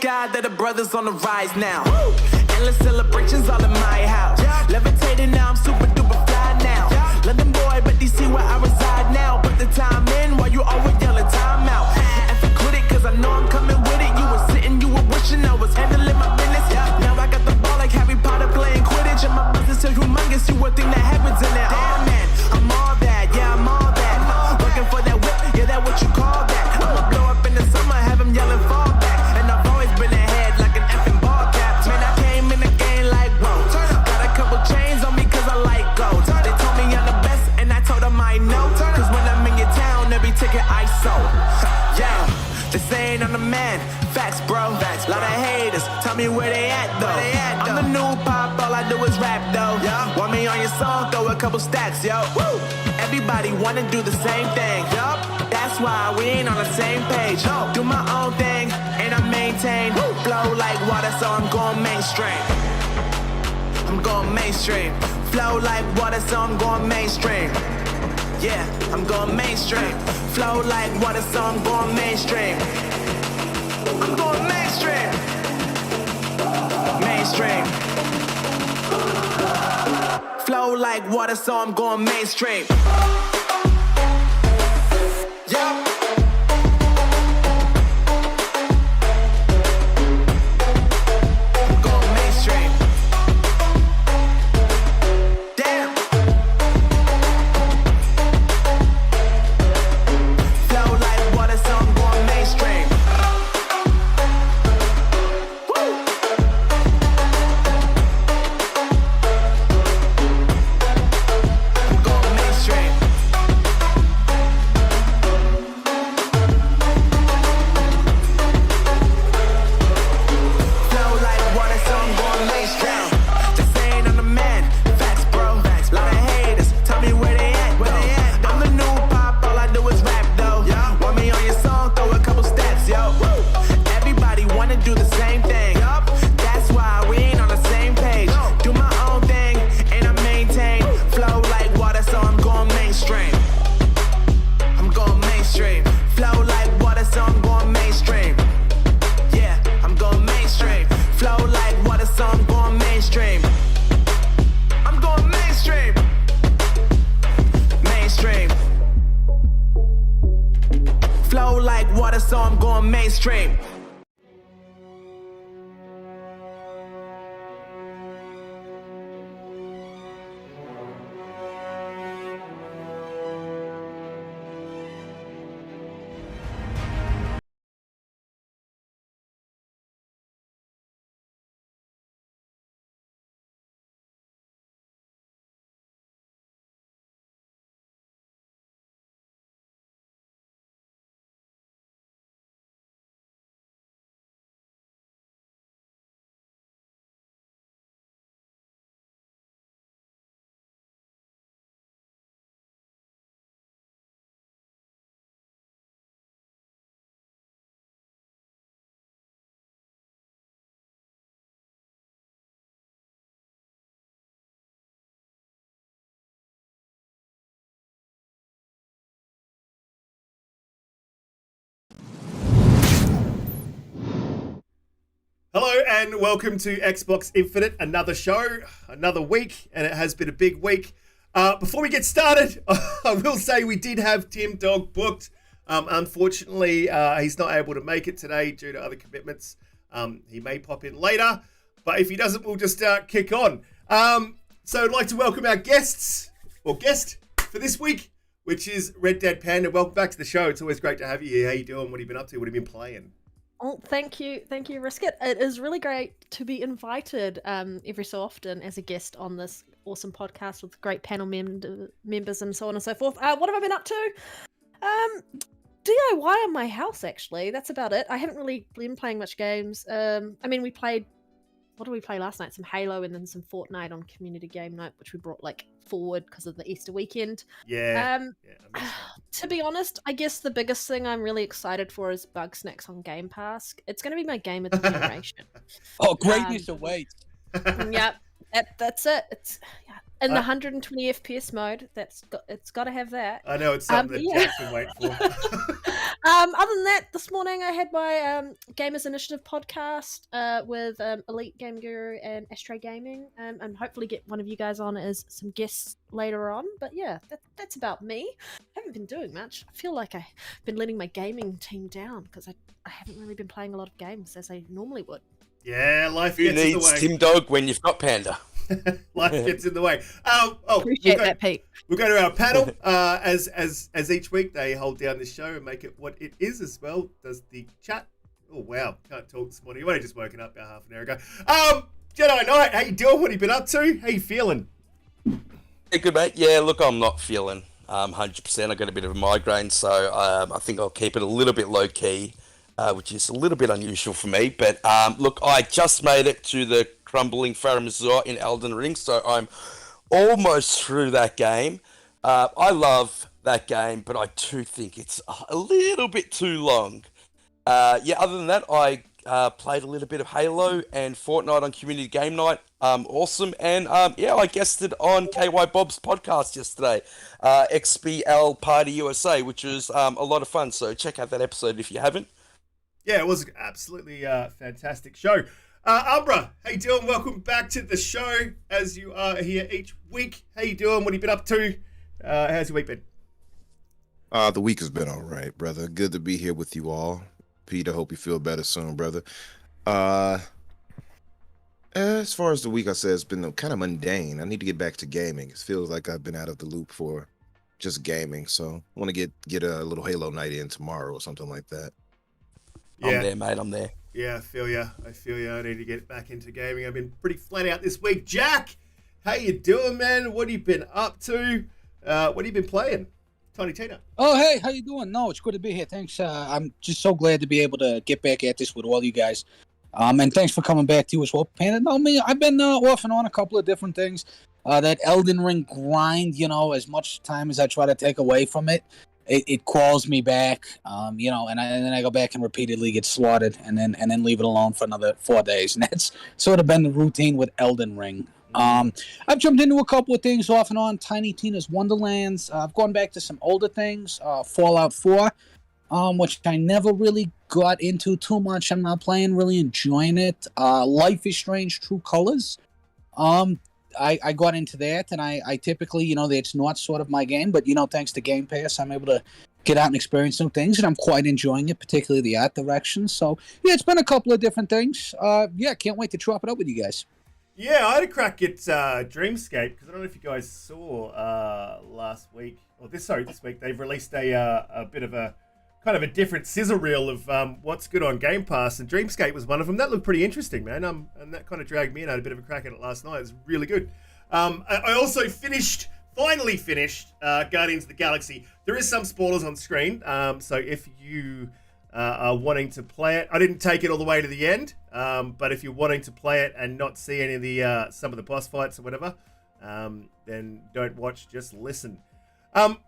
God that the brothers on the rise now. Woo! Endless celebrations all in my house. Yeah. Levitating now, I'm super duper fly now. Yeah. London boy, but DC where I reside now. Put the time in while you always yelling time out. And for quit it, cause I know I'm coming with it. You were sitting, you were wishing I was handling my business. Yeah. Now I got the ball like Harry Potter playing Quidditch. And my business is humongous, you would think that happens in there. Oh man, I'm all that, yeah, I'm all that. Looking for that whip, yeah, that what you call that. I'ma blow up in the summer, have him yelling fall back. And I've always been ahead like an effing ball cap. Man, I came in the game like, whoa. Got a couple chains on me cause I like gold. They told me I'm the best and I told them I know. Cause when I'm in your town, every ticket I sold. Yeah, they saying I'm the man. Facts, bro. Facts, lot of haters. Tell me where they at, though. I'm the new pop, all I do is rap, though. Yeah. Want me on your song, throw a couple stacks, yo. Woo! Everybody wanna do the same thing. Yup. That's why we ain't on the same page. No. Do my own thing, and I maintain. Woo! Flow like water, so I'm going mainstream. I'm going mainstream. Flow like water, so I'm going mainstream. Yeah, I'm going mainstream. Flow like water, so I'm going mainstream. I'm going mainstream. Mainstream. Flow like water, so I'm going mainstream. Yup. I'm going mainstream. Damn. Flow like water, so I'm going mainstream. So I'm going mainstream. Hello and welcome to Xbox Infinite, another show, another week, and it has been a big week. Before we get started, I will say we did have Tim Dog booked. Unfortunately, he's not able to make it today due to other commitments. He may pop in later, but if he doesn't, we'll just kick on. So I'd like to welcome our guest for this week, which is Red Dead Panda. Welcome back to the show. It's always great to have you here. How you doing? What have you been up to? What have you been playing? Oh, thank you, Risket. It is really great to be invited every so often as a guest on this awesome podcast with great panel members and so on and so forth. What have I been up to? DIY on my house, actually. That's about it. I haven't really been playing much games. I mean, we played... What did we play last night? Some Halo and then some Fortnite on community game night, which we brought like forward because of the Easter weekend. Yeah. To be honest, I guess the biggest thing I'm really excited for is Bugsnax on Game Pass. It's going to be my game of the generation. Oh, great news awaits. Yeah, that's it. It's In the 120 FPS mode, it's got to have that. I know it's something that yeah. Jack's been waiting for. Other than that, this morning I had my Gamers Initiative podcast with Elite Game Guru and Astray Gaming, and hopefully get one of you guys on as some guests later on. But yeah, that's about me. Haven't been doing much. I feel like I've been letting my gaming team down because I haven't really been playing a lot of games as I normally would. Yeah, life Who gets in the needs way. Tim Dog when you've got Panda? Life gets in the way. Appreciate that, Pete. We'll go to our panel. As each week, they hold down the show and make it what it is as well. Does the chat? Oh wow, can't talk this morning. You've only just woken up about half an hour ago. Jedi Knight, how you doing? What have you been up to? How you feeling? Hey, good mate. Yeah, look, I'm not feeling 100%. I got a bit of a migraine, so I think I'll keep it a little bit low key, which is a little bit unusual for me. But look, I just made it to the crumbling Faramazor in Elden Ring, so I'm almost through that game. I love that game, but I do think it's a little bit too long. Other than that, I played a little bit of Halo and Fortnite on Community Game Night. Awesome. And I guested on KY Bob's podcast yesterday, XBL Party USA, which was a lot of fun. So check out that episode if you haven't. Yeah, it was absolutely fantastic show. Umbra, how you doing? Welcome back to the show as you are here each week. How you doing? What have you been up to? How's your week been? The week has been all right, brother. Good to be here with you all. Pete, I hope you feel better soon, brother. As far as the week, I said it's been kind of mundane. I need to get back to gaming. It feels like I've been out of the loop for just gaming, so I want to get a little Halo night in tomorrow or something like that. Yeah. I'm there, mate. I'm there. Yeah, I feel ya. I need to get back into gaming. I've been pretty flat out this week. Jack, how you doing, man? What have you been up to? What have you been playing? Tiny Tina. Oh, hey, how you doing? No, it's good to be here. Thanks. I'm just so glad to be able to get back at this with all you guys. And thanks for coming back to you as well, Panda. No, I've been off and on a couple of different things. That Elden Ring grind, as much time as I try to take away from it, it calls me back. And then I go back and repeatedly get slaughtered, and then leave it alone for another 4 days. And that's sort of been the routine with Elden Ring. I've jumped into a couple of things off and on. Tiny Tina's Wonderlands. I've gone back to some older things. Fallout 4, which I never really got into too much. I'm not playing, really enjoying it. Life is Strange: True Colors. I got into that, and I typically, it's not sort of my game, but thanks to Game Pass, I'm able to get out and experience new things, and I'm quite enjoying it, particularly the art direction. So yeah, it's been a couple of different things. Can't wait to chop it up with you guys. Yeah, I had a crack at Dreamscape because I don't know if you guys saw last week or this week they've released a bit of a kind of a different sizzle reel of what's good on Game Pass, and Dreamscape was one of them. That looked pretty interesting, man. And that kind of dragged me in. I had a bit of a crack at it last night. It was really good. I also finally finished Guardians of the Galaxy. There is some spoilers on screen, so if you are wanting to play it, I didn't take it all the way to the end, but if you're wanting to play it and not see any of the some of the boss fights or whatever, then don't watch, just listen.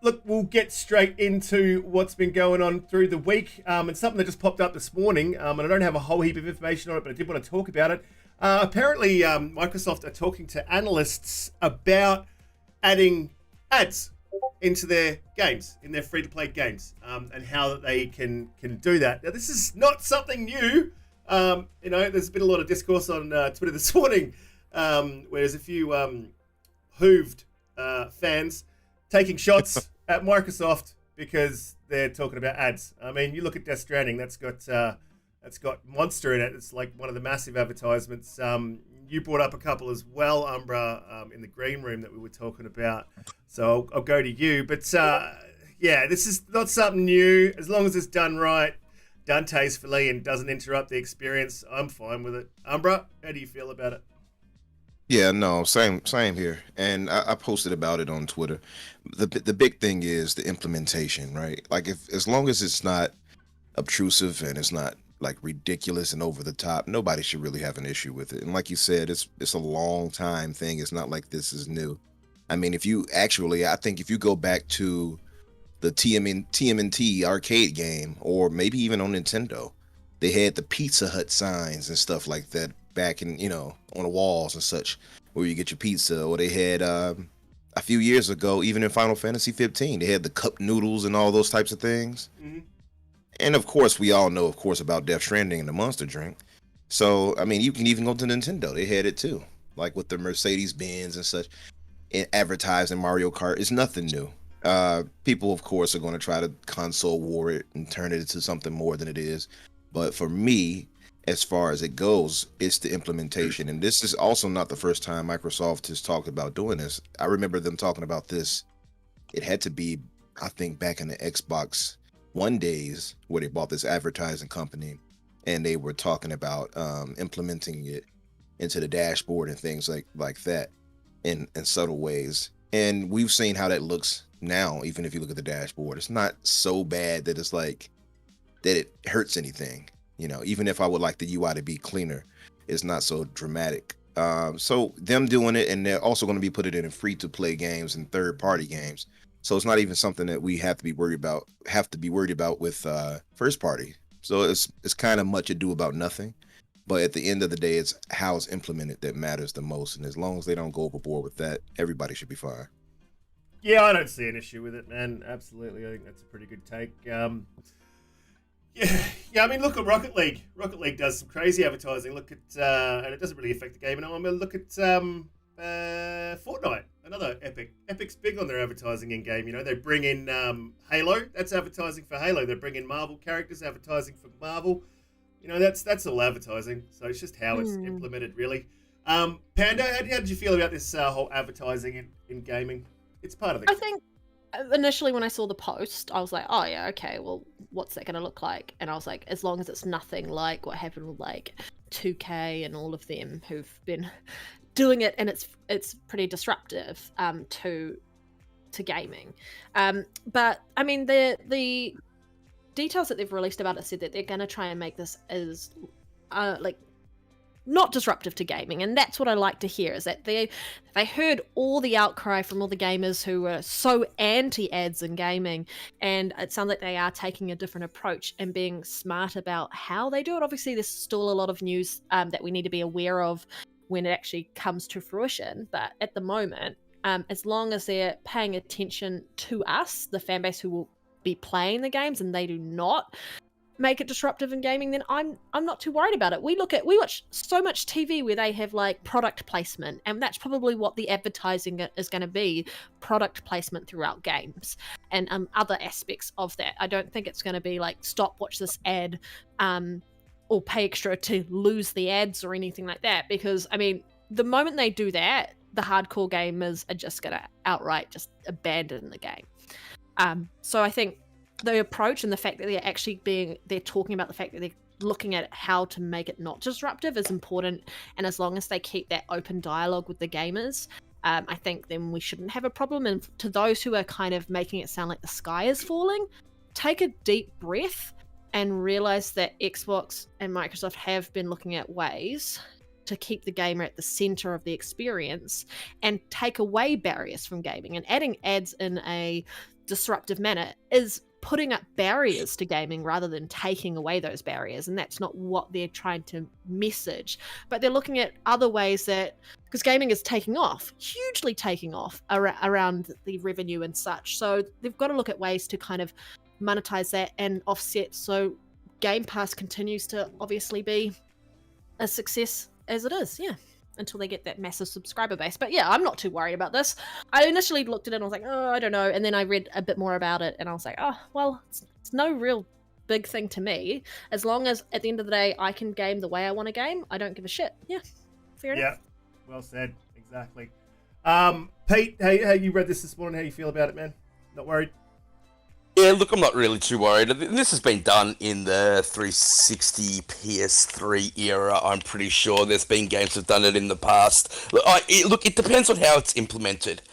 Look, we'll get straight into what's been going on through the week, and something that just popped up this morning, and I don't have a whole heap of information on it, but I did want to talk about it. Apparently, Microsoft are talking to analysts about adding ads into their games, in their free-to-play games, and how they can do that. Now, this is not something new. There's been a lot of discourse on Twitter this morning, where there's a few hooved fans taking shots at Microsoft because they're talking about ads. I mean, you look at Death Stranding, that's got Monster in it. It's like one of the massive advertisements. You brought up a couple as well, Umbra, in the green room that we were talking about. So I'll go to you. But this is not something new. As long as it's done right, done tastefully, and doesn't interrupt the experience, I'm fine with it. Umbra, how do you feel about it? Yeah, no, same here. And I posted about it on Twitter. The big thing is the implementation, right? Like, as long as it's not obtrusive and it's not like ridiculous and over the top, nobody should really have an issue with it. And like you said, it's a long time thing. It's not like this is new. I mean, I think if you go back to the TMNT arcade game, or maybe even on Nintendo, they had the Pizza Hut signs and stuff like that back in, on the walls and such, where you get your pizza. Or they had a few years ago, even in Final Fantasy 15, they had the cup noodles and all those types of things. Mm-hmm. And of course, we all know, of course, about Death Stranding and the Monster Drink. So, I mean, you can even go to Nintendo. They had it too, like with the Mercedes-Benz and such, and advertising Mario Kart. It's nothing new. People, of course, are going to try to console war it and turn it into something more than it is. But for me, as far as it goes, it's the implementation. And this is also not the first time Microsoft has talked about doing this. I remember them talking about this. It had to be, I think, back in the Xbox One days, where they bought this advertising company, and they were talking about implementing it into the dashboard and things like that in subtle ways. And we've seen how that looks now. Even if you look at the dashboard, it's not so bad that it's like that it hurts anything. Even if I would like the UI to be cleaner, it's not so dramatic. So them doing it, and they're also going to be putting it in free-to-play games and third-party games. So it's not even something that we have to be worried about with first party. So it's kind of much ado about nothing. But at the end of the day, it's how it's implemented that matters the most. And as long as they don't go overboard with that, everybody should be fine. Yeah, I don't see an issue with it, man. Absolutely. I think that's a pretty good take. Yeah. I mean, look at Rocket League. Rocket League does some crazy advertising. Look at, and it doesn't really affect the game. And I mean, look at Fortnite, another Epic. Epic's big on their advertising in game. They bring in Halo. That's advertising for Halo. They bring in Marvel characters, advertising for Marvel. That's all advertising. So it's just how it's implemented, really. Panda, how did you feel about this whole advertising in gaming? It's part of the. I think initially when I saw the post, I was like, oh yeah, okay, well, what's that going to look like? And I was like, as long as it's nothing like what happened with like 2K and all of them who've been doing it, and it's pretty disruptive to gaming. But I mean, the details that they've released about it said that they're going to try and make this as not disruptive to gaming, and that's what I like to hear, is that they heard all the outcry from all the gamers who were so anti-ads in gaming, and it sounds like they are taking a different approach and being smart about how they do it. Obviously, there's still a lot of news that we need to be aware of when it actually comes to fruition, but at the moment, as long as they're paying attention to us, the fan base who will be playing the games, and they do not make it disruptive in gaming, then I'm not too worried about it. We watch so much TV where they have like product placement, and that's probably what the advertising is going to be, product placement throughout games and other aspects of that. I don't think it's going to be like stop, watch this ad, or pay extra to lose the ads or anything like that, because I mean, the moment they do that, the hardcore gamers are just going to outright just abandon the game. So I think the approach and the fact that they're talking about the fact that they're looking at how to make it not disruptive is important. And as long as they keep that open dialogue with the gamers, I think then we shouldn't have a problem. And to those who are kind of making it sound like the sky is falling, take a deep breath and realize that Xbox and Microsoft have been looking at ways to keep the gamer at the center of the experience and take away barriers from gaming. And adding ads in a disruptive manner is putting up barriers to gaming rather than taking away those barriers, and that's not what they're trying to message. But they're looking at other ways that, because gaming is taking off, hugely taking off around the revenue and such, so they've got to look at ways to kind of monetize that and offset, so Game Pass continues to obviously be a success as it is, until they get that massive subscriber base. But yeah, I'm not too worried about this. I initially looked at it and I was like, oh, I don't know. And then I read a bit more about it and I was like, oh, well, it's no real big thing to me. As long as at the end of the day, I can game the way I want to game, I don't give a shit. Yeah, fair enough. Yeah, well said. Exactly. Pete, how you read this morning? How you feel about it, man? Not worried? Yeah, look, I'm not really too worried. This has been done in the 360 PS3 era, I'm pretty sure. There's been games that have done it in the past. Look, it depends on how it's implemented.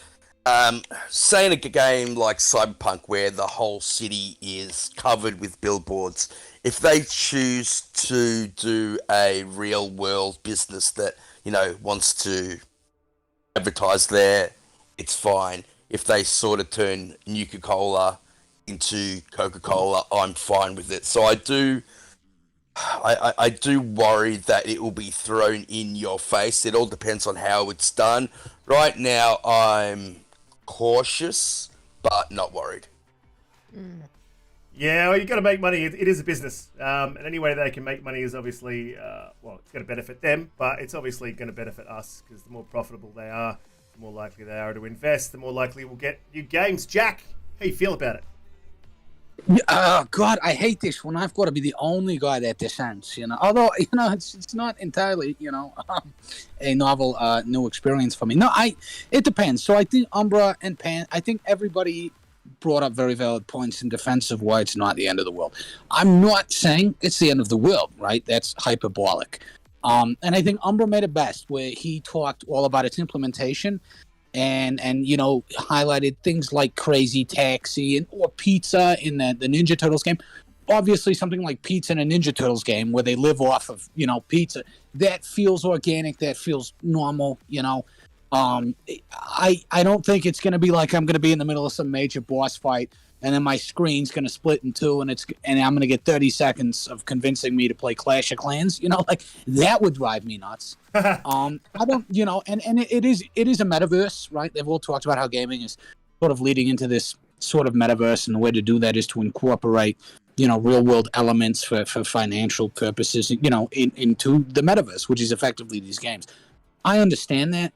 Say in a game like Cyberpunk, where the whole city is covered with billboards, if they choose to do a real-world business that, wants to advertise there, it's fine. If they sort of turn Nuka-Cola into Coca-Cola, I'm fine with it. So I do I do worry that it will be thrown in your face. It all depends on how it's done. Right now, I'm cautious, but not worried. Yeah, well, you got to make money. It is a business, and any way they can make money is obviously, well, it's going to benefit them, but it's obviously going to benefit us because the more profitable they are, the more likely they are to invest, the more likely we'll get new games. Jack, how you feel about it? God, I hate this when I've got to be the only guy that dissents, Although, it's not entirely, a novel, new experience for me. No, it depends. So I think Umbra and Pan, I think everybody brought up very valid points in defense of why it's not the end of the world. I'm not saying it's the end of the world, right? That's hyperbolic. And I think Umbra made it best, where he talked all about its implementation and highlighted things like Crazy Taxi or Pizza in the Ninja Turtles game. Obviously, something like Pizza in a Ninja Turtles game where they live off of, pizza, that feels organic, that feels normal, I don't think it's going to be like I'm going to be in the middle of some major boss fight and then my screen's going to split in two and I'm going to get 30 seconds of convincing me to play Clash of Clans. Like that would drive me nuts. I don't, and it is a metaverse, right? They've all talked about how gaming is sort of leading into this sort of metaverse, and the way to do that is to incorporate, real world elements for financial purposes, into the metaverse, which is effectively these games. I understand that.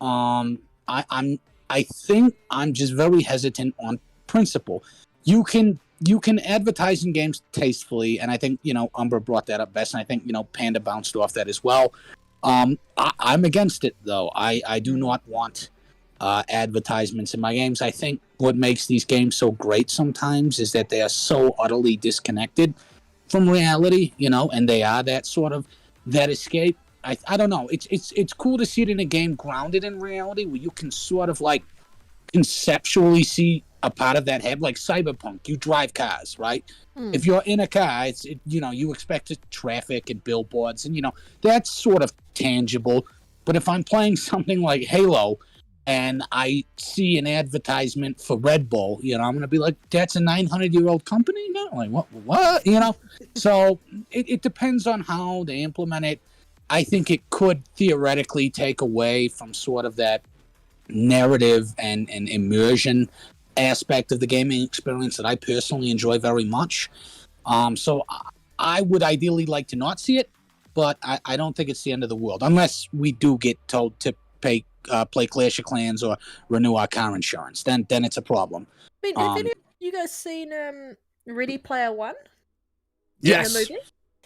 I think I'm just very hesitant on principle. You can advertise in games tastefully, and I think Umbra brought that up best, and I think Panda bounced off that as well. I'm against it though. I do not want advertisements in my games. I think what makes these games so great sometimes is that they are so utterly disconnected from reality, and they are that sort of that escape. I don't know. It's cool to see it in a game grounded in reality where you can sort of like conceptually see a part of that head, like Cyberpunk. You drive cars, right? If you're in a car, you expect traffic and billboards, and that's sort of tangible. But if I'm playing something like Halo and I see an advertisement for Red Bull, I'm gonna be like, that's a 900-year-old company now. Like what? So it depends on how they implement it. I think it could theoretically take away from sort of that narrative and immersion aspect of the gaming experience that I personally enjoy very much. So I would ideally like to not see it, but I don't think it's the end of the world, unless we do get told to play Clash of Clans or renew our car insurance. Then it's a problem. Have any of you guys seen Ready Player One? Yes. The movie?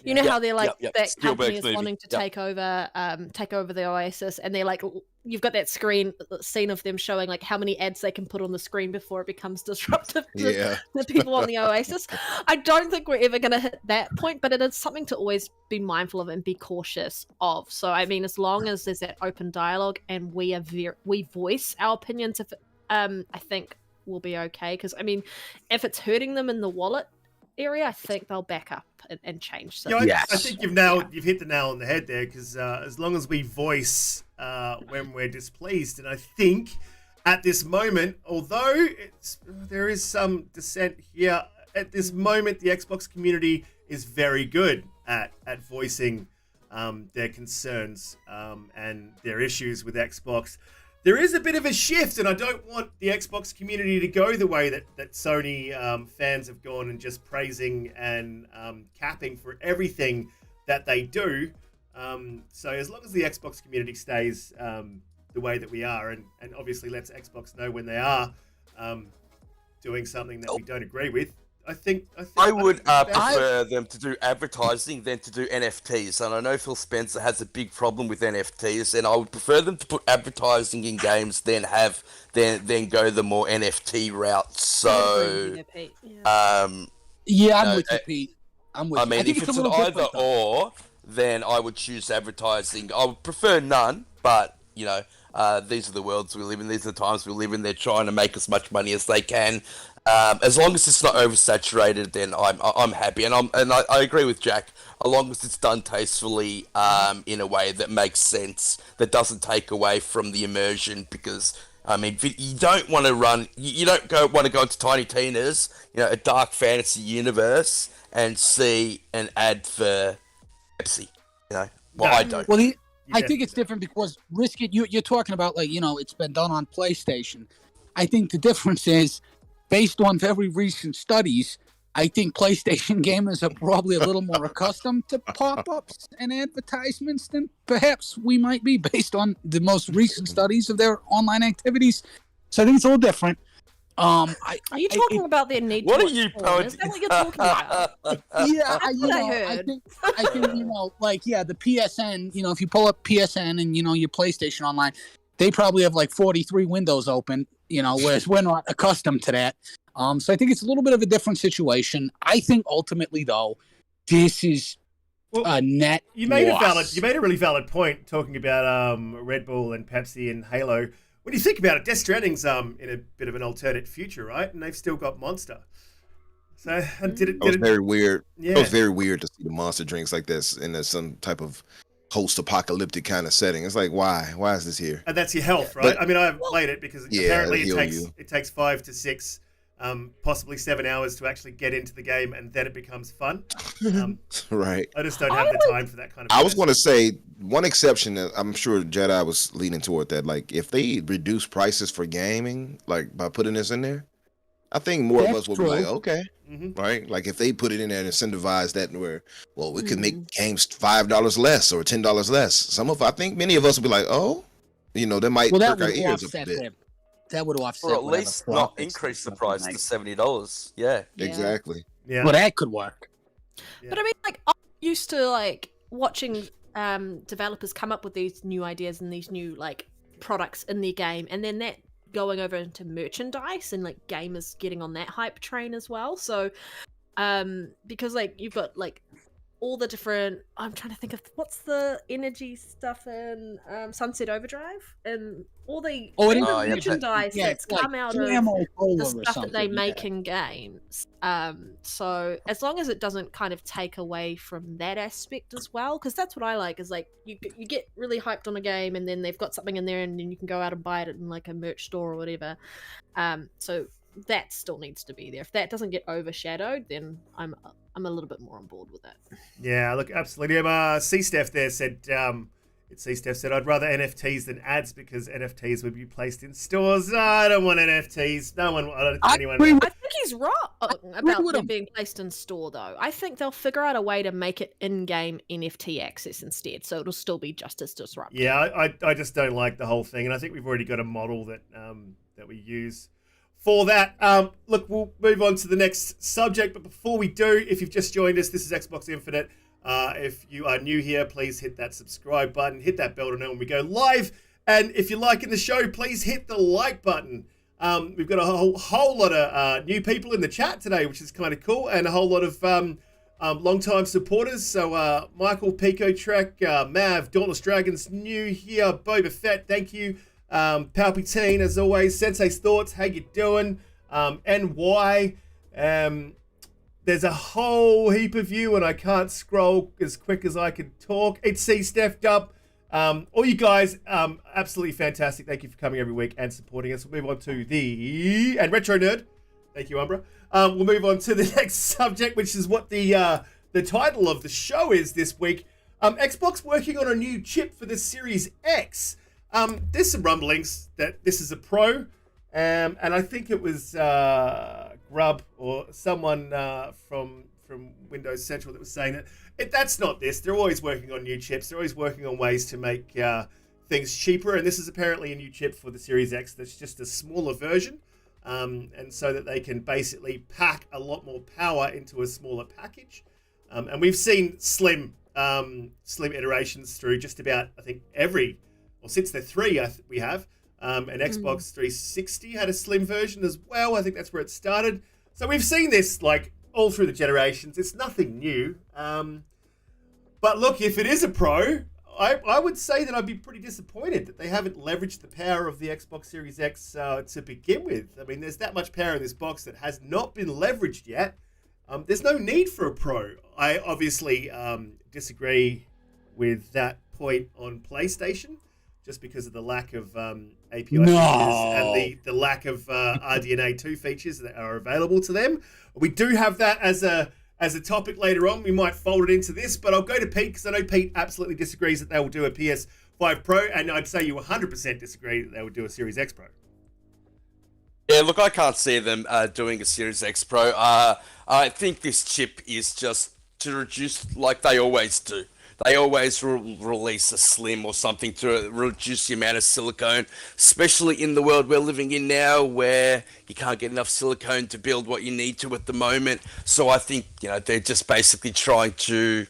You know how they're like that Spielberg's company is movie. wanting to take over the Oasis, and they're like, you've got that scene of them showing like how many ads they can put on the screen before it becomes disruptive to the people on the Oasis. I don't think we're ever going to hit that point, but it is something to always be mindful of and be cautious of. So I mean, as long as there's that open dialogue and we voice our opinions, I think we'll be okay. Because I mean, if it's hurting them in the wallet area, I think they'll back up and change. So I think you've hit the nail on the head there, because as long as we voice when we're displeased, and I think at this moment, although there is some dissent here, at this moment the Xbox community is very good at voicing their concerns and their issues with Xbox. There is a bit of a shift, and I don't want the Xbox community to go the way that Sony fans have gone and just praising and capping for everything that they do. So as long as the Xbox community stays the way that we are, and obviously lets Xbox know when they are doing something that we don't agree with, I would prefer them to do advertising than to do NFTs, and I know Phil Spencer has a big problem with NFTs, and I would prefer them to put advertising in games than go the more NFT route. So, I'm with you, Pete. I'm with you. I mean, if it's an either or, then I would choose advertising. I would prefer none, but these are the worlds we live in. These are the times we live in. They're trying to make as much money as they can. As long as it's not oversaturated, then I'm happy, and I agree with Jack. As long as it's done tastefully, in a way that makes sense, that doesn't take away from the immersion, because I mean, you don't want to run. You don't want to go into Tiny Tina's, a dark fantasy universe, and see an ad for Pepsi. Well, No. I don't. Well, I definitely think it's different because Risk It. You're talking about like it's been done on PlayStation. I think the difference is based on very recent studies. I think PlayStation gamers are probably a little more accustomed to pop-ups and advertisements than perhaps we might be based on the most recent studies of their online activities. So I think it's a little different. Are you talking about their need What to are you watch porn? Is that what you're talking about? Yeah, That's what I heard. I think the PSN. If you pull up PSN and your PlayStation Online, they probably have like 43 windows open. Whereas we're not accustomed to that. So I think it's a little bit of a different situation. I think ultimately, though, this is a net You made loss. a really valid point talking about Red Bull and Pepsi and Halo. When you think about it, Death Stranding's in a bit of an alternate future, right? And they've still got Monster. So and It was very weird. Yeah. It was very weird to see the monster drinks like this in some type of post-apocalyptic kind of setting. It's like, why? Why is this here? And that's your health, right? But- I mean, I haven't played it because Yeah, apparently it'll heal you. it takes 5 to 6, possibly 7 hours to actually get into the game, and then it becomes fun. Right. I just don't have the time for that kind of. I was investment. going to say one exception that I'm sure Jedi was leaning toward that. Like, if they reduce prices for gaming, like by putting this in there, I think more of That's us will true. be like, okay, Mhm. right? Like if they put it in there and incentivize that, where we could make games $5 less or $10 less. I think many of us will be like, oh, that might Well, that perk our would ears a offset bit. them. That would offset. Or at whatever least not profits increase the that price they to make. $70. Yeah. Yeah. Exactly. Yeah. Well, that could work. But I mean, like, I'm used to like watching developers come up with these new ideas and these new like products in their game, and then that going over into merchandise and like gamers getting on that hype train as well. So, because like you've got like all the different, I'm trying to think of what's the energy stuff in Sunset Overdrive and all the Oh, it is. Oh, yeah, merchandise Yeah, that's it's like come out of Camel Cola the or stuff that they something, make yeah. in games. So as long as it doesn't kind of take away from that aspect as well, because that's what I like is like you get really hyped on a game and then they've got something in there and then you can go out and buy it in like a merch store or whatever. So that still needs to be there. If that doesn't get overshadowed, then I'm a little bit more on board with that. Yeah, look, absolutely. C-Steph there said, C-Steph said, I'd rather NFTs than ads because NFTs would be placed in stores. I don't want NFTs. I don't think anyone. agree with- I think he's wrong about with them him. being placed in store, though. I think they'll figure out a way to make it in-game NFT access instead, so it'll still be just as disruptive. Yeah, I just don't like the whole thing, and I think we've already got a model that that we use for that. Look, we'll move on to the next subject, but before we do, if you've just joined us, this is Xbox Infinite. If you are new here, please hit that subscribe button, hit that bell to know when we go live, and if you're liking the show, please hit the like button. We've got a whole lot of new people in the chat today, which is kind of cool, and a whole lot of long-time supporters. So Michael, Pico Trek, Mav, Dauntless Dragons, new here, Boba Fett, thank you. Palpatine, as always, Sensei's Thoughts, how you doing? NY, there's a whole heap of you, and I can't scroll as quick as I can talk. It's C Steph Dub. All you guys, absolutely fantastic. Thank you for coming every week and supporting us. We'll move on to and Retro Nerd. Thank you, Umbra. We'll move on to the next subject, which is what the title of the show is this week. Xbox working on a new chip for the Series X. There's some rumblings that this is a Pro, and I think it was Grub or someone from Windows Central that was saying that that's not this. They're always working on new chips. They're always working on ways to make things cheaper, and this is apparently a new chip for the Series X that's just a smaller version, and so that they can basically pack a lot more power into a smaller package. And we've seen slim iterations through just about, I think, since the 3 we have. And Xbox 360 had a slim version as well. I think that's where it started. So we've seen this like all through the generations. It's nothing new. But look, if it is a Pro, I would say that I'd be pretty disappointed that they haven't leveraged the power of the Xbox Series X to begin with. I mean, there's that much power in this box that has not been leveraged yet. There's no need for a Pro. I obviously disagree with that point on PlayStation, just because of the lack of API features No. and the lack of RDNA 2 features that are available to them. We do have that as a topic later on. We might fold it into this, but I'll go to Pete because I know Pete absolutely disagrees that they will do a PS5 Pro, and I'd say you 100% disagree that they would do a Series X Pro. Yeah, look, I can't see them doing a Series X Pro. I think this chip is just to reduce, like they always do. They always release a slim or something to reduce the amount of silicone, especially in the world we're living in now where you can't get enough silicone to build what you need to at the moment. So I think, they're just basically trying to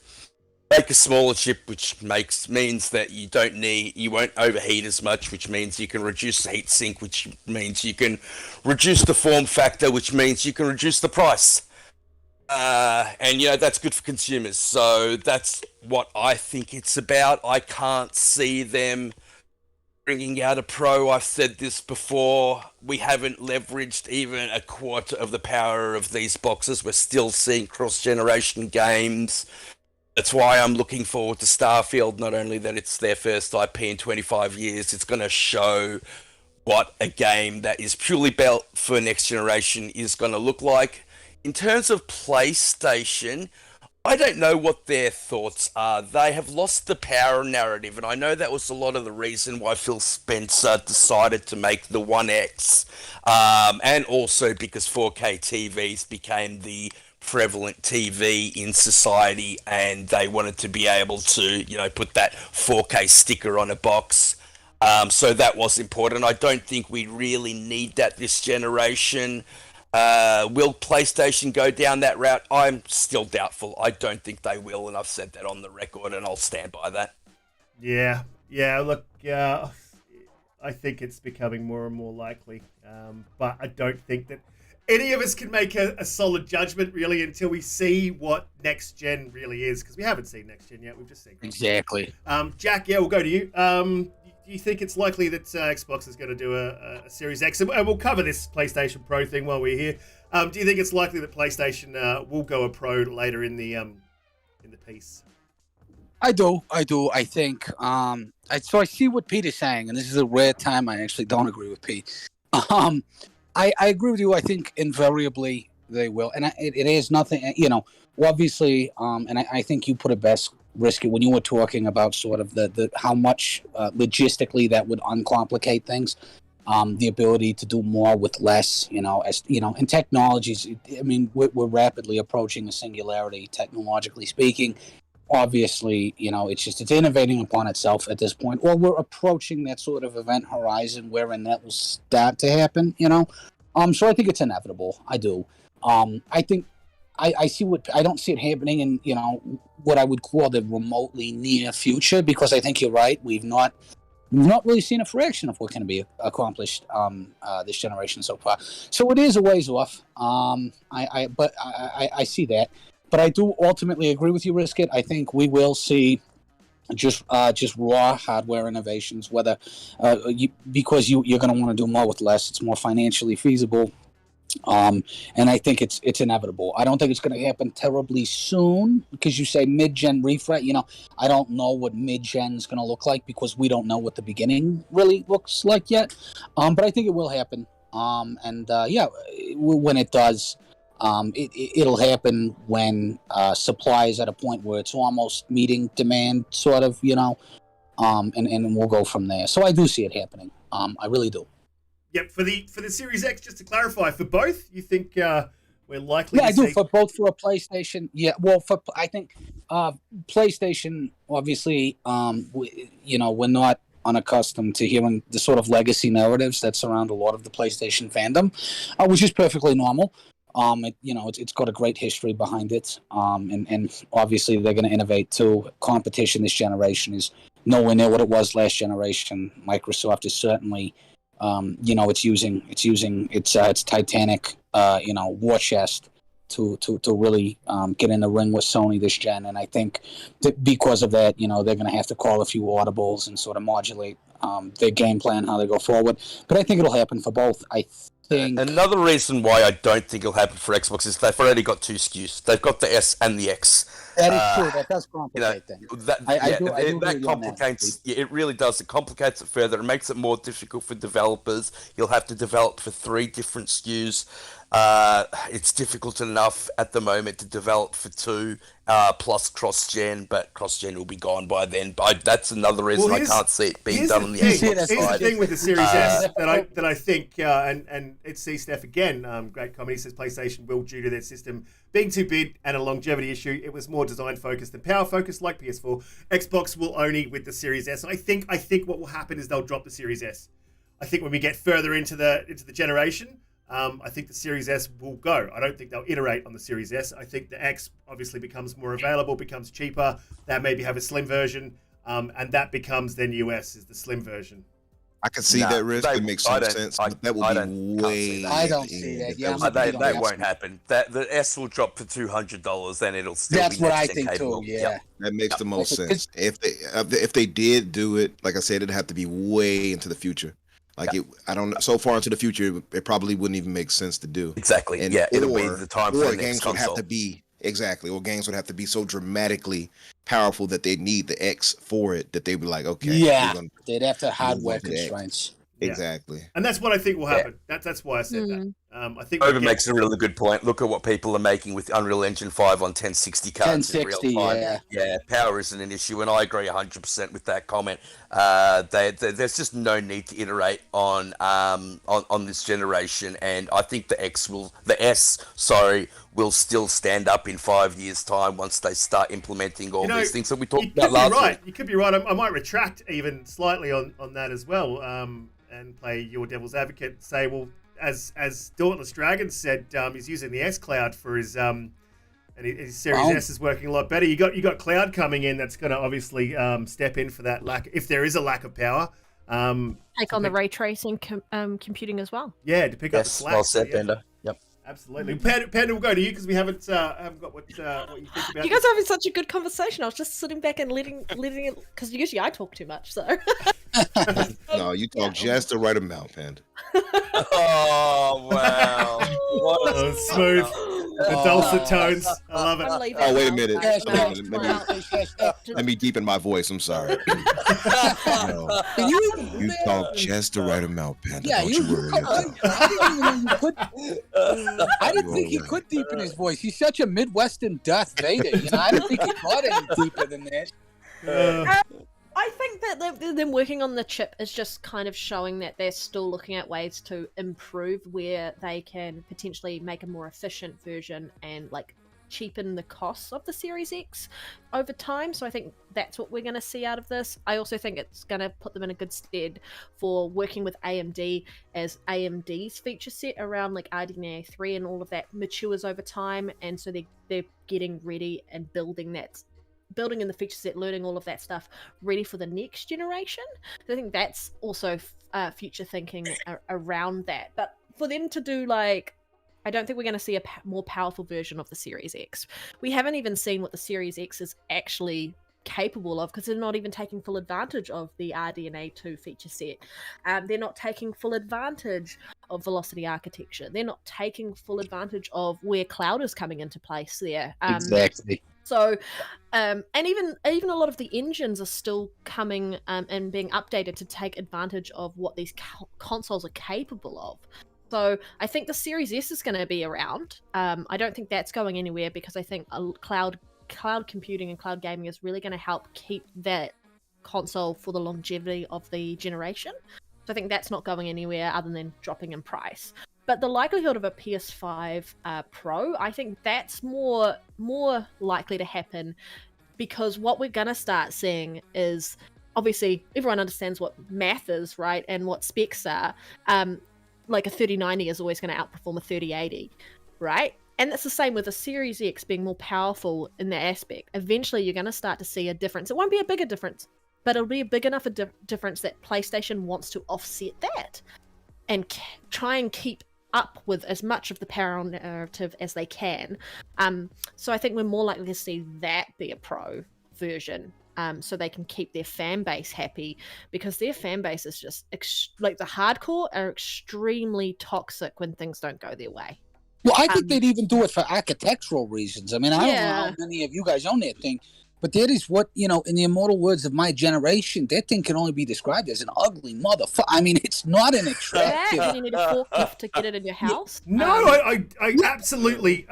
make a smaller chip, which means that you won't overheat as much, which means you can reduce the heat sink, which means you can reduce the form factor, which means you can reduce the price. And that's good for consumers. So that's what I think it's about. I can't see them bringing out a Pro. I've said this before. We haven't leveraged even a quarter of the power of these boxes. We're still seeing cross-generation games. That's why I'm looking forward to Starfield. Not only that it's their first IP in 25 years, it's going to show what a game that is purely built for next generation is going to look like. In terms of PlayStation, I don't know what their thoughts are. They have lost the power narrative, and I know that was a lot of the reason why Phil Spencer decided to make the One X, and also because 4K TVs became the prevalent TV in society, and they wanted to be able to, put that 4K sticker on a box. So that was important. I don't think we really need that this generation. Will PlayStation go down that route? I'm still doubtful. I don't think they will, and I've said that on the record, and I'll stand by that. Yeah. Look, I think it's becoming more and more likely, but I don't think that any of us can make a solid judgment really until we see what next gen really is, because we haven't seen next gen yet. We've just seen Exactly. Jack. Yeah, we'll go to you. Do you think it's likely that Xbox is going to do a Series X? And we'll cover this PlayStation Pro thing while we're here. Do you think it's likely that PlayStation will go a Pro later in the piece? I do. I think. So I see what Pete is saying, and this is a rare time I actually don't agree with Pete. I agree with you. I think invariably they will, and it is nothing. Obviously, and I think you put it best, Risky, when you were talking about sort of the how much logistically that would uncomplicate things. The ability to do more with less, and technologies. I mean, we're rapidly approaching a singularity, technologically speaking. Obviously, it's innovating upon itself at this point, or we're approaching that sort of event horizon wherein that will start to happen. So I think it's inevitable. I do. I think I see I don't see it happening in what I would call the remotely near future, because I think you're right. We've not really seen a fraction of what can be accomplished this generation so far. So it is a ways off. But I see that. But I do ultimately agree with you, Riskit. I think we will see just raw hardware innovations, whether because you're going to want to do more with less. It's more financially feasible. And I think it's inevitable. I don't think it's going to happen terribly soon, because you say mid-gen refresh. I don't know what mid-gen is going to look like, because we don't know what the beginning really looks like yet. But I think it will happen. When it does, it'll happen when supply is at a point where it's almost meeting demand, sort of, and we'll go from there. So I do see it happening. I really do. Yep, for the Series X, just to clarify, for both, you think we're likely to I see... do, for both for a PlayStation. Yeah, well, I think PlayStation, obviously, we're not unaccustomed to hearing the sort of legacy narratives that surround a lot of the PlayStation fandom, which is perfectly normal. It's got a great history behind it, and obviously they're going to innovate too. Competition this generation is nowhere near what it was last generation. Microsoft is certainly... it's using its Titanic, war chest to really get in the ring with Sony this gen, and I think that because of that, they're going to have to call a few audibles and sort of modulate their game plan, how they go forward. But I think it'll happen for both. I think another reason why I don't think it'll happen for Xbox is they've already got 2 SKUs. They've got the S and the X. that is true. That does complicate things. That complicates. Yeah, it really does. It complicates it further. It makes it more difficult for developers. You'll have to develop for 3 different SKUs. It's difficult enough at the moment to develop for 2 plus cross-gen, but cross-gen will be gone by then. But that's another reason I can't see it being done on the Xbox Here's side. the thing with the Series S that I think, and it's C-Steph again, great comment. He says PlayStation will, due to their system being too big and a longevity issue, it was more design focused than power focused like PS4. Xbox will only with the Series S. I think what will happen is they'll drop the Series S. I think when we get further into the generation, I think the Series S will go. I don't think they'll iterate on the Series S. I think the X obviously becomes more available, becomes cheaper. They maybe have a slim version, and that becomes then US is the slim version. I can see that risk. It makes some sense, but that would be way. I don't see that. Yeah, that won't happen. The S will drop for $200, then it'll still. That's be what next I think capable. too. Yeah, Yep. That makes the most sense. If they did do it, like I said, it'd have to be way into the future. So far into the future, it probably wouldn't even make sense to do. Exactly. And it'll be the time for the next games console. would have to be or games would have to be so dramatically powerful that they need the X for it that they'd be like, okay, they'd have to hardware constraints. Exactly. And that's what I think will happen. That's why I said that. I think Over makes a really good point. Look at what people are making with Unreal Engine 5 on 1060 cards in real time. Yeah, power isn't an issue, and I agree 100% with that comment. There's just no need to iterate on this generation, and I think the S will still stand up in 5 years' time once they start implementing all these things that we talked about last week. You could be right. I might retract even slightly on that as well, and play your devil's advocate and say, well, as Dauntless Dragon said, he's using the xCloud for his and his Series S is working a lot better. You got Cloud coming in that's going to obviously step in for that lack, if there is a lack of power. Take on the ray tracing computing as well. Yeah, to pick up the slack. Well said, Bender. Yep. Absolutely. Panda, we'll go to you because we haven't got what you think about. You guys are having such a good conversation. I was just sitting back and letting it, because usually I talk too much. So. No, you talk just the right amount, Panda. Oh wow! What smooth. The dulcet tones. I love it. Oh, wait a minute. Let me deepen my voice. I'm sorry. No. You talk just the right amount, Panda. Don't you worry about it. I didn't think he could deepen his voice. He's such a Midwestern Darth Vader. I didn't think he got any deeper than that. I think that them working on the chip is just kind of showing that they're still looking at ways to improve where they can potentially make a more efficient version and cheapen the costs of the Series X over time. So I think that's what we're going to see out of this. I also think it's going to put them in a good stead for working with AMD as AMD's feature set around RDNA 3 and all of that matures over time, and so they're getting ready and building in the feature set, learning all of that stuff, ready for the next generation. So I think that's also future thinking around that. But for them to do I don't think we're going to see a more powerful version of the Series X. We haven't even seen what the Series X is actually capable of, because they're not even taking full advantage of the RDNA 2 feature set. They're not taking full advantage of velocity architecture. They're not taking full advantage of where cloud is coming into place there. Exactly. So, and even a lot of the engines are still coming and being updated to take advantage of what these consoles are capable of. So I think the Series S is going to be around. I don't think that's going anywhere, because I think cloud computing and cloud gaming is really going to help keep that console for the longevity of the generation. So I think that's not going anywhere other than dropping in price. But the likelihood of a PS5 Pro, I think that's more likely to happen, because what we're going to start seeing is, obviously, everyone understands what math is, right? And what specs are. A 3090 is always going to outperform a 3080, right? And that's the same with the Series X being more powerful in that aspect. Eventually, you're going to start to see a difference. It won't be a bigger difference, but it'll be a big enough difference that PlayStation wants to offset that and try and keep up with as much of the parallel narrative as they can. So I think we're more likely to see that be a pro version, so they can keep their fan base happy, because their fan base is just like the hardcore are extremely toxic when things don't go their way. Well, I think they'd even do it for architectural reasons. I mean, I don't know how many of you guys own that thing, but that is what, in the immortal words of my generation, that thing can only be described as an ugly motherfucker. I mean, it's not an attractive... That, you need a forklift to get it in your house. No, I absolutely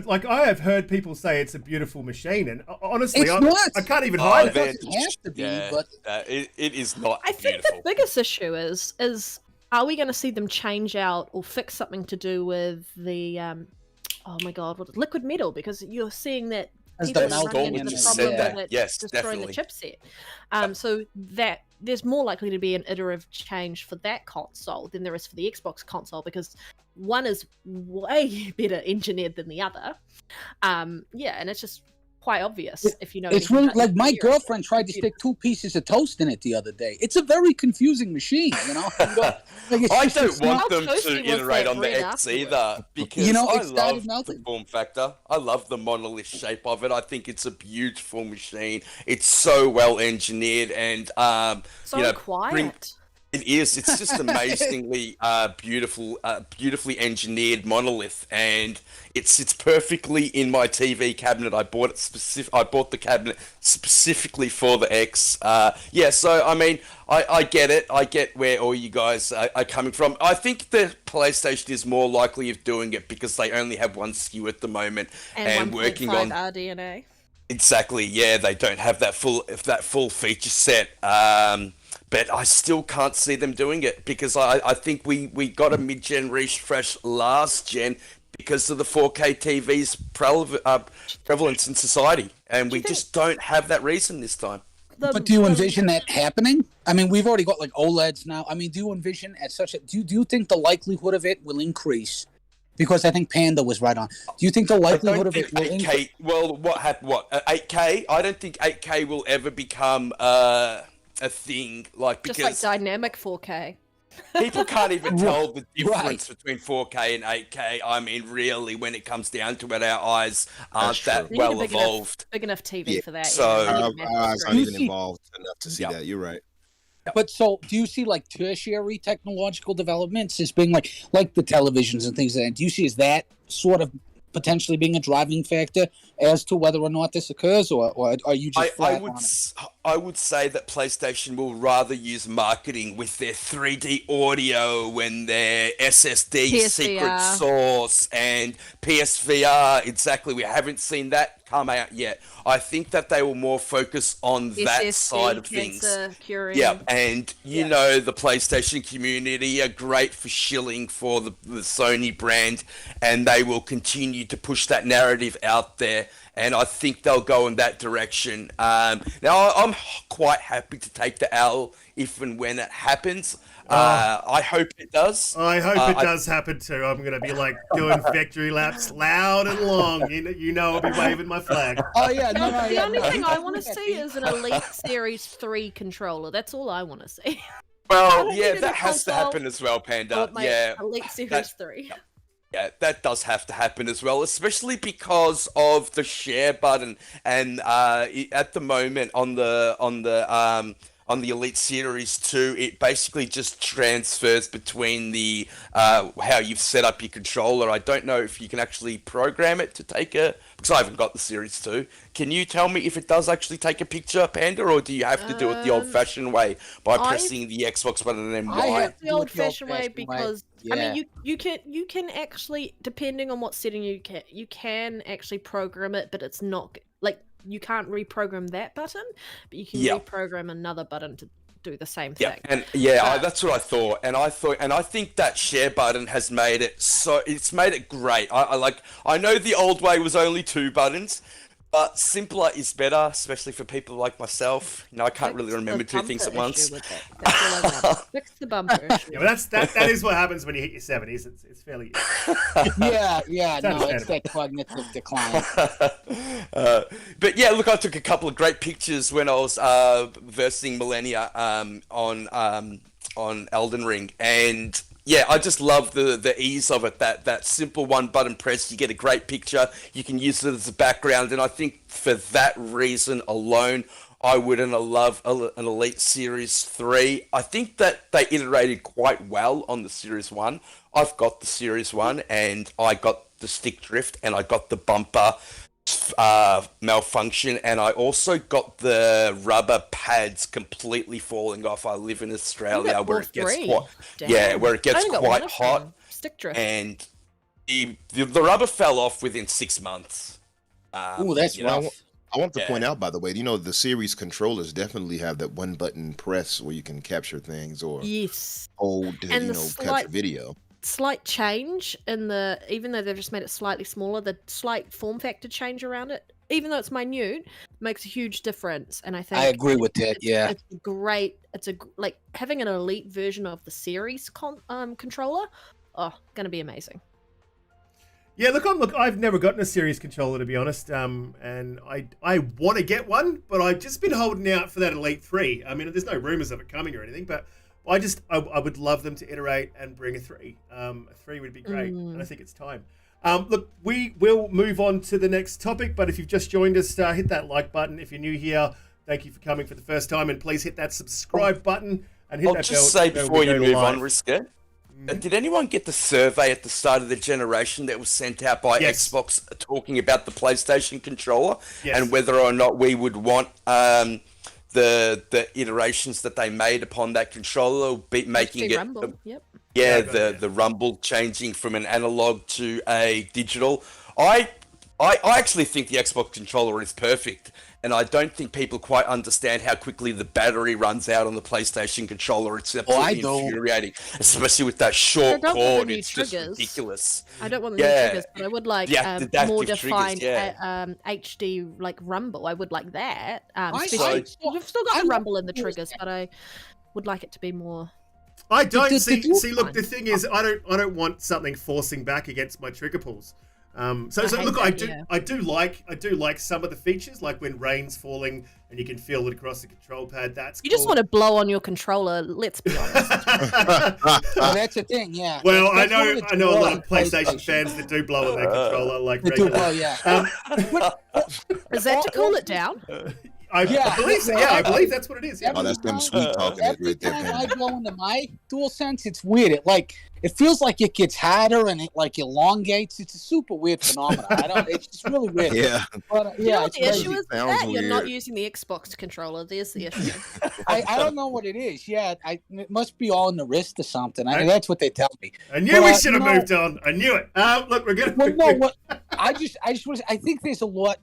like. I have heard people say it's a beautiful machine, and honestly, I can't even hide it. It doesn't have to be, but it is not. I think beautiful. the biggest issue is are we going to see them change out or fix something to do with the oh my god, what liquid metal? Because you're seeing that As people the are melting running into in the it. problem Said with it yes, destroying definitely. the chipset. So that there's more likely to be an iterative change for that console than there is for the Xbox console, because one is way better engineered than the other. And it's just quite obvious if you know. it's anything really about like my computer. girlfriend tried to stick 2 pieces of toast in it the other day. It's a very confusing machine, Like, it's I just- don't it's want not- them toasty to was iterate that on the bread X afterwards? either, because it I started love melting. the form factor. I love the monolith shape of it. I think it's a beautiful machine. It's so well engineered and So quiet. It is. It's just amazingly beautifully engineered monolith, and it sits perfectly in my TV cabinet. I bought the cabinet specifically for the X. So I mean, I get it. I get where all you guys are coming from. I think the PlayStation is more likely of doing it because they only have one SKU at the moment and working on RDNA. Exactly. Yeah, they don't have that full feature set. But I still can't see them doing it because I think we got a mid-gen refresh last gen because of the 4K TV's prevalence in society, and we just don't have that reason this time. But do you envision that happening? I mean, we've already got like OLEDs now. I mean, do you envision at such a do you think the likelihood of it will increase? Because I think Panda was right on. Do you think the likelihood of it will increase? Well, what happened? 8K? I don't think 8K will ever become a thing, because Just like dynamic 4K. people can't even tell the difference between 4K and 8K. I mean, really, when it comes down to it, our eyes aren't that You need a well big evolved. Big enough TV for that. So- you need a Our eyes massive aren't screen. even involved enough to see that. You're right. But so, do you see like tertiary technological developments as being like the televisions and things like that? Do you see as that sort of potentially being a driving factor as to whether or not this occurs, or are you just flat on it? I would say that PlayStation will rather use marketing with their 3D audio and their SSD PSVR. secret source and PSVR. Exactly, we haven't seen that come out yet. I think that they will more focus on that SSD, side of things. cancer curing. Yeah, and you know the PlayStation community are great for shilling for the Sony brand, and they will continue to push that narrative out there, and I think they'll go in that direction. Now, I'm quite happy to take the L if and when it happens. I hope it does. I hope it does happen too. I'm gonna be like doing victory laps loud and long. You know, I'll be waving my flag. Oh yeah, The only thing I want to see is an Elite Series 3 controller. That's all I want to see. Well, don't yeah, need a that has to console happen as well, Panda. Or my Yeah, Elite Series 3. yeah, that does have to happen as well, especially because of the share button. And at the moment on the Elite Series 2, it basically just transfers between the how you've set up your controller. I don't know if you can actually program it to take because I haven't got the Series 2. Can you tell me if it does actually take a picture, Panda, or do you have to do it the old-fashioned way by pressing the Xbox button and then I Y? have- The old-fashioned way, old-fashioned way. because I Yeah. mean, you can actually, depending on what setting you can actually program it, but it's not like you can't reprogram that button, but you can Yeah. reprogram another button to do the same Yeah, thing. and that's what I thought, and I think that share button has made it it's made it great. I know the old way was only 2 buttons, but simpler is better, especially for people like myself. You know, I can't really Fix the remember 2 things at bumper once. issue with it. That's all I want. Fix the bumper issue. Yeah, but that is what happens when you hit your 70s. It's fairly. yeah, no, understandable. it's that cognitive decline. But yeah, look, I took a couple of great pictures when I was versing Millennia on Elden Ring, and yeah, I just love the ease of it. That simple one button press, you get a great picture. You can use it as a background, and I think for that reason alone, I wouldn't love an Elite Series 3. I think that they iterated quite well on the Series 1. I've got the Series 1, and I got the stick drift, and I got the bumper malfunction, and I also got the rubber pads completely falling off. I live in Australia where it gets quite hot, stick drift, and the rubber fell off within 6 months. Ooh, that's rough. I want to point out, by the way, the series controllers definitely have that one button press where you can capture things or hold, and capture video. Slight change in even though they've just made it slightly smaller, the slight form factor change around it, even though it's minute, makes a huge difference. And I think I agree with that. Yeah, it's great. It's like having an elite version of the series controller. Oh, gonna be amazing. Yeah, look, I've never gotten a series controller, to be honest, and I want to get one, but I've just been holding out for that Elite 3. I mean, there's no rumors of it coming or anything, but I would love them to iterate and bring a 3. A 3 would be great, and I think it's time. Look, we will move on to the next topic, but if you've just joined us, hit that like button. If you're new here, thank you for coming for the first time, and please hit that subscribe button and hit that bell. I'll just say before you move on, Risker, did anyone get the survey at the start of the generation that was sent out by Xbox talking about the PlayStation controller and whether or not we would want the iterations that they made upon that controller, making it Rumble. the rumble changing from an analog to a digital? I actually think the Xbox controller is perfect, and I don't think people quite understand how quickly the battery runs out on the PlayStation controller. It's absolutely infuriating, especially with that short cord. It's just ridiculous. I don't want the new triggers, but I would like more defined HD like rumble. I would like that. We've still got the rumble in the triggers, but I would like it to be more. I don't see. Look, the thing is, I don't want something forcing back against my trigger pulls. So look, I do like some of the features, like when rain's falling and you can feel it across the control pad. That's you just want to blow on your controller. Let's be honest. Well, that's the thing, yeah. Well, I know a lot of PlayStation fans that do blow on their controller, like regular. Blow, yeah. Is that to cool it down? I believe that's what it is. Yeah. Oh, that's them sweet talking every right there. Time I go into my DualSense, it's weird. It feels like it gets harder and it like elongates. It's a super weird phenomenon. It's just really weird. Yeah. But the issue is that you're not using the Xbox controller. There's the issue. I don't know what it is. Yeah, it must be all in the wrist or something. That's what they tell me. I knew we should have moved on. I knew it. Look, we're gonna. I think there's a lot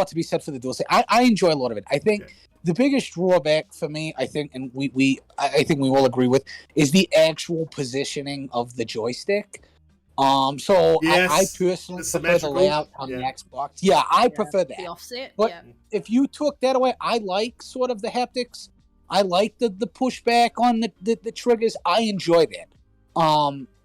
to be said for the DualSense. I enjoy a lot of it. I think the biggest drawback for me, I think we all agree with, is the actual positioning of the joystick. I personally prefer the layout on the Xbox. Yeah, I prefer that. The offset. But if you took that away, I like sort of the haptics. I like the pushback on the triggers. I enjoy that.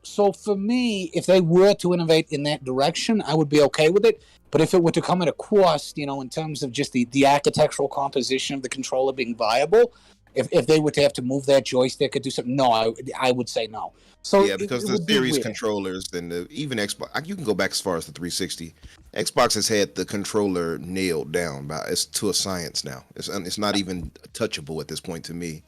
So for me, if they were to innovate in that direction, I would be okay with it. But if it were to come at a cost, in terms of just the architectural composition of the controller being viable, if they were to have to move that joystick or do something, no, I would say no. So yeah, because the series controllers and even Xbox, you can go back as far as the 360. Xbox has had the controller nailed down. It's to a science now. It's not even touchable at this point to me.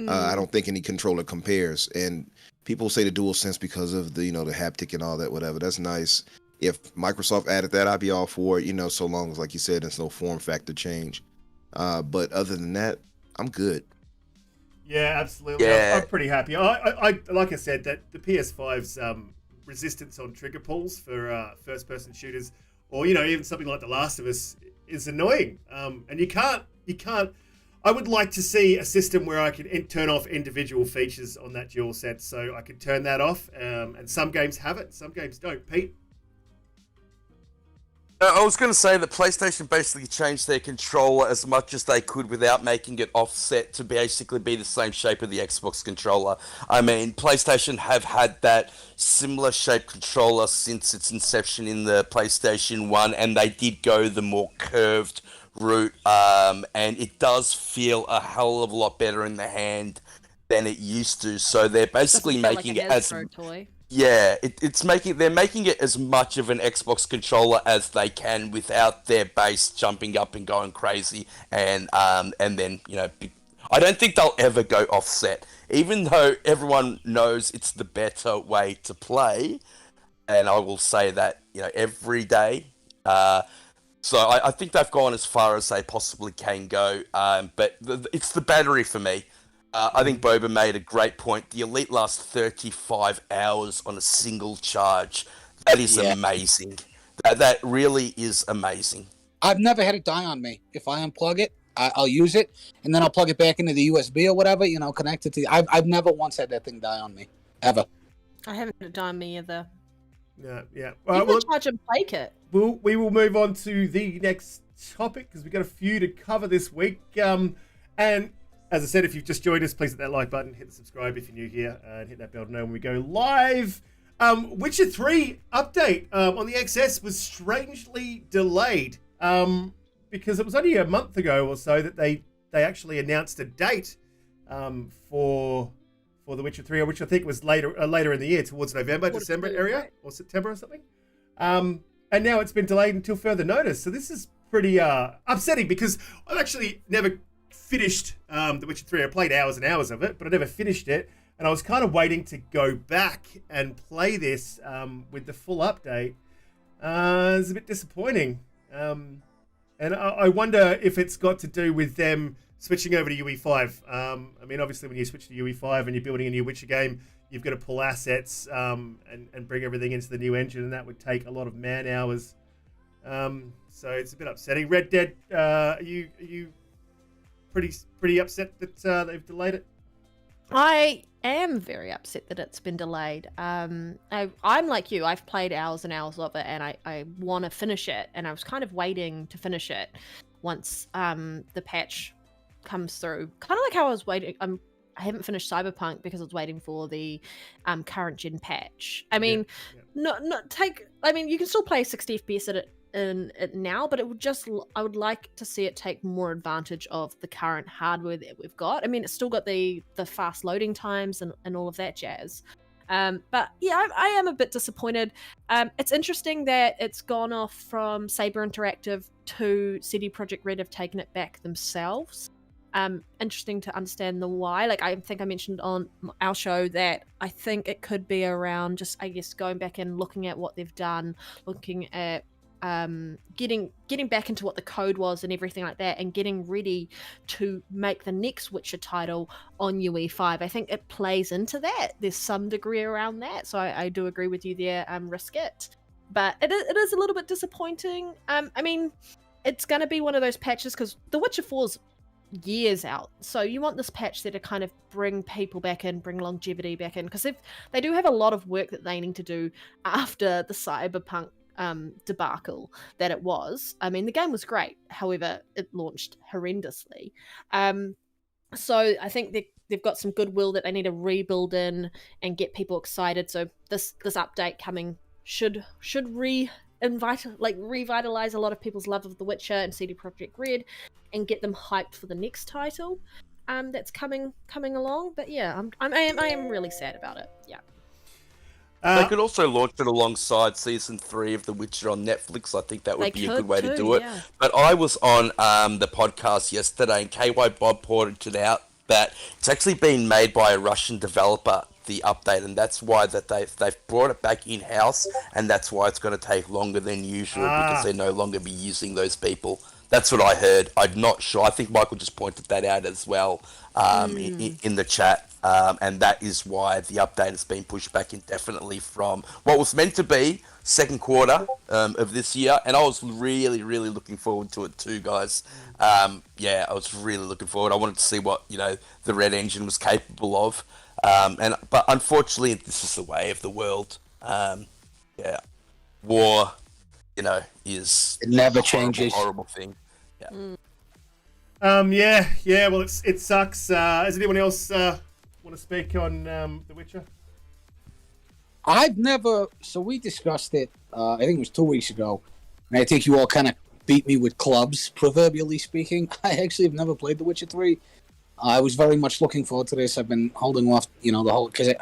I don't think any controller compares. And people say the DualSense because of the the haptic and all that, whatever. That's nice. If Microsoft added that, I'd be all for it. So long as, like you said, there's no form factor change. But other than that, I'm good. Yeah, absolutely. Yeah. I'm pretty happy. I like I said, that the PS5's resistance on trigger pulls for first-person shooters, or even something like The Last of Us, is annoying. And you can't. I would like to see a system where I can turn off individual features on that DualSense, so I can turn that off. And some games have it, some games don't. Pete? I was going to say that PlayStation basically changed their controller as much as they could without making it offset to basically be the same shape of the Xbox controller. I mean, PlayStation have had that similar shaped controller since its inception in the PlayStation 1, and they did go the more curved route, and it does feel a hell of a lot better in the hand than it used to. So they're basically Doesn't feel making like it a as Hasbro toy. they're making it as much of an Xbox controller as they can without their base jumping up and going crazy, and then I don't think they'll ever go offset, even though everyone knows it's the better way to play, and I will say that every day. So I think they've gone as far as they possibly can go, but it's the battery for me. I think Boba made a great point. The Elite lasts 35 hours on a single charge. That is amazing. That really is amazing. I've never had it die on me. If I unplug it, I'll use it, and then I'll plug it back into the USB or whatever, connect it to. I've never once had that thing die on me, ever. I haven't had it die on me either. Yeah. You can charge and play kit. We will move on to the next topic because we've got a few to cover this week. And as I said, if you've just joined us, please hit that like button, hit the subscribe if you're new here, and hit that bell to know when we go live. Witcher 3 update on the XS was strangely delayed because it was only a month ago or so that they actually announced a date for The Witcher 3, which I think was later in the year, towards November, December area, or September or something. And now it's been delayed until further notice. So this is pretty upsetting because I've actually never finished The Witcher 3. I played hours and hours of it, but I never finished it. And I was kind of waiting to go back and play this with the full update. It's a bit disappointing. And I wonder if it's got to do with them switching over to UE5. I mean, obviously, when you switch to UE5 and you're building a new Witcher game, you've got to pull assets and bring everything into the new engine, and that would take a lot of man hours. So it's a bit upsetting. Red Dead, are you pretty upset that they've delayed it? I am very upset that it's been delayed. I'm like you. I've played hours and hours of it, and I want to finish it. And I was kind of waiting to finish it once the patch comes through. Kind of like how I was waiting. I haven't finished Cyberpunk because I was waiting for the current gen patch. I mean, you can still play 60 FPS in it now, but I would like to see it take more advantage of the current hardware that we've got. I mean, it's still got the fast loading times and all of that jazz. But yeah, I am a bit disappointed. It's interesting that it's gone off from Saber Interactive to CD Projekt Red have taken it back themselves. Interesting to understand the why. Like, I think I mentioned on our show that I think it could be around just, I guess, going back and looking at what they've done, looking at getting back into what the code was and everything like that, and getting ready to make the next Witcher title on UE5. I think it plays into that. There's some degree around that, so I do agree with you there. Risk it, but it is a little bit disappointing. I mean, it's going to be one of those patches because The Witcher 4's years out, so you want this patch there to kind of bring people back in, bring longevity back in, because if they do have a lot of work that they need to do after the Cyberpunk debacle that it was. I mean, the game was great, however, it launched horrendously. So I think they've got some goodwill that they need to rebuild in and get people excited. So this update coming should revitalize a lot of people's love of The Witcher and CD Projekt Red, and get them hyped for the next title that's coming along. But yeah, I am really sad about it. Yeah. They could also launch it alongside Season 3 of The Witcher on Netflix. I think that would be a good way to do it. Yeah. But I was on the podcast yesterday, and KY Bob pointed out that it's actually been made by a Russian developer, the update, and that's why that they've brought it back in-house, and that's why it's going to take longer than usual, because they're no longer be using those people. That's what I heard. I'm not sure. I think Michael just pointed that out as well in the chat. And that is why the update has been pushed back indefinitely from what was meant to be second quarter of this year. And I was really, really looking forward to it too, guys. Yeah, I was really looking forward. I wanted to see what, the Red Engine was capable of. But unfortunately, this is the way of the world. Yeah. War, is it never a changes. horrible thing. Yeah. Well, it sucks. Does anyone else want to speak on The Witcher? I've never. So we discussed it. I think it was 2 weeks ago, and I think you all kind of beat me with clubs, proverbially speaking. I actually have never played The Witcher 3. I was very much looking forward to this. I've been holding off, the whole, because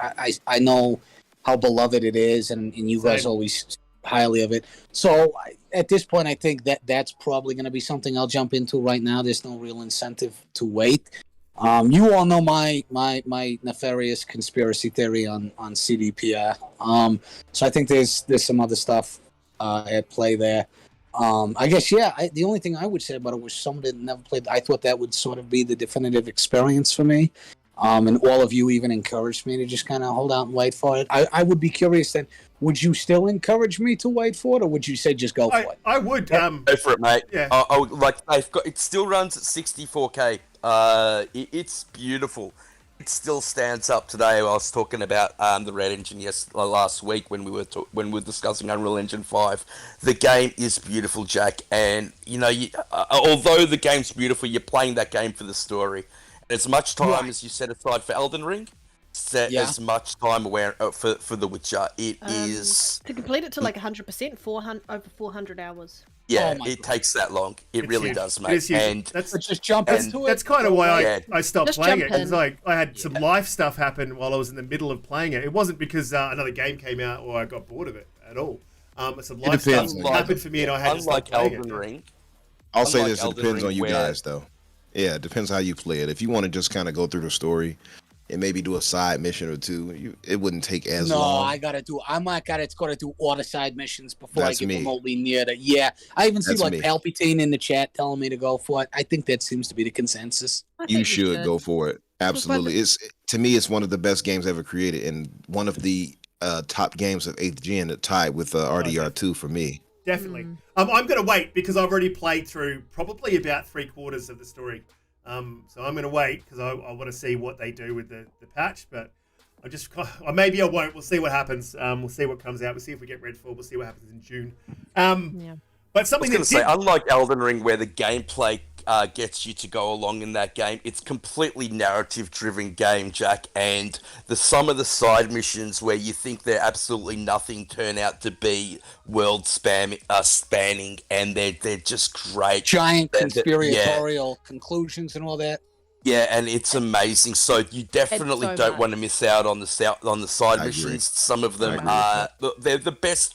I know how beloved it is, and you guys Same. always speak highly of it. So at this point, I think that's probably going to be something I'll jump into right now. There's no real incentive to wait. You all know my nefarious conspiracy theory on CDPR. So I think there's some other stuff at play there. I guess, the only thing I would say about it was someone that never played. I thought that would sort of be the definitive experience for me. And all of you even encouraged me to just kind of hold out and wait for it. I would be curious then, would you still encourage me to wait for it, or would you say just go for it? I would. Go for it, mate. Yeah. I would, it still runs at 64K. It's beautiful. It still stands up today. I was talking about the Red Engine last week when we were discussing Unreal Engine 5. The game is beautiful, Jack, and although the game's beautiful, you're playing that game for the story. As much time as you set aside for Elden Ring, set as much time for The Witcher. It is to complete it to like 100%, over 400 hours. Yeah, it takes that long. It really does, mate. It is huge. And That's just jump into it. That's kind of why I stopped Just playing it, jump because in. I had some life stuff happen while I was in the middle of playing it. It wasn't because another game came out or I got bored of it at all. Some life stuff depends. happened for me, and I had to stop playing Elden it. Ring. I'll say Unlike this: it Elden depends Ring, on you where- guys, though. Yeah, it depends how you play it. If you want to just kind of go through the story and maybe do a side mission or two, it wouldn't take as long. I gotta do all the side missions before That's I get me. remotely near that. Yeah, I even see That's me. Palpatine in the chat telling me to go for it. I think that seems to be the consensus. I You think should go for it. Absolutely. To me, it's one of the best games ever created, and one of the top games of 8th gen, tied with RDR2 for me. Definitely. I'm going to wait because I've already played through probably about 3/4 of the story. So I'm going to wait because I want to see what they do with the patch. But maybe I won't. We'll see what happens. We'll see what comes out. We'll see if we get Redfall. We'll see what happens in June. But something I was going to say, unlike Elden Ring, where the gameplay gets you to go along in that game, it's completely narrative-driven game, Jack. And some of the side missions where you think they're absolutely nothing turn out to be spanning, and they're just great. Giant conspiratorial conclusions and all that. Yeah, and it's amazing. So you definitely don't want to miss out on the side missions. Some of them they're the best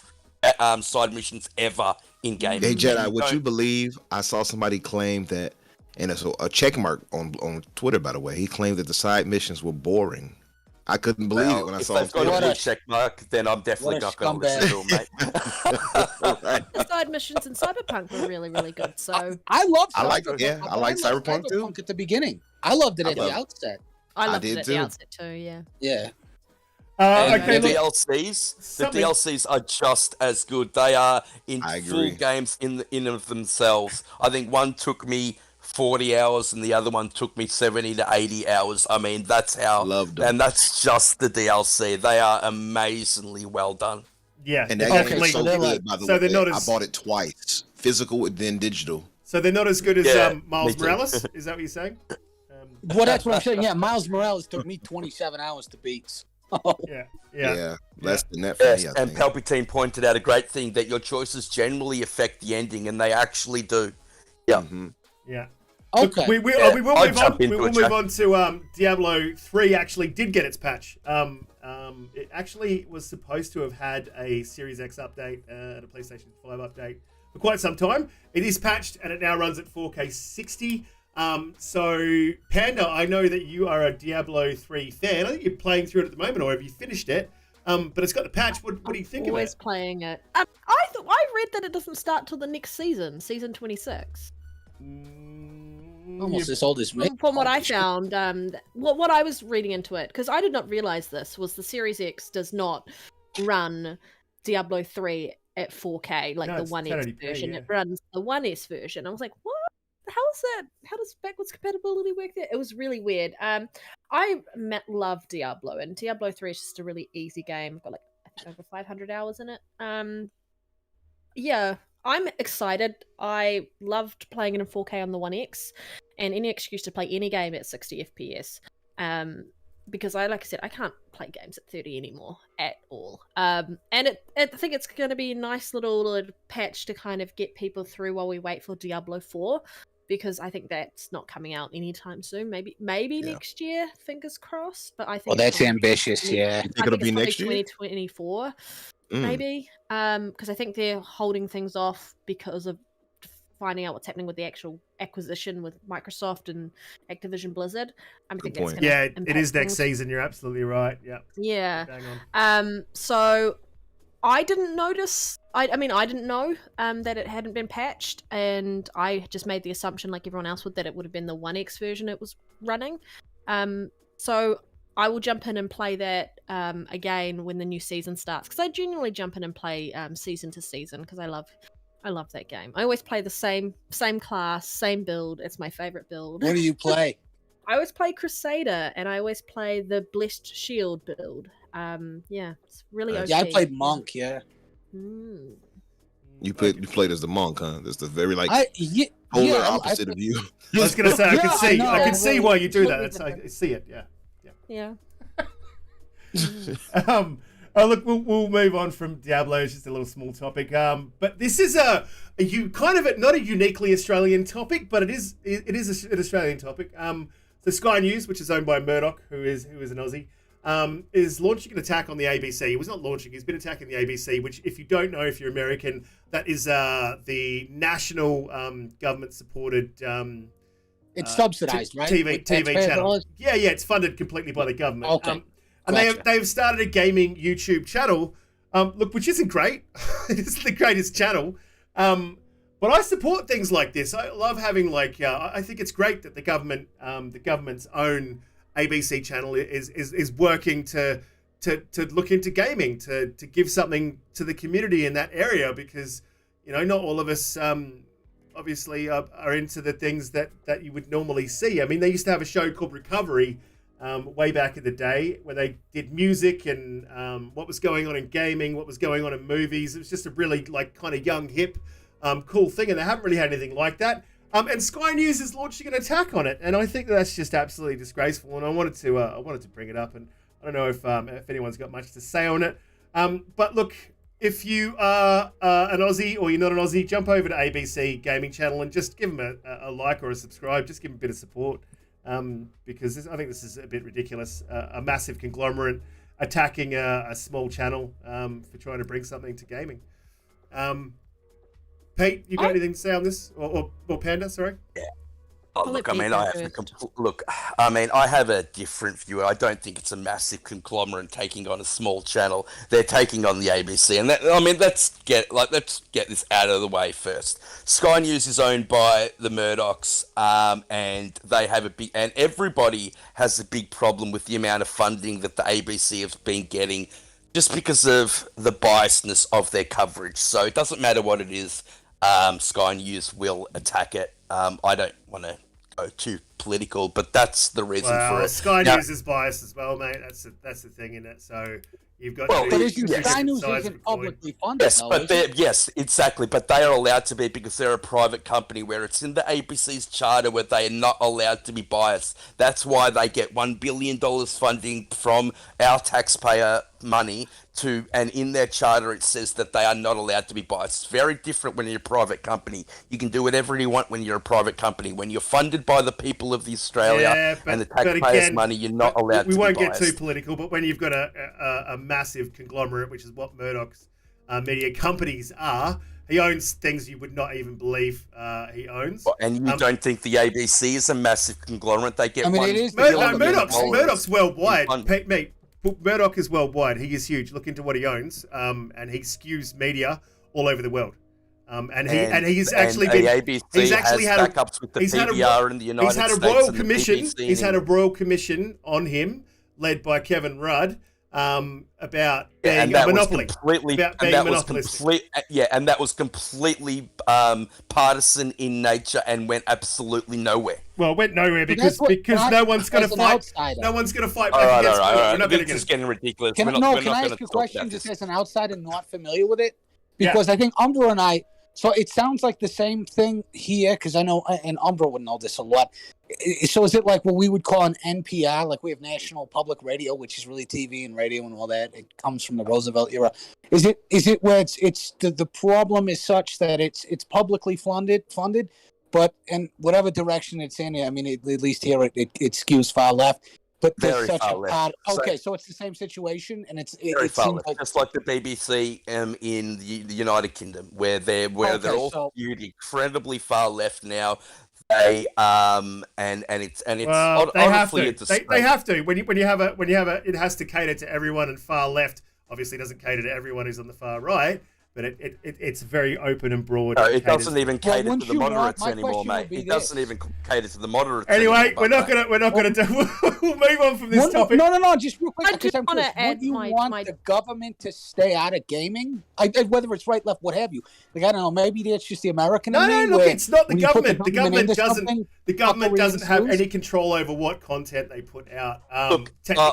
side missions ever in game. Hey Jedi, would you believe I saw somebody claim that, and it's a check mark on Twitter, by the way. He claimed that the side missions were boring. I couldn't believe it when I saw it. If they've got a blue check mark, then I'm definitely not going to listen to them, mate. The side missions in Cyberpunk were really, really good. So I love. I like Cyberpunk too. At the beginning, I loved it at the outset. I loved did it at too. the outset too. Yeah. Yeah. Okay, the look, DLCs are just as good. They are I full agree. games in of themselves. I think one took me 40 hours and the other one took me 70 to 80 hours. I mean, that's how, Loved them. and that's just the DLC. They are amazingly well done. yeah, And that definitely. game is so good, by the So way. they're not as- I bought it twice, physical and then digital. So they're not as good as Yeah, Miles me too. Morales? Is that what you're saying? Well, that's what I'm saying. Yeah, Miles Morales took me 27 hours to beat. Oh. Yeah. Less than that for Yes, me, I and think. Palpatine pointed out a great thing, that your choices generally affect the ending, and they actually do. Yeah. Yeah. Okay. We will Yeah, move I'll on. jump We into will it, move Jack. on to Diablo 3 actually did get its patch. It actually was supposed to have had a Series X update and a PlayStation 5 update for quite some time. It is patched and it now runs at 4K 60. So Panda, I know that you are a Diablo 3 fan. I think you're playing through it at the moment, or have you finished it? But it's got the patch. What do you think of Always it? playing it. I read that it doesn't start till the next season 26. Almost as old as me. From what I found, what I was reading into it, because I did not realize this, was the Series X does not run Diablo 3 at 4K like No, the it's 1X 1080p, version. yeah. It runs the 1S version. I was like, what? How is that? How does backwards compatibility work there? It was really weird. I love Diablo, and Diablo 3 is just a really easy game. I've got like I think over 500 hours in it. Yeah, I'm excited. I loved playing it in 4K on the 1X, and any excuse to play any game at 60 FPS. Because like I said, I can't play games at 30 anymore at all. And I think it's going to be a nice little patch to kind of get people through while we wait for Diablo 4, because I think that's not coming out anytime soon. Maybe Yeah. next year, fingers crossed. But I think Well, that's it's ambitious. Yeah. You think it'll be next year? 2024, Mm. maybe. Because I think they're holding things off because of finding out what's happening with the actual acquisition with Microsoft and Activision Blizzard. I think that's point. gonna Yeah, it impact is next things. season. You're absolutely right. Yeah. Yeah. Bang on. So I didn't notice. I mean, I didn't know that it hadn't been patched, and I just made the assumption, like everyone else would, that it would have been the 1X version it was running. So I will jump in and play that again when the new season starts, because I genuinely jump in and play season to season because I love that game. I always play the same class, same build. It's my favorite build. What do you play? I always play Crusader, and I always play the Blessed Shield build. Yeah, it's really OP. Yeah, I played Monk. Yeah. Mm. You played as the monk, huh? That's the very like Yeah, polar I opposite of you. I was gonna say I Yeah, can see I know. I can see why you do that. Totally That's, I see it. Yeah. Yeah. Look, we'll move on from Diablo. It's just a little small topic. But this is you kind of not a uniquely Australian topic, but it is an Australian topic. So Sky News, which is owned by Murdoch, who is an Aussie, is launching an attack on the ABC. He was not launching; he's been attacking the ABC. Which, if you don't know, if you're American, that is the national government-supported. It's subsidized, right? TV With taxpayer channel. dollars? Yeah, it's funded completely by the government. Okay. And Gotcha. they've started a gaming YouTube channel, look, which isn't great. It's the greatest channel. But I support things like this. I love having I think it's great that the government's own ABC channel is working to look into gaming, to give something to the community in that area, because not all of us obviously are into the things that you would normally see. I mean, they used to have a show called Recovery way back in the day where they did music and what was going on in gaming, what was going on in movies. It was just a really kind of young, hip, cool thing, and they haven't really had anything like that. And Sky News is launching an attack on it, and I think that's just absolutely disgraceful. And I wanted to bring it up, and I don't know if anyone's got much to say on it. But look, if you are an Aussie or you're not an Aussie, jump over to ABC Gaming Channel and just give them a like or a subscribe. Just give them a bit of support, because I think this is a bit ridiculous. A massive conglomerate attacking a small channel for trying to bring something to gaming. Pete, you got anything to say on this, or Panda? Sorry. Yeah. I'll Look, let I mean, Pete I have a different view. I don't think it's a massive conglomerate taking on a small channel. They're taking on the ABC, and let's get this out of the way first. Sky News is owned by the Murdochs, and they have and everybody has a big problem with the amount of funding that the ABC has been getting, just because of the biasness of their coverage. So it doesn't matter what it is. Sky News will attack it. I don't want to go too political, but that's the reason for it. Sky News is biased as well, mate. That's the thing in it. So you've got. Well, to But be isn't different Sky News sides of isn't the coin. publicly funded? Yes, though, but is it? yes, exactly. But they are allowed to be because they're a private company where it's in the ABC's charter where they are not allowed to be biased. That's why they get $1 billion funding from our taxpayer money and in their charter it says that they are not allowed to be biased. It's very different when you're a private company. You can do whatever you want when you're a private company. When you're funded by the people of Australia and the taxpayers' money, you're not allowed to be biased. We won't get too political, but when you've got a massive conglomerate, which is what Murdoch's media companies are, he owns things you would not even believe he owns. And you don't think the ABC is a massive conglomerate? They get it is. Murdoch's worldwide. Mate, Murdoch is worldwide. He is huge. Look into what he owns, and he skews media all over the world. He's actually had backups with the PBR in the United States. He's had a royal commission. He's had a royal commission on him, led by Kevin Rudd, about being a monopoly. And that was completely partisan in nature and went absolutely nowhere. Well, it went nowhere because no one's going to fight. No one's going to fight back against it. We're not going to get This is getting ridiculous. Can I ask you a question just as an outsider not familiar with it? Because I think Umbra and I, so it sounds like the same thing here, because I know, and Umbra would know this a lot. So is it like what we would call an NPR, like we have National Public Radio, which is really TV and radio and all that. It comes from the Roosevelt era. Is it where it's the problem is such that it's publicly funded, but in whatever direction it's in, I mean, at least here it skews far left. But there's Very such far a left. part. So- Okay, so it's the same situation, and Very it far seems left, like just like the BBC in the United Kingdom, where they're all skewed incredibly far left now. They and it's Well, they have honestly to. it's a They have to. When you have a it has to cater to everyone, and far left obviously doesn't cater to everyone who's on the far right. But it's very open and broad. No, it doesn't even cater to wouldn't the you want- moderates my anymore, question would mate. be It doesn't this. even cater to the moderates. Anyway, anymore, we're not mate. gonna do. We'll move on from this topic. No, just real quick. I Because just I'm wanna curious, add would you my- want my- the government to stay out of gaming? Whether it's right, left, what have you. Like, I don't know, maybe that's just the American in No, me, look, where it's not the when you put government. The government into doesn't. something, The government fuckery doesn't have ensues. any control over what content they put out.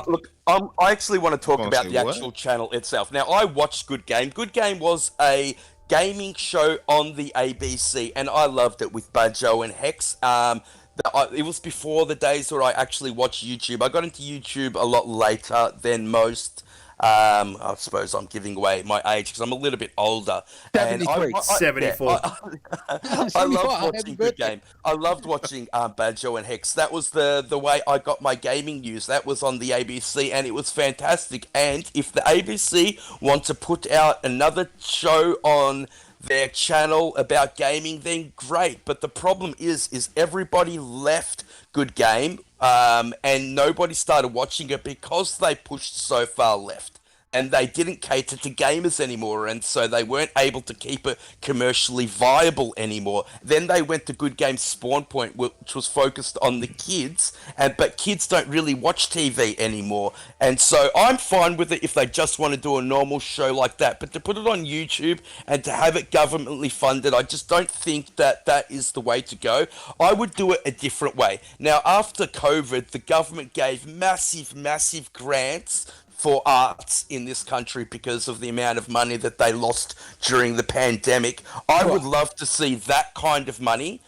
Look, I actually want to talk Wanna about say the what? actual channel itself. Now, I watched Good Game. Good Game was a gaming show on the ABC, and I loved it with Banjo and Hex. It was before the days where I actually watched YouTube. I got into YouTube a lot later than most. I suppose I'm giving away my age because I'm a little bit older. 73. 74. I loved watching Good Game. I loved watching Banjo and Hex. That was the way I got my gaming news. That was on the ABC, and it was fantastic. And if the ABC want to put out another show on their channel about gaming, then great. But the problem is everybody left Good Game, and nobody started watching it because they pushed so far left. And they didn't cater to gamers anymore, and so they weren't able to keep it commercially viable anymore. Then they went to Good Game Spawn Point, which was focused on the kids, but kids don't really watch TV anymore. And so I'm fine with it if they just want to do a normal show like that, but to put it on YouTube and to have it governmentally funded, I just don't think that is the way to go. I would do it a different way. Now, after COVID, the government gave massive grants for arts in this country because of the amount of money that they lost during the pandemic. I would love to see that kind of money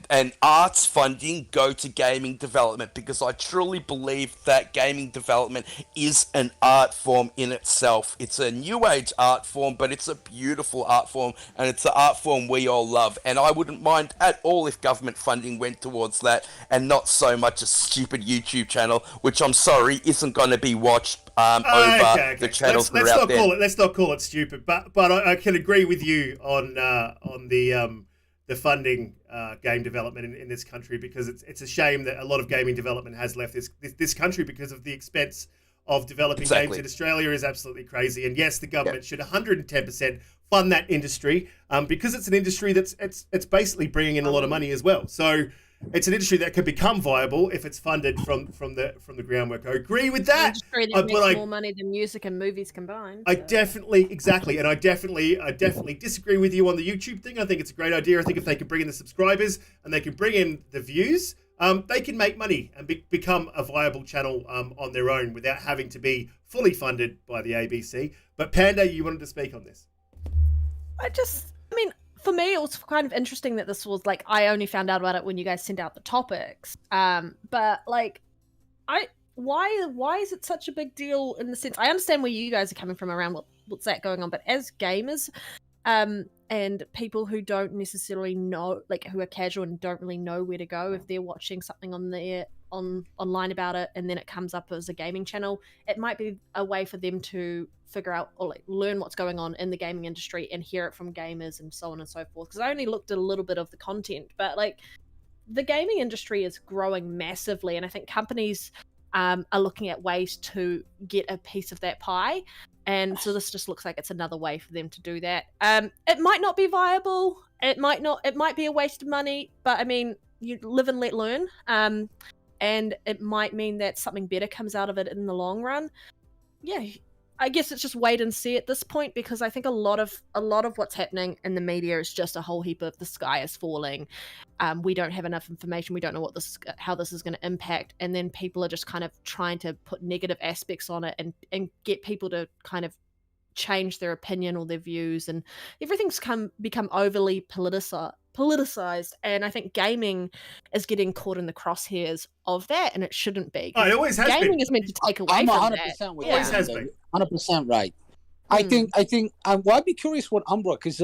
and arts funding go to gaming development, because I truly believe that gaming development is an art form in itself. It's a new age art form, but it's a beautiful art form, and it's an art form we all love. And I wouldn't mind at all if government funding went towards that, and not so much a stupid YouTube channel, which I'm sorry isn't going to be watched over the channels that are out there. Let's not call it stupid, but I can agree with you on the funding game development in this country, because it's a shame that a lot of gaming development has left this country because of the expense of developing games in Australia is absolutely crazy. And yes, the government should 110% fund that industry, because it's an industry it's basically bringing in a lot of money as well. So it's an industry that could become viable if it's funded from the groundwork. I agree with that. Industry that makes more money than music and movies combined. I definitely disagree with you on the YouTube thing. I think it's a great idea. I think if they can bring in the subscribers and they can bring in the views, they can make money and become a viable channel on their own without having to be fully funded by the ABC. But Panda, you wanted to speak on this. For me, it was kind of interesting that this was like, I only found out about it when you guys sent out the topics. But like, why is it such a big deal in the sense? I understand where you guys are coming from around what's that going on, but as gamers, and people who don't necessarily know, like who are casual and don't really know where to go if they're watching something online about it, and then it comes up as a gaming channel, it might be a way for them to figure out or like learn what's going on in the gaming industry and hear it from gamers and so on and so forth. Because I only looked at a little bit of the content, but like the gaming industry is growing massively, and I think companies are looking at ways to get a piece of that pie. And so this just looks like it's another way for them to do that. It might not be viable. It might be a waste of money, but I mean, you live and let learn. And it might mean that something better comes out of it in the long run. Yeah, I guess it's just wait and see at this point, because I think a lot of what's happening in the media is just a whole heap of the sky is falling. We don't have enough information. We don't know how this is going to impact, and then people are just kind of trying to put negative aspects on it and get people to kind of change their opinion or their views, and everything's become overly politicized, and I think gaming is getting caught in the crosshairs of that, and it shouldn't be. Oh, it always has gaming been. is meant to take away I'm from 100% that. with Always you. has been. 100% right. I think well, I'd be curious what Umbra, because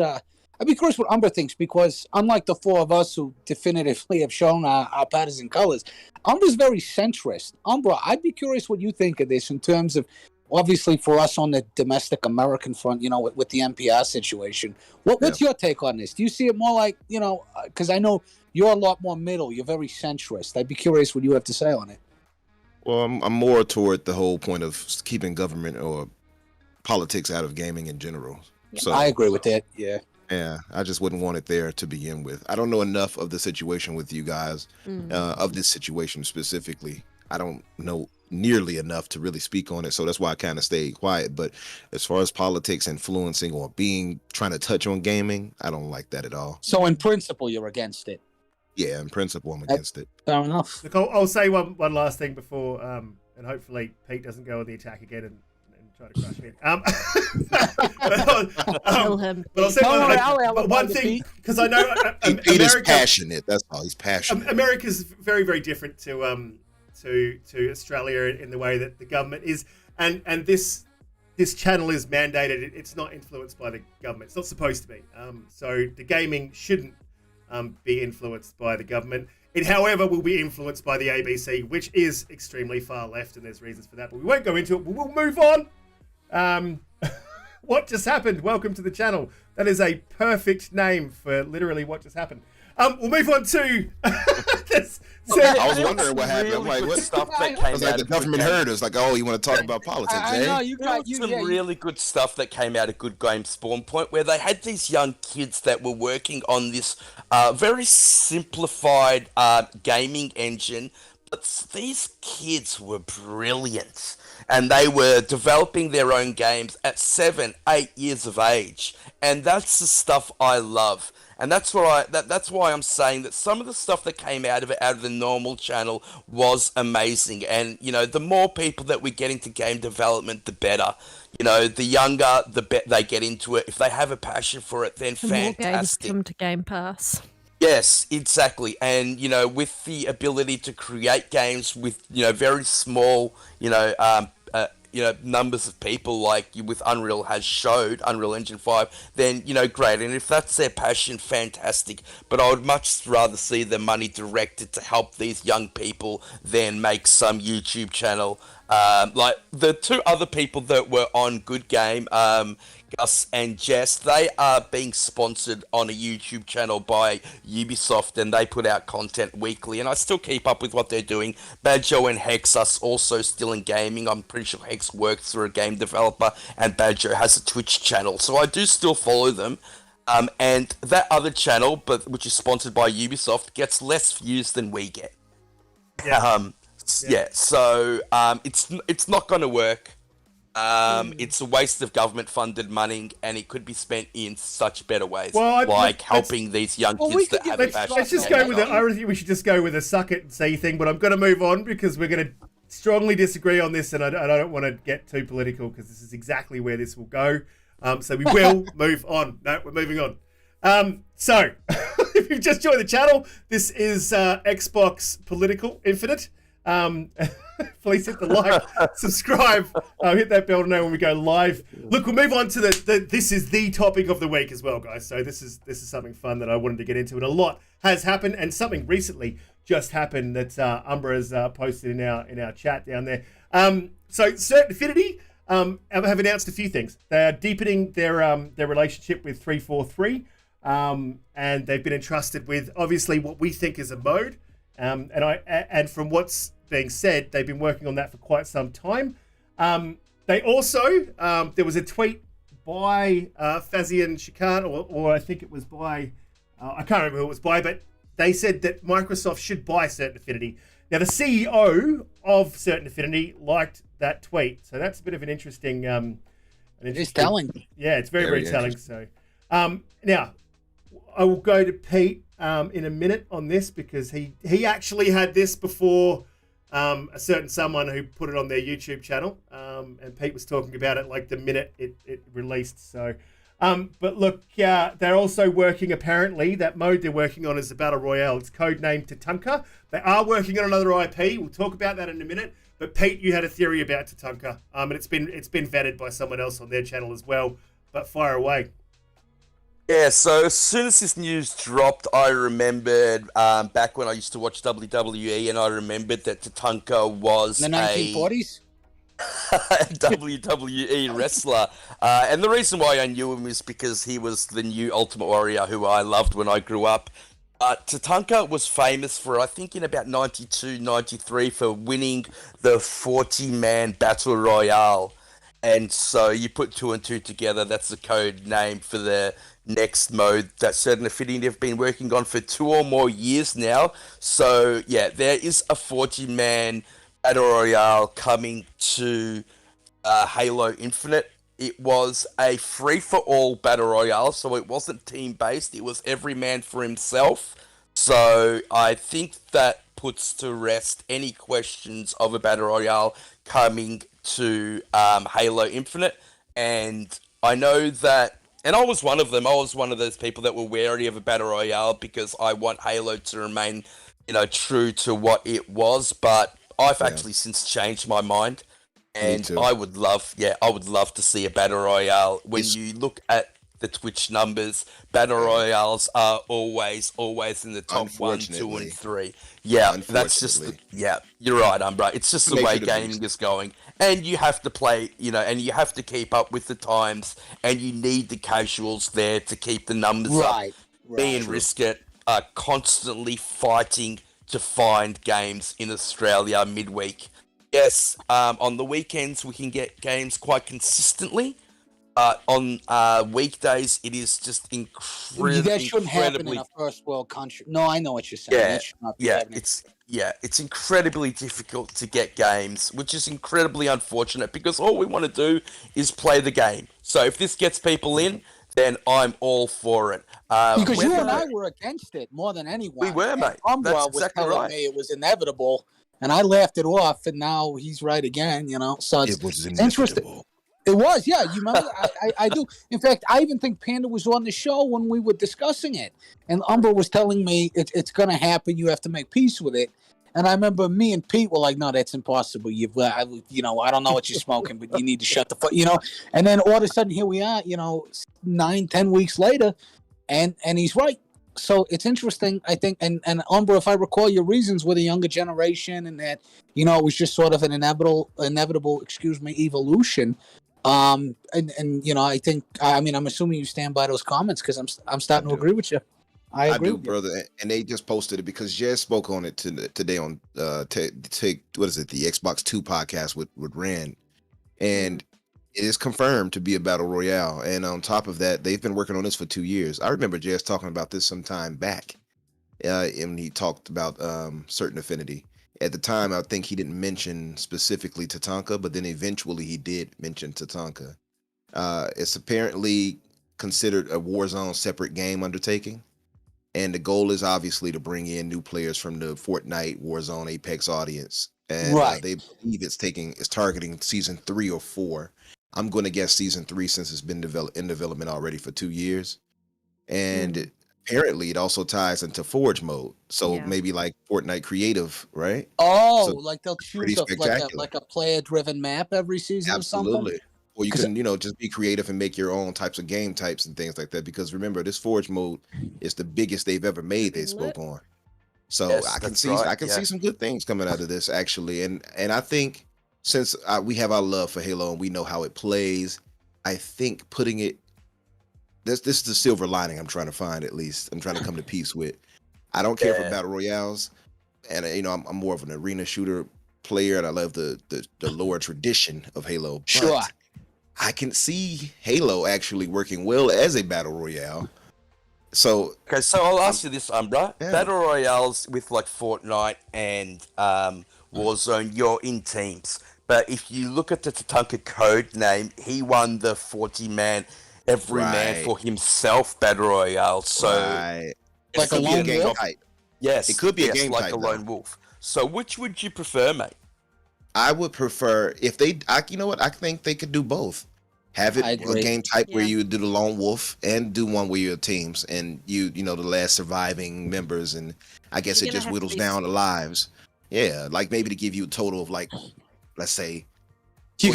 I'd be curious what Umbra thinks, because unlike the four of us who definitively have shown our partisan colors, Umbra's very centrist. Umbra, I'd be curious what you think of this in terms of, obviously for us on the domestic American front, with the NPR situation. What's your take on this? Do you see it more like, because I know you're a lot more middle, you're very centrist. I'd be curious what you have to say on it. Well, I'm more toward the whole point of keeping government or politics out of gaming in general. Yeah, so I agree with that. Yeah. Yeah, I just wouldn't want it there to begin with. I don't know enough of the situation with you guys, of this situation specifically. I don't know nearly enough to really speak on it, so that's why I kind of stayed quiet. But as far as politics influencing or trying to touch on gaming, I don't like that at all. So in principle, you're against it? Yeah, in principle, I'm against it. Fair enough. Look, I'll say one last thing before, and hopefully Pete doesn't go on the attack again and try to crush me. Kill him. But I'll say one thing, because I know Pete is passionate. That's all. He's passionate. America's very, very different to Australia in the way that the government is, and this channel is mandated. It's not influenced by the government. It's not supposed to be. So the gaming shouldn't be influenced by the government. It, however, will be influenced by the ABC, which is extremely far left, and there's reasons for that. But we won't go into it. We'll move on. What just happened? Welcome to the channel. That is a perfect name for literally what just happened. We'll move on to this. I was wondering what happened. I'm like, what stuff that came I was like, out the of government heard us. Like, oh, you want to talk about politics, I know, eh? There was some really good stuff that came out of Good Game Spawn Point, where they had these young kids that were working on this very simplified gaming engine, but these kids were brilliant, and they were developing their own games at 7, 8 years of age, and that's the stuff I love. And that's why I'm saying that some of the stuff that came out of the normal channel was amazing. And the more people that we get into game development, the better. The younger, the better they get into it. If they have a passion for it, then The more games fantastic. come to Game Pass. Yes, exactly. And with the ability to create games with very small numbers of people, like with Unreal has showed, Unreal Engine 5, then, great. And if that's their passion, fantastic. But I would much rather see the money directed to help these young people than make some YouTube channel. Like the two other people that were on Good Game, Gus and Jess, they are being sponsored on a YouTube channel by Ubisoft, and they put out content weekly, and I still keep up with what they're doing. Badjo and Hex are also still in gaming. I'm pretty sure Hex works through a game developer, and Badjo has a Twitch channel, so I do still follow them. And that other channel, which is sponsored by Ubisoft, gets less views than we get. So it's not going to work. It's a waste of government-funded money, and it could be spent in such better ways, helping these young kids that have a passion. Let's just go with it. I really think we should just go with a suck it and see thing, but I'm going to move on because we're going to strongly disagree on this, and I don't want to get too political because this is exactly where this will go. So we will move on. No, we're moving on. So if you've just joined the channel, this is Xbox Political Infinite. Please hit the like, subscribe, hit that bell to know when we go live. Look, we'll move on to this is the topic of the week as well, guys. So this is something fun that I wanted to get into, and a lot has happened, and something recently just happened that Umbra has posted in our chat down there. So Certain Affinity have announced a few things. They are deepening their relationship with 343, and they've been entrusted with obviously what we think is a mode. And from what's being said, they've been working on that for quite some time. They also, there was a tweet by Fazian Shikan, or I think it was by, I can't remember who it was by, but they said that Microsoft should buy Certain Affinity. Now, the CEO of Certain Affinity liked that tweet, so that's a bit of an interesting... It's telling. Yeah, it's very, very telling. So, now, I will go to Pete in a minute on this because he actually had this before a certain someone who put it on their YouTube channel, and Pete was talking about it like the minute it released. So, but look, they're also working, apparently, that mode they're working on is the Battle Royale. It's codenamed Tatanka. They are working on another IP. We'll talk about that in a minute. But Pete, you had a theory about Tatanka, and it's been vetted by someone else on their channel as well. But fire away. Yeah, so as soon as this news dropped, I remembered back when I used to watch WWE, and I remembered that Tatanka was In the a 1940s? WWE wrestler. And the reason why I knew him is because he was the new Ultimate Warrior who I loved when I grew up. Tatanka was famous for, I think, in about 92, 93, for winning the 40-man Battle Royale. And so you put two and two together, that's the code name for the next mode that Certain Affinity have been working on for 2 or more years now. So, yeah, there is a 40-man Battle Royale coming to Halo Infinite. It was a free-for-all Battle Royale, so it wasn't team-based, it was every man for himself. So I think that puts to rest any questions of a Battle Royale coming to Halo Infinite. And I know that, and I was one of them, I was one of those people that were wary of a Battle Royale because I want Halo to remain, true to what it was, but I've actually since changed my mind. And I would love to see a Battle Royale. When you look at the Twitch numbers, Battle Royales are always in the top 1, 2, and 3. Yeah, that's just, you're right, Umbra. It's just the way gaming is going. And you have to play, and you have to keep up with the times, and you need the casuals there to keep the numbers up. Me and Risket are constantly fighting to find games in Australia midweek. Yes, on the weekends we can get games quite consistently. On weekdays, it is just That shouldn't happen in a first world country. No, I know what you're saying. That should not be happening. It's incredibly difficult to get games, which is incredibly unfortunate because all we want to do is play the game. So if this gets people in, then I'm all for it. Because you and I were against it more than anyone. We were, mate. Umbra That's was exactly telling right. me it was inevitable, and I laughed it off, and now he's right again. So It was interesting. inevitable. It was, yeah. You remember? I do. In fact, I even think Panda was on the show when we were discussing it, and Umbra was telling me it's going to happen. You have to make peace with it. And I remember me and Pete were like, "No, that's impossible. I don't know what you're smoking, but you need to shut the fuck." And then all of a sudden, here we are. 9-10 weeks later, and he's right. So it's interesting, I think. And Umbra, if I recall, your reasons were the younger generation, and that it was just sort of an inevitable, evolution. I think, I'm assuming you stand by those comments because I'm starting to agree with you. I agree, brother. And they just posted it because Jez spoke on it today on what is it, the Xbox 2 podcast with Rand, and it is confirmed to be a battle royale. And on top of that, they've been working on this for 2 years. I remember Jez talking about this some time back, and he talked about Certain Affinity. At the time, I think he didn't mention specifically Tatanka, but then eventually he did mention Tatanka. It's apparently considered a Warzone separate game undertaking. And the goal is obviously to bring in new players from the Fortnite, Warzone, Apex audience. And they believe it's targeting season 3 or 4. I'm going to guess season 3 since it's been in development already for 2 years. And apparently it also ties into Forge mode. So maybe like Fortnite creative, right? Oh, so like they'll choose like a player-driven map every season or something? Absolutely. Or you can, just be creative and make your own types of game types and things like that. Because remember, this Forge mode is the biggest they've ever made. They spoke on, so Yes, I can that's see some good things coming out of this actually. And I think since we have our love for Halo and we know how it plays, I think putting it this is the silver lining I'm trying to find. At least I'm trying to come to peace with. I don't care for battle royales, and I'm more of an arena shooter player, and I love the lore tradition of Halo. Sure. But I can see Halo actually working well as a battle royale. So I'll ask you this, Umbra. Battle Royales with like Fortnite and Warzone, you're in teams. But if you look at the Tatanka code name, he won the 40-man, every man for himself Battle Royale. So like a lone wolf? Yes. It could be a game like type, a lone wolf. So which would you prefer, mate? I would prefer if I think they could do both. Have it a game type where you do the lone wolf and do one where you're teams and the last surviving members, and I guess it just whittles down the lives. Yeah, like maybe to give you a total of like, let's say, you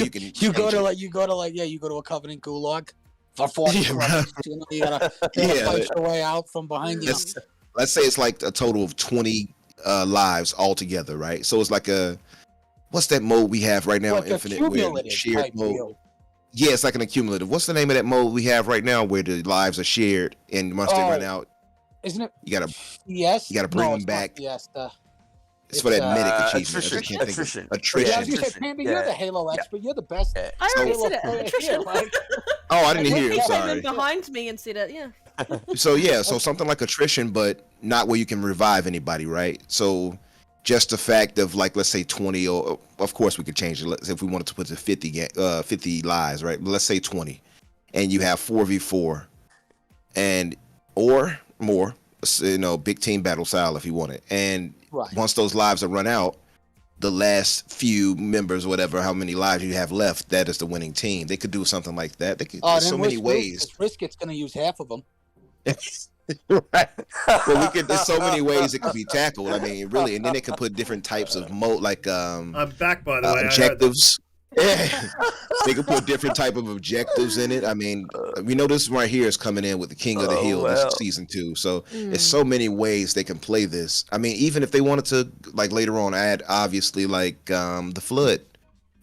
go to a Covenant Gulag. for 40 Yeah, seconds. You gotta fight your way out from behind you. Let's say it's like a total of 20 lives altogether, right? So it's like what's that mode we have right now Like in a Infinite where cumulative shared type mode? deal. Yeah, it's like an accumulative. What's the name of that mode we have right now where the lives are shared and once they run out, Isn't it? you gotta Yes. bring them it's back. Not, yes. It's for that medic achievement. attrition. I can't think of Attrition. attrition. Yeah, I was gonna say, Attrition. Panda, Yeah. you're the Halo expert. You're the best. Yeah. I already Halo said it. player Attrition. here, like- Oh, I didn't hear. He I'm came in sorry. behind me and said it. Yeah. So yeah, so something like attrition, but not where you can revive anybody, right? So just the fact of like, let's say 20, or of course we could change it if we wanted to put it to 50 lives, right? But let's say 20, and you have 4v4, and or more, big team battle style if you want it. And Right. once those lives are run out, the last few members, whatever, how many lives you have left, that is the winning team. They could do something like that. They could. There's so many ways. Risket's gonna use half of them. Right. Well, there's so many ways it could be tackled. I mean, really, and then they could put different types of mode, like I'm back, by the way. I heard that. objectives. Yeah. They could put different type of objectives in it. I mean, we know this right here is coming in with the King of the Hill, this is season 2. So there's so many ways they can play this. I mean, even if they wanted to, like later on, add obviously like the flood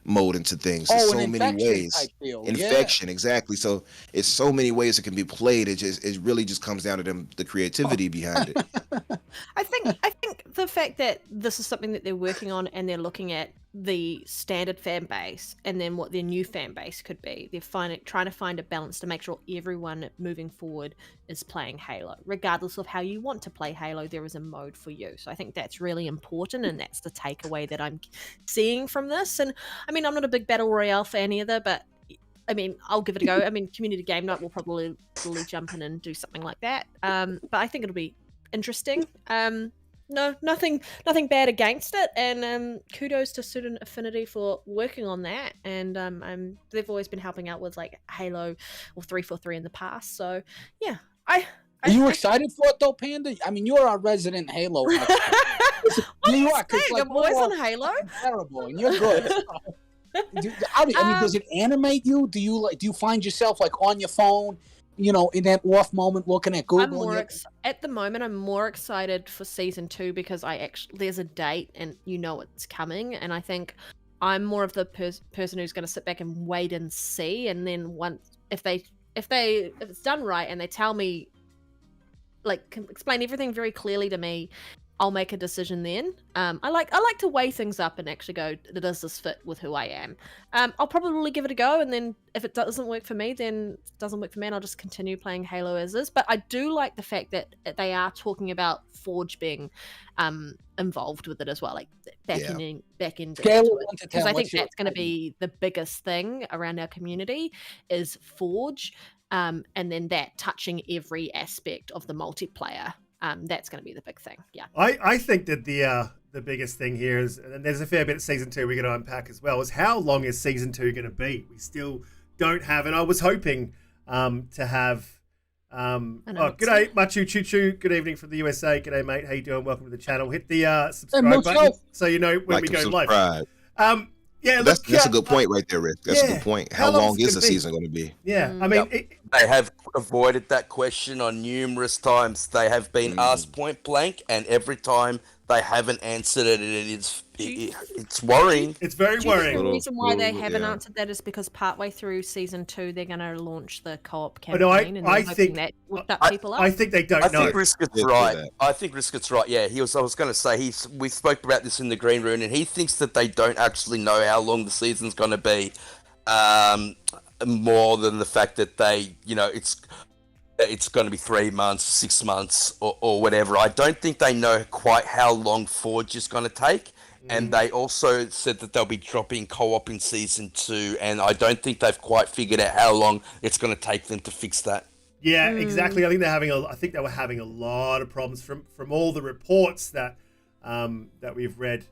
mode into things. There's so many ways. Infection, exactly. So it's so many ways it can be played. It really just comes down to the creativity behind it. I think the fact that this is something that they're working on and they're looking at the standard fan base and then what their new fan base could be. They're trying to find a balance to make sure everyone moving forward is playing Halo. Regardless of how you want to play Halo, there is a mode for you. So I think that's really important, and that's the takeaway that I'm seeing from this. And I mean, I'm not a big Battle Royale fan either, but I mean, I'll give it a go. I mean, Community Game Night will probably jump in and do something like that. But I think it'll be interesting. No, nothing bad against it, and kudos to Student Affinity for working on that. And they've always been helping out with like Halo or 343 in the past. So yeah, Are you excited for it though, Panda? I mean, you're our resident Halo expert. What are you are, 'cause, saying? like, I'm always we're on all Halo. terrible, and you're good. I mean, does it animate you? Do you find yourself like on your phone, in that off moment looking at Google? At the moment, I'm more excited for season 2 because there's a date and it's coming, and I think I'm more of the person who's going to sit back and wait and see, and then if it's done right and they tell me, like, explain everything very clearly to me, I'll make a decision then. I like to weigh things up and actually go, does this fit with who I am? I'll probably give it a go, and then if it doesn't work for me, then it doesn't work for me, and I'll just continue playing Halo as is. But I do like the fact that they are talking about Forge being involved with it as well, like back in because I think that's going to be the biggest thing around our community is Forge, and then that touching every aspect of the multiplayer. That's going to be the big thing. Yeah. I think that the biggest thing here is, and there's a fair bit of season 2 we're going to unpack as well, is how long is season 2 going to be? We still don't have, and I was hoping to have. G'day, Machu Choo Choo. Good evening from the USA. G'day, mate. How you doing? Welcome to the channel. Hit the subscribe button so you know when we go live. Yeah, that's a good point right there, Rick. That's a good point. How long is the season going to be? Yeah, I mean, they have avoided that question on numerous times. They have been asked point blank, and every time they haven't answered it, it's worrying. It's very worrying. The reason why they haven't answered that is because partway through season 2, they're going to launch the co-op campaign, and I think that will shut people up. I think they don't know. I think Risket's right. I think Risket's right. Yeah, I was going to say we spoke about this in the green room, and he thinks that they don't actually know how long the season's going to be, more than the fact that they, it's going to be 3 months, 6 months, or whatever. I don't think they know quite how long Forge is going to take. And they also said that they'll be dropping co-op in season 2, and I don't think they've quite figured out how long it's going to take them to fix that. Yeah, exactly. I think they were having a lot of problems from all the reports that we've read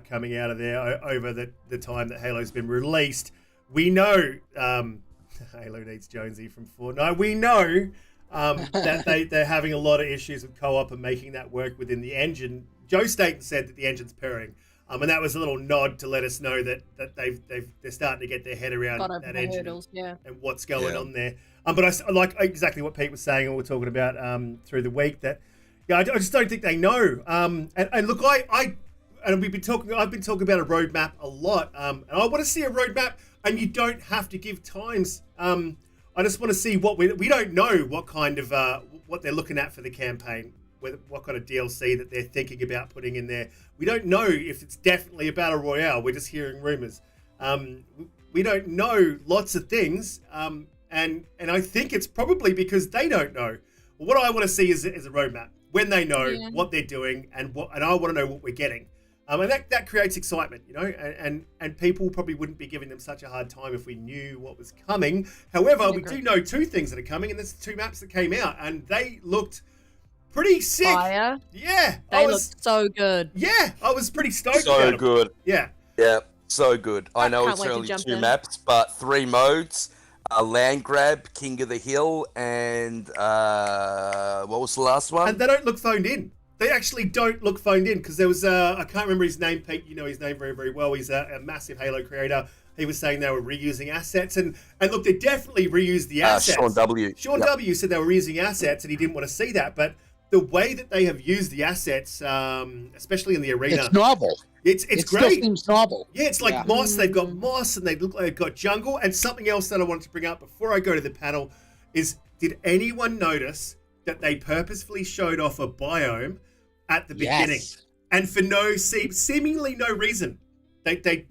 coming out of there over the time that Halo's been released. We know Halo needs Jonesy from Fortnite. We know that they're having a lot of issues with co-op and making that work within the engine. Joe Staten said that the engine's purring. And that was a little nod to let us know that they're starting to get their head around Got over that the engine hurdles, yeah. and what's going Yeah. on there. But I like exactly what Pete was saying, and we're talking about through the week that I just don't think they know. And look, I've been talking about a roadmap a lot, and I want to see a roadmap, and you don't have to give times. I just want to see what we don't know what kind of what they're looking at for the campaign, what kind of DLC that they're thinking about putting in there. We don't know if it's definitely a battle royale. We're just hearing rumors. We don't know lots of things, and I think it's probably because they don't know. What I want to see is a roadmap when they know what they're doing, and I want to know what we're getting. And that creates excitement, you know, and people probably wouldn't be giving them such a hard time if we knew what was coming. However, we do know two things that are coming, and there's two maps that came out, and they looked pretty sick. Fire. Yeah, They looked so good. Yeah, I was pretty stoked. So about good. Them. Yeah, so good. I know can't it's wait to only jump 2 in. maps, but 3 modes. Land grab, King of the Hill, and what was the last one? And they don't look phoned in. They actually don't look phoned in, because there was I can't remember his name, Pete. You know his name very, very well. He's a massive Halo creator. He was saying they were reusing assets, and look, they definitely reused the assets. Sean W. Sean W said they were reusing assets, and he didn't want to see that. But the way that they have used the assets, especially in the arena, It's novel. It's It great. still seems novel. Yeah, it's like moss. They've got moss, and they look like they've got jungle. And something else that I wanted to bring up before I go to the panel is: did anyone notice that they purposefully showed off a biome at the beginning, and for seemingly no reason?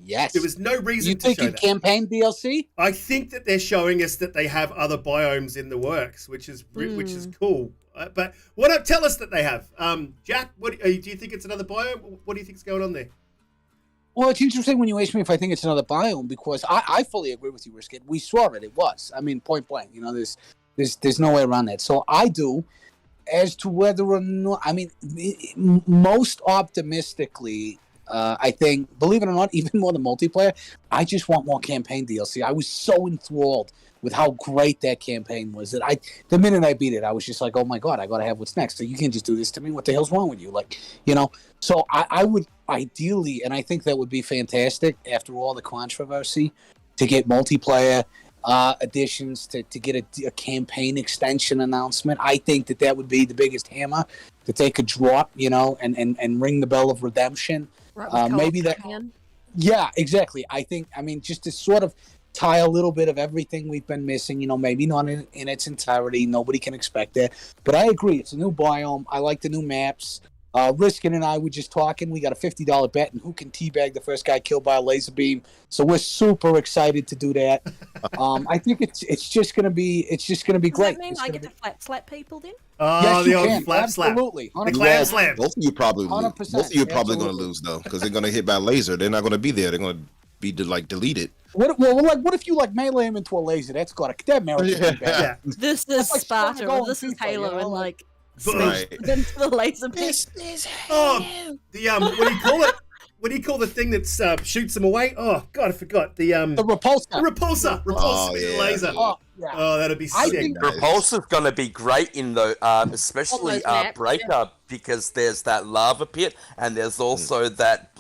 Yes. There was no reason You to show thinking that. campaign DLC? I think that they're showing us that they have other biomes in the works, which is cool. But tell us that they have. Jack, do you think it's another biome? What do you think's going on there? Well, it's interesting when you ask me if I think it's another biome, because I fully agree with you, Risket. We saw it. It was. I mean, point blank. You know, there's no way around that. So I do. As to whether or not, I mean, most optimistically, I think, believe it or not, even more than multiplayer, I just want more campaign DLC. I was so enthralled with how great that campaign was that the minute I beat it, I was just like, oh my God, I got to have what's next. So you can't just do this to me. What the hell's wrong with you? Like, you know, so I would ideally, and I think that would be fantastic after all the controversy, to get multiplayer additions, to get a campaign extension announcement. I think that would be the biggest hammer that they could drop, you know, and ring the bell of redemption. Right, Maybe that. Yeah, exactly. I mean, just to sort of tie a little bit of everything we've been missing, you know, maybe not in its entirety. Nobody can expect that. But I agree. It's a new biome. I like the new maps. Riskin and I were just talking. We got a $50 bet and who can teabag the first guy killed by a laser beam. So we're super excited to do that. I think it's just gonna be great. Does that mean I get to flat slap people then? Oh, Yes, the you old can. flap slap. Absolutely. The clam slam. Both of you probably lose. 100%, Both of you probably going to absolutely. lose though, because they're going to hit by laser. They're not going to be there. They're going to be deleted. What if you like melee him into a laser? That merits to be bad. Yeah. This is That's like Sparta, Sonic or this is FIFA, you Halo, know, and like- Right. then to the laser beam. Oh, the what do you call it? What do you call the thing that shoots them away? Oh God, I forgot the The repulsor. repulsor. Oh, with the yeah. laser. Oh, yeah. Oh, that'd be I sick. think- Repulsive's gonna be great in the especially All those maps, Breaker, because there's that lava pit and there's also that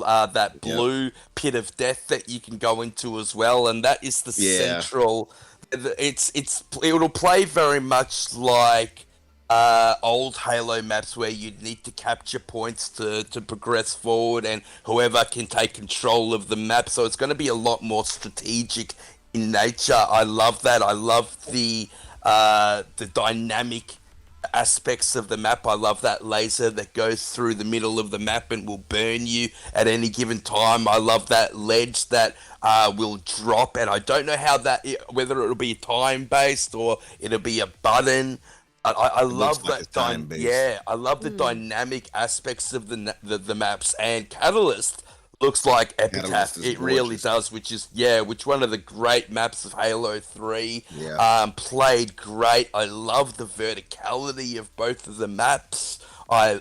blue pit of death that you can go into as well, and that is the central. It'll play very much like old Halo maps where you need to capture points to progress forward, and whoever can take control of the map. So it's going to be a lot more strategic in nature. I love that. I love the dynamic aspects of the map. I love that laser that goes through the middle of the map and will burn you at any given time. I love that ledge that will drop, and I don't know how whether it'll be time based or it'll be a button. I love like that it's time-based. yeah, I love the dynamic aspects of the maps, and Catalyst looks like Epitaph. Catalyst is It really gorgeous. does, which one of the great maps of Halo 3. Yeah. Played great. I love the verticality of both of the maps. I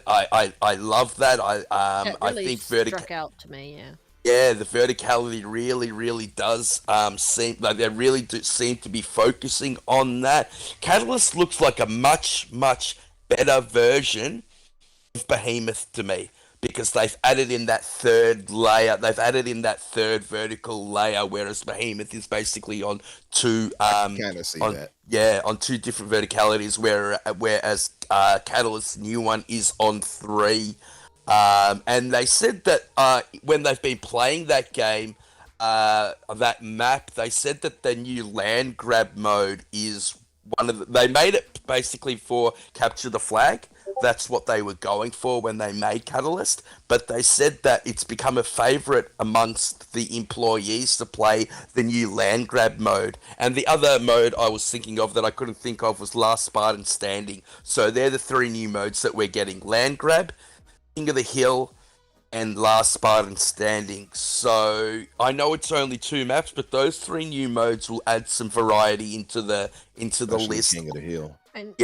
love that. It I really think struck out to me, yeah. Yeah, the verticality really does seem like they really do seem to be focusing on that. Catalyst looks like a much better version of Behemoth to me. because they've added in that third layer. They've added in that third vertical layer, whereas Behemoth is basically on two. Kind of see that. Yeah, on two different verticalities, whereas Catalyst's new one is on 3. And they said that when they've been playing that game, that map, they said that the new land grab mode is one of they made it basically for capture the flag. That's what they were going for when they made Catalyst, but they said that it's become a favorite amongst the employees to play the new land grab mode. And the other mode I was thinking of that I couldn't think of was Last Spartan Standing. So they're the 3 new modes that we're getting: land grab, King of the Hill, and Last Spartan Standing. So I know it's only 2 maps, but those 3 new modes will add some variety into the Especially list. King of the Hill. And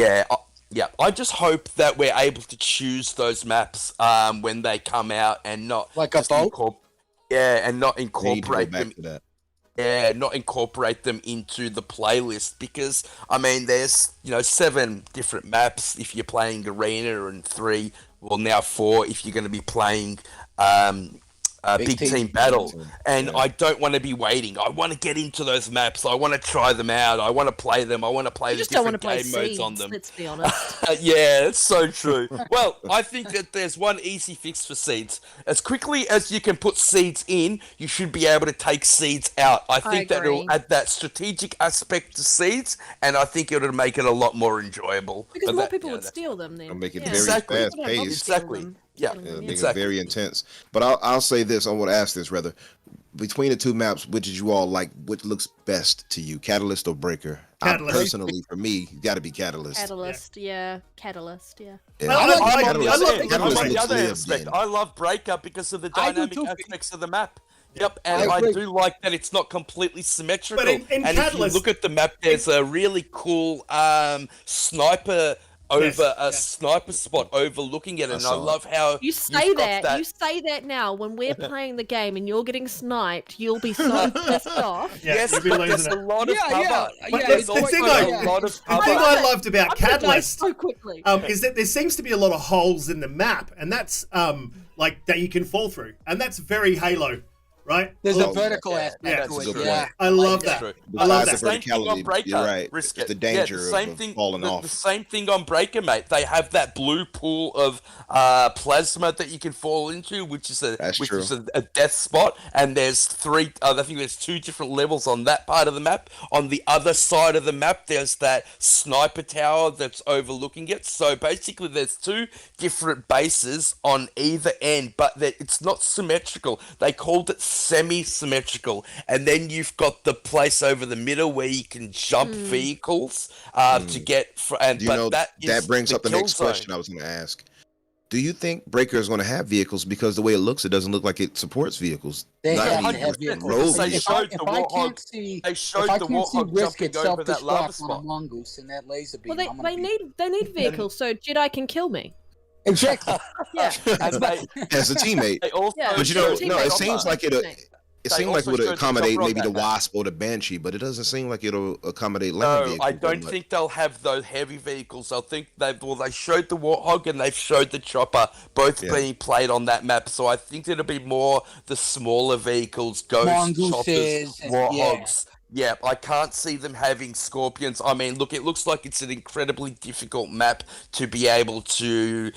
Yeah, I just hope that we're able to choose those maps when they come out and not Like a just vote? and not They need to go incorporate back them. to that. Yeah, not incorporate them into the playlist, because I mean, there's 7 different maps if you're playing arena, and 3, well now 4 if you're going to be playing Big Team Battle. And Yeah. I don't want to be waiting. I want to get into those maps. I want to try them out. I want to play them. I want to play you the just don't want to different play game modes Seeds, on them. let's be honest. Yeah, it's so true. Well, I think that there's one easy fix for Seeds. As quickly as you can put Seeds in, you should be able to take Seeds out. I think that agree. it'll add that strategic aspect to Seeds, and I think it'll make it a lot more enjoyable. Because But more that- people yeah, would that's- steal them then. It'll make it Yeah. very Exactly. fast People don't love paced. steal Exactly. them. Yeah. Stealing them, Make yeah. Exactly. it very intense. But I'll say this. I want to ask this rather. Between the 2 maps, which did you all like? Which looks best to you, Catalyst or Breaker? Catalyst. Personally, for me, got to be Catalyst. Catalyst, yeah. Catalyst, yeah. Yeah. I I'm like on the Catalyst. other, Catalyst I'm on looks the other lived aspect. in. I love Breakup because of the I do dynamic too. aspects of the map. Yep, and I I agree. do like that it's not completely symmetrical. But in and Catalyst- if you look at the map, there's a really cool sniper over a sniper spot overlooking it, and I saw it. love how You you've say got that, you say that now. When we're playing the game and you're getting sniped, you'll be so pissed off. Yeah, Yes, you'll be but losing there's it. a lot of Yeah, cover. yeah, But yeah, the it's thing also I- a lot of The cover. thing I loved about I'm gonna die Catalyst so quickly. is that there seems to be a lot of holes in the map, and that's like that you can fall through, and that's very Halo, right? There's Oh, a vertical yeah, aspect that's to a it. good Yeah. point. I love That's that. true. I love Besides that. the Same thing on verticality, Breaker. you're right. Risk It's it. the danger the same of thing, falling the off. same thing on Breaker, mate. They have that blue pool of plasma that you can fall into, which is That's true. a death spot. And there's 3. I think there's 2 different levels on that part of the map. On the other side of the map, there's that sniper tower that's overlooking it. So basically, there's 2 different bases on either end, but it's not symmetrical. They called it semi-symmetrical, and then you've got the place over the middle where you can jump vehicles to get. Do you know that brings up the kill next zone. question I was going to ask? Do you think Breaker is going to have vehicles? Because the way it looks, it doesn't look like it supports vehicles. They Not have even to have 100%. vehicles. road They vehicles. showed the Warthog. They showed the Warthog Risk jumping itself over that lava on a spot. mongoose and that laser beam. Well, I'm gonna be- they need vehicles so Jedi can kill me. exactly. Yeah. And they, As a teammate. they also Yeah, But you know, Teammate no, it chopper. seems like it. It They seemed like it also would showed the accommodate chopper on maybe that the map. Wasp or the Banshee, but it doesn't seem like it'll accommodate land No, vehicles. I that don't much. think they'll have those heavy vehicles. I think they showed the Warthog and they've showed the chopper, both Yeah. being played on that map. So I think it'll be more the smaller vehicles, ghosts, Mongooses choppers, and- Warthogs. Yeah, I can't see them having scorpions. I mean, look, it looks like it's an incredibly difficult map to be able to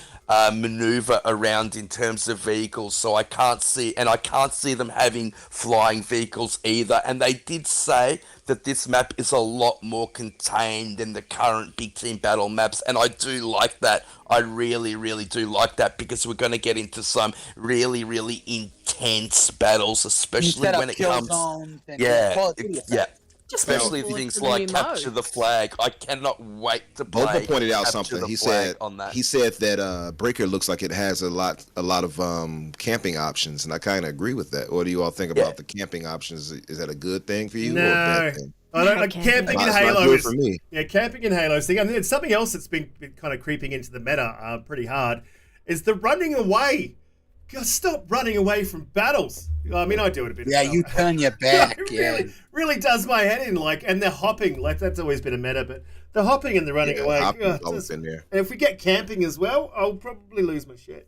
maneuver around in terms of vehicles. So I can't see them having flying vehicles either. And they did say that this map is a lot more contained than the current Big Team Battle maps, and I do like that. I really, really do like that, because we're going to get into some really, really intense battles, especially Set up when it kill comes. zones and Yeah, quality yeah. effects. Just Especially looking forward things to the like new capture mode. the flag. I cannot wait to play. Boba pointed out Capture something. the He Flag said on that. he said that Breaker looks like it has a lot of camping options, and I kind of agree with that. What do you all think about the camping options? Is that a good thing for you or a No. bad thing? I don't. No Like, camping in It's not Halo good is for me. camping in Halo is thing. I mean, it's something else that's been kind of creeping into the meta pretty hard. Is the running away? God, stop running away from battles. I mean, I do it a bit. Yeah, you turn your back. It really does my head in. Like, and they're hopping. Like, that's always been a meta, but the hopping and the running away. Always been there. And if we get camping as well, I'll probably lose my shit.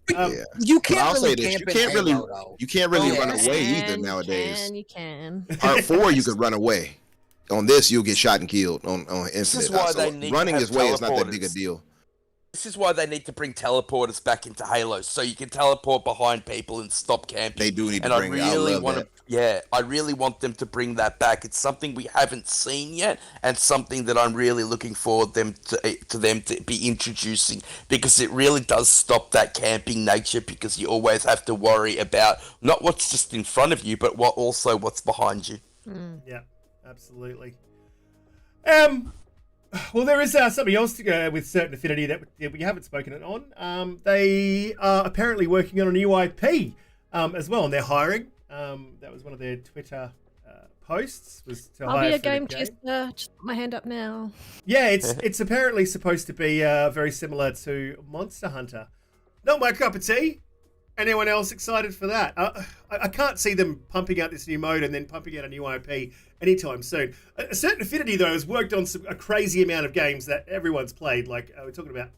You can't I'll really say this: camp you in can't really, Halo, though. you can't really run Yes, away you either can, nowadays. You can. Part 4, you could run away. On this, you'll get shot and killed on incident. why So they need to running have his way is not that big a teleporters. deal. This is why they need to bring teleporters back into Halo, so you can teleport behind people and stop camping. They do need to and bring it. I love that. I really want them to bring that back. It's something we haven't seen yet, and something that I'm really looking forward to them to be introducing, because it really does stop that camping nature. Because you always have to worry about not what's just in front of you, but what's behind you. Yeah, absolutely. Well, there is something else to go with Certain Affinity that we haven't spoken on. They are apparently working on a new IP as well, and they're hiring. That was one of their Twitter posts. Was to I'll hire be a for the game tester. Just put my hand up now. Yeah, it's apparently supposed to be very similar to Monster Hunter. Not my cup of tea. Anyone else excited for that? I can't see them pumping out this new mode and then pumping out a new IP anytime soon. A Certain Affinity, though, has worked on a crazy amount of games that everyone's played. Like, we're talking about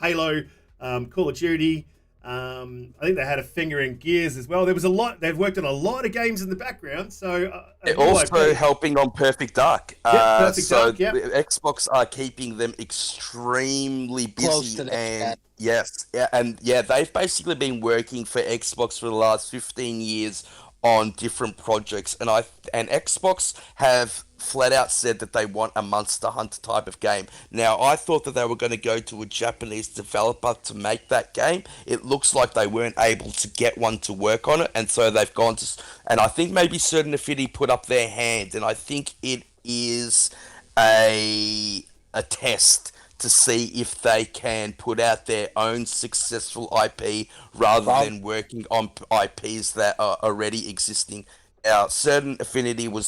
Halo, Call of Duty. I think they had a finger in Gears as well. There was a lot. They've worked on a lot of games in the background. So They're also helping on Perfect Dark. Perfect Dark, the Xbox are keeping them extremely busy. Close to that. They've basically been working for Xbox for the last 15 years on different projects, and Xbox have flat out said that they want a Monster Hunter type of game. Now, I thought that they were going to go to a Japanese developer to make that game. It looks like they weren't able to get one to work on it, and so they've gone to... And I think maybe Certain Affinity put up their hand, and I think it is a test to see if they can put out their own successful IP rather than working on IPs that are already existing. Certain Affinity were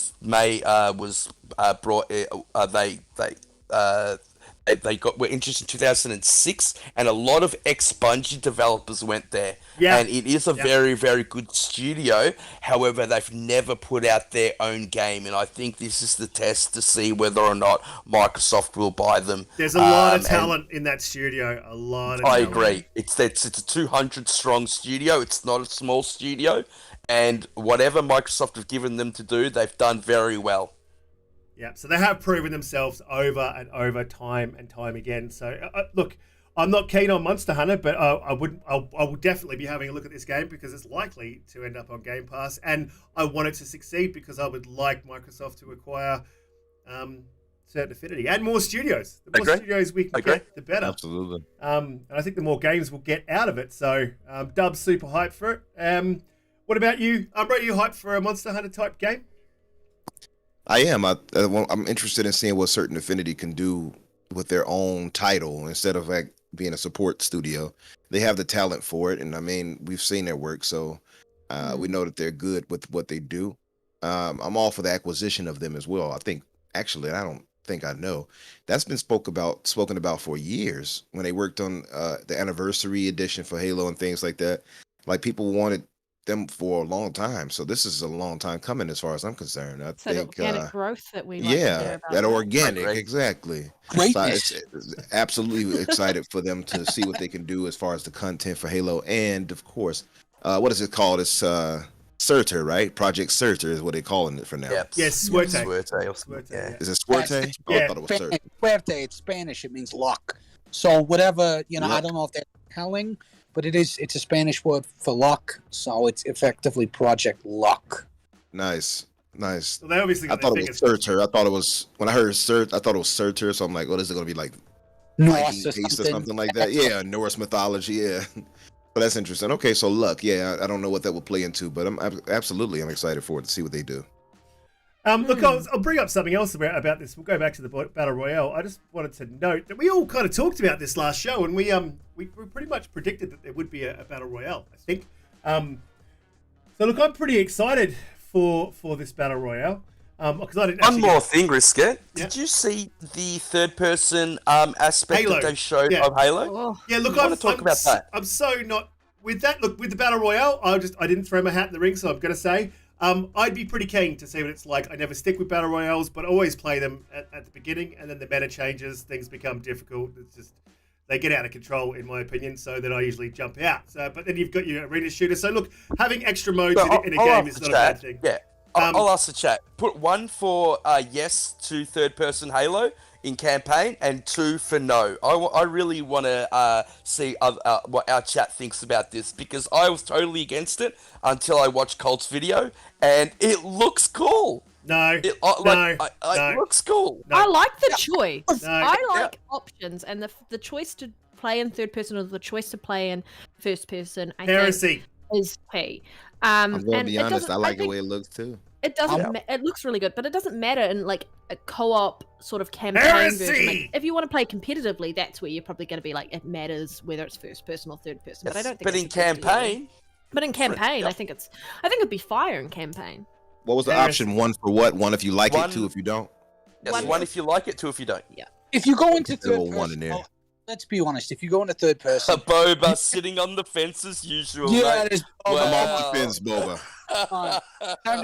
interested in 2006, and a lot of ex-Bungie developers went there. Yeah. And it is a very, very good studio. However, they've never put out their own game, and I think this is the test to see whether or not Microsoft will buy them. There's a lot of talent in that studio. A lot of I talent. agree. It's a 200-strong studio. It's not a small studio. And whatever Microsoft have given them to do, they've done very well. Yeah, so they have proven themselves over and over, time and time again. So, look, I'm not keen on Monster Hunter, but I will definitely be having a look at this game because it's likely to end up on Game Pass, and I want it to succeed because I would like Microsoft to acquire Certain Affinity and more studios. The more studios we can get, the better. Absolutely. And I think the more games we'll get out of it. So, Dub's super hyped for it. What about you, Umbra? Are you hyped for a Monster Hunter type game? I am. I'm interested in seeing what Certain Affinity can do with their own title instead of like being a support studio. They have the talent for it, and I mean, we've seen their work, so we know that they're good with what they do. I'm all for the acquisition of them as well. I think, actually, I don't think I know. That's been spoken about for years when they worked on the anniversary edition for Halo and things like that. Like, people wanted them for a long time, so this is a long time coming as far as I'm concerned. I think the organic growth that we like to hear about. that organic, exactly. Greatness. So it's absolutely excited for them to see what they can do as far as the content for Halo, and of course, what is it called? It's Surtur, right? Project Surtur is what they're calling it for now. Yep. Yes, Suerte. Yeah. Is it Suerte? Oh, I thought it was Surtur. Suerte, it's Spanish. It means luck. So whatever, I don't know if they're telling, but it's a Spanish word for luck. So it's effectively Project Luck. Nice. So they obviously I thought it was Surtur. I thought it was, when I heard Surtur, I thought it was Surtur. So I'm like, what is it going to be like? Norse or something like that. Yeah, Norse mythology. Yeah. But that's interesting. Okay, so luck. Yeah, I don't know what that will play into, but I'm excited for it to see what they do. Look, I'll bring up something else about this. We'll go back to the Battle Royale. I just wanted to note that we all kind of talked about this last show, and we pretty much predicted that there would be a Battle Royale, I think. So look, I'm pretty excited for this Battle Royale. Because I didn't. One more thing, Risket. Yeah. Did you see the third-person aspect Halo. that they showed Yeah. of Halo? Oh, Yeah, look, I want to talk about that. I'm so not. with that, look, with the Battle Royale, I didn't throw my hat in the ring, so I'm going to say, I'd be pretty keen to see what it's like. I never stick with Battle Royales, but always play them at the beginning, and then the meta changes, things become difficult. It's just, they get out of control, in my opinion, so then I usually jump out. So, but then you've got your arena shooter. So look, having extra modes in a game is not a bad thing. Yeah, I'll ask the chat. Put 1 for yes to third-person Halo in campaign, and 2 for no. I really want to see what our chat thinks about this, because I was totally against it until I watched Colt's video, and it looks cool. It looks cool. I like the choice. No. I like options, and the choice to play in third person or the choice to play in first person. I think is key. I'm going to be honest. I like the way it looks too. It doesn't. It looks really good, but it doesn't matter in like a co-op sort of campaign version. Like, if you want to play competitively, that's where you're probably going to be like, it matters whether it's first person or third person. But I don't think. But in campaign. I think it'd be fire in campaign. What was the option? 1 for what? 1 if you like it, 2 if you don't. Yes, 1 if you like it, 2 if you don't. Yeah. If you go into third one in person, there. let's be honest. If you go into third person, Boba sitting on the fence as usual. yeah, mate. it is. I'm Wow. off the fence, Boba.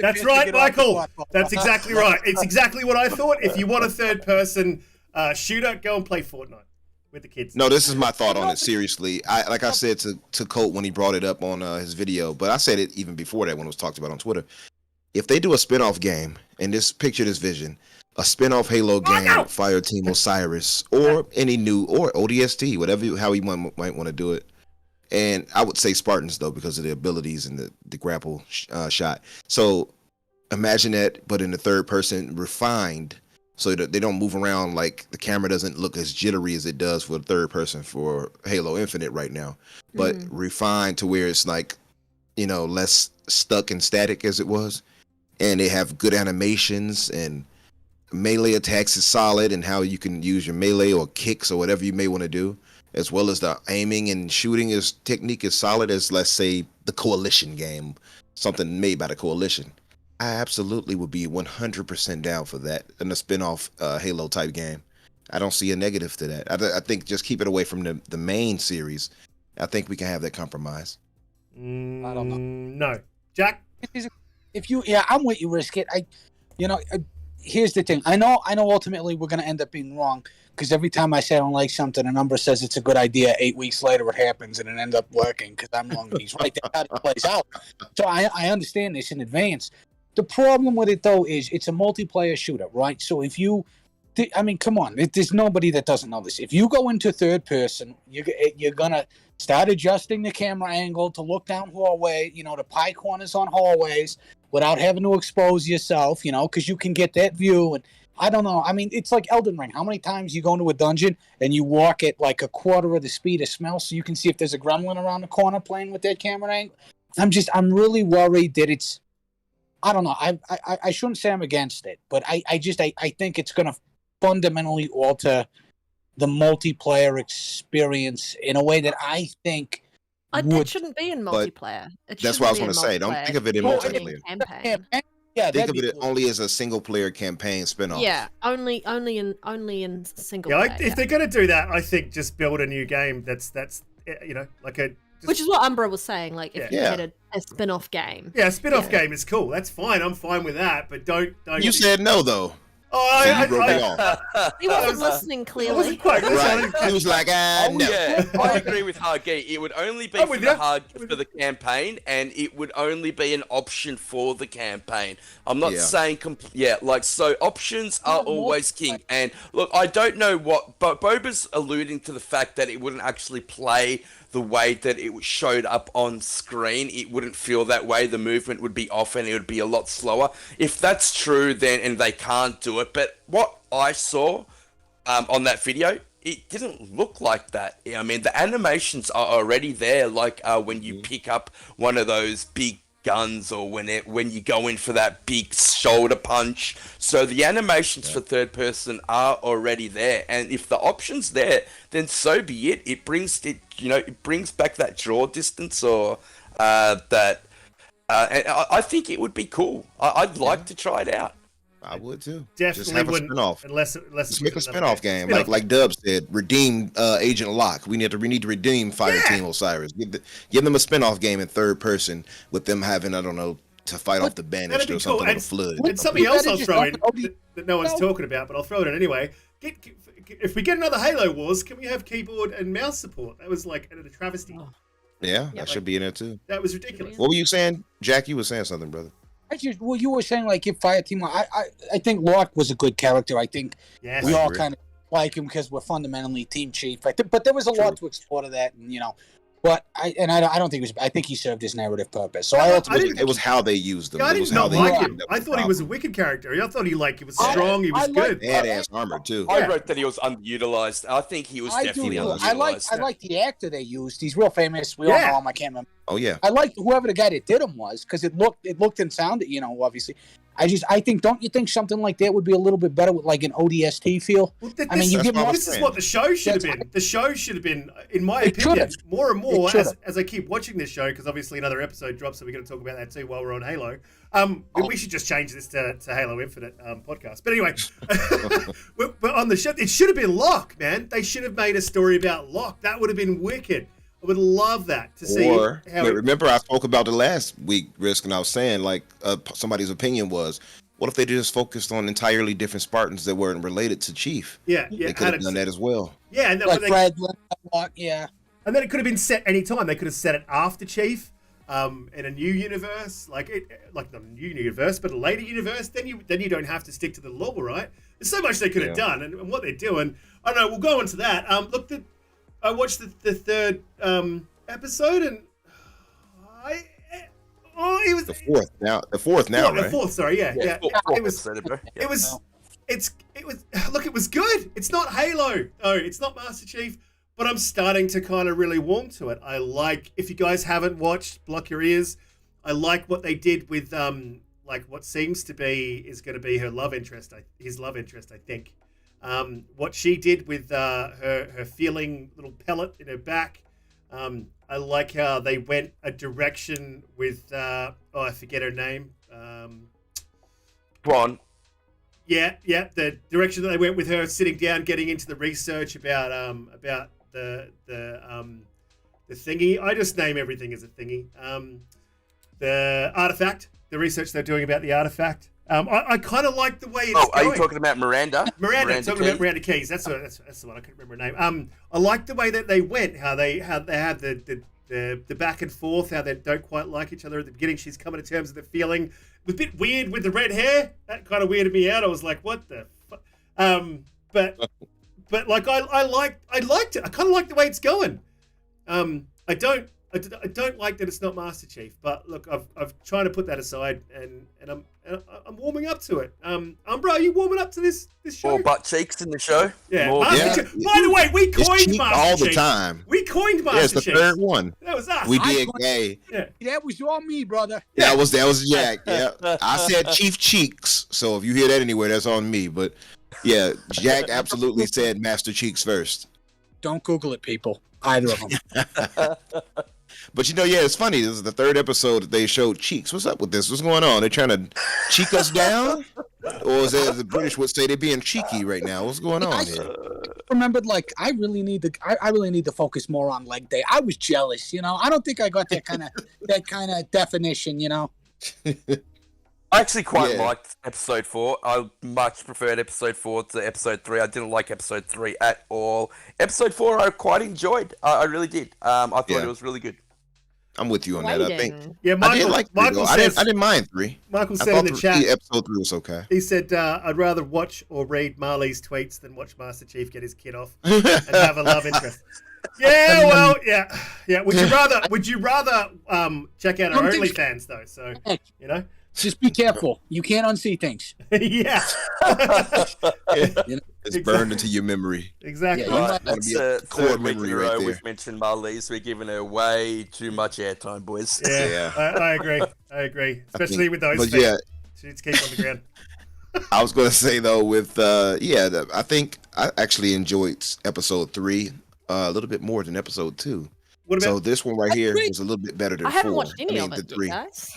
That's right, Michael. That's exactly right. It's exactly what I thought. If you want a third-person shooter, go and play Fortnite with the kids. No, this is my thought on it. Seriously, like I said to Colt when he brought it up on his video, but I said it even before that when it was talked about on Twitter. If they do a spin-off game, and picture this vision, a spin-off Halo game, Fireteam Osiris, or any new, or ODST, how you might want to do it. And I would say Spartans, though, because of the abilities and the grapple shot. So imagine that, but in the third person, refined, so that they don't move around, like the camera doesn't look as jittery as it does for the third person for Halo Infinite right now, but refined to where it's like, less stuck and static as it was. And they have good animations, and melee attacks is solid, and how you can use your melee or kicks or whatever you may want to do, as well as the aiming and shooting technique is solid as, let's say, the Coalition game, something made by the Coalition. I absolutely would be 100% down for that in a spin-off Halo type game. I don't see a negative to that. I think just keep it away from the main series. I think we can have that compromise. I don't know. No. Jack? I'm with you, Risk It. Here's the thing. I know ultimately we're going to end up being wrong, because every time I say I don't like something, Umbra says it's a good idea. 8 weeks later, it happens, and it ends up working because I'm wrong and he's right. That's how it plays out. So I understand this in advance. The problem with it, though, is it's a multiplayer shooter, right? So if you... come on. There's nobody that doesn't know this. If you go into third person, you're going to start adjusting the camera angle to look down hallway, to pie corners on hallways without having to expose yourself, because you can get that view. And I don't know. It's like Elden Ring. How many times you go into a dungeon and you walk at like a quarter of the speed of smell so you can see if there's a gremlin around the corner playing with that camera angle? I'm really worried that it's... I don't know. I shouldn't say I'm against it, but I think it's going to fundamentally alter the multiplayer experience in a way that I think it shouldn't be in multiplayer. That's what I was going to say. Don't think of it in multiplayer. Yeah, think of it only as a single player campaign spin-off. Yeah, only in single player. If they're going to do that, I think just build a new game that's like a... Which is what Umbra was saying, like, if you had a spin-off game. Yeah, a spin-off game is cool. That's fine. I'm fine with that, but don't... You said no, though. Oh, He wasn't listening clearly. I wasn't quite right. He was like, no. Yeah, I agree with Hagi. It would only be for the campaign, and it would only be an option for the campaign. I'm not saying... so options are always king. And, look, I don't know what... But Boba's alluding to the fact that it wouldn't actually play the way that it showed up on screen. It wouldn't feel that way. The movement would be off and it would be a lot slower. If that's true, then, and they can't do it. But what I saw on that video, it didn't look like that. I mean, the animations are already there, like when you pick up one of those big guns, or when you go in for that big shoulder punch. So the animations for third person are already there, and if the option's there, then so be it. It brings back that draw distance, or and I think it would be cool. I'd like to try it out. I would too. Definitely Just have a wouldn't, spinoff. unless Just it make a was another spinoff game, Spin-off. like Dub said. Redeem Agent Locke. We need to redeem Fireteam Osiris. Give them a spinoff game in third person with them having, I don't know, to fight off the That'd banished be or something cool. on a flood. And something else I'll just throw in have an that no one's talking about, but I'll throw it in anyway. If we get another Halo Wars, can we have keyboard and mouse support? That was like a travesty. Yeah, Yeah, that should be in there too. That was ridiculous. What were you saying, Jack? You were saying something, brother. Well, you were saying like if Fireteam. I think Locke was a good character. I think Yes. we I all agree. kind of like him because we're fundamentally Team Chief. But there was a lot to explore to that, and But I don't think it was. I think he served his narrative purpose. So I ultimately It was how they used them. I It was did how not they like used him. them. I thought he was a wicked character. I thought he was strong. He was I good. badass armor too. I wrote that he was underutilized. I think he was I definitely do. underutilized. I like the actor they used. He's real famous. We all Yeah. know him. I can't remember. Oh yeah. I liked whoever the guy that did him was because it looked and sounded. Obviously. I think. Don't you think something like that would be a little bit better with like an ODST feel? Well, I mean, you That's give what more. I'm this is what the show should have been. The show should have been, in my It opinion, should've. more and more It should've. as I keep watching this show, because obviously another episode drops, so we're going to talk about that too while we're on Halo. We should just change this to Halo Infinite podcast. But anyway, but on the show, it should have been Locke, man. They should have made a story about Locke. That would have been wicked. I would love that to see Or how. remember, I spoke about it last week, Risk, and I was saying like somebody's opinion was, what if they just focused on entirely different Spartans that weren't related to Chief? Yeah, They could have done that as well. Yeah, and Like Fred, Locke, yeah. And then it could have been set any time. They could have set it after Chief, in a new universe, like the new universe, but a later universe. Then you don't have to stick to the lore, right? There's so much they could have done, and what they're doing. I don't know. We'll go into that. Look, I watched the third episode, and it was The fourth now, right? the fourth. Sorry, yeah. Fourth It was. episode, bro. Yeah. It was. It was. Look, it was good. It's not Halo. Oh, it's not Master Chief. But I'm starting to kind of really warm to it. I like. If you guys haven't watched, block your ears. I like what they did with like what seems to be is going to be her love interest. His love interest, I think. What she did with her feeling little pellet in her back. I like how they went a direction with I forget her name. Bron. Yeah, the direction that they went with her sitting down, getting into the research about the thingy. I just name everything as a thingy. The artifact, the research they're doing about the artifact. I kind of like the way it's Oh, are going. you talking about Miranda? Miranda, talking Key? about Miranda Keys. That's the one. I couldn't remember her name. I like the way that they went. How they had the back and forth. How they don't quite like each other at the beginning. She's coming to terms with the feeling. It was a bit weird with the red hair. That kind of weirded me out. I was like, what the fuck? But like I liked it. I kind of like the way it's going. I don't like that it's not Master Chief, but look, I've trying to put that aside, and I'm warming up to it. Umbra, are you warming up to this show? More butt cheeks in the show. Yeah, More Master Chief. By the way, we It's coined cheap Master all the Chief. time. We coined Master Yeah, it's the Chief. third one. That was us. We did gay. Yeah. That was all me, brother. That was Jack. Yeah, I said Chief Cheeks. So if you hear that anywhere, that's on me. But yeah, Jack absolutely said Master Cheeks first. Don't Google it, people. Either of them. But yeah, it's funny. This is the third episode that they showed cheeks. What's up with this? What's going on? They're trying to cheek us down, or is that the British would say they're being cheeky right now? What's going on here? Remembered, like, I really need to focus more on leg day. I was jealous, I don't think I got that kind of definition, I actually quite Yeah. liked episode 4. I much preferred episode 4 to episode 3. I didn't like episode 3 at all. Episode 4 I quite enjoyed. I really did. I thought Yeah. it was really good. I'm with you on that. I think Yeah, I did like 3, Michael though. says, I didn't mind 3. Michael I said in thought the chat, episode 3 was okay. he said, I'd rather watch or read Marley's tweets than watch Master Chief get his kid off and have a love interest. Yeah, well, yeah. Would you rather check out our Don't think- OnlyFans though? So Just be careful. You can't unsee things. yeah, It's burned into your memory. exactly. Yeah, you Right, might- wanna that's be a the core third week in memory a right row there. we've mentioned Marlies. We're giving her way too much airtime, boys. Yeah, I agree. Especially with those But feet. yeah, She needs to keep on the ground. I was going to say though, with I think I actually enjoyed episode 3 a little bit more than episode 2. What So about? this one right here agree. was a little bit better than I 4. haven't watched any I mean, of the it, 3. guys.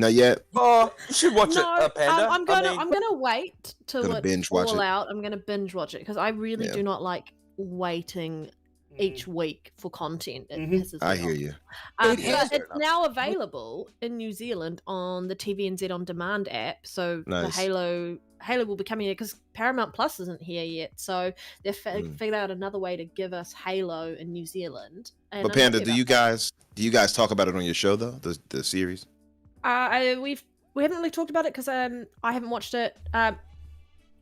Not yet. Oh, you should watch No, it, Panda. I'm gonna wait till Gonna it's binge watch all it? out. I'm gonna binge watch it because I really Yeah. do not like waiting each week for content. It Mhm. pisses me I off. hear you. But has- it's now available in New Zealand on the TVNZ On Demand app. So the Nice. Halo will be coming here because Paramount Plus isn't here yet. So they've figured out another way to give us Halo in New Zealand. And But I'm Panda, happy do about you guys talk about it on your show though? The series? that. We haven't really talked about it because I haven't watched it.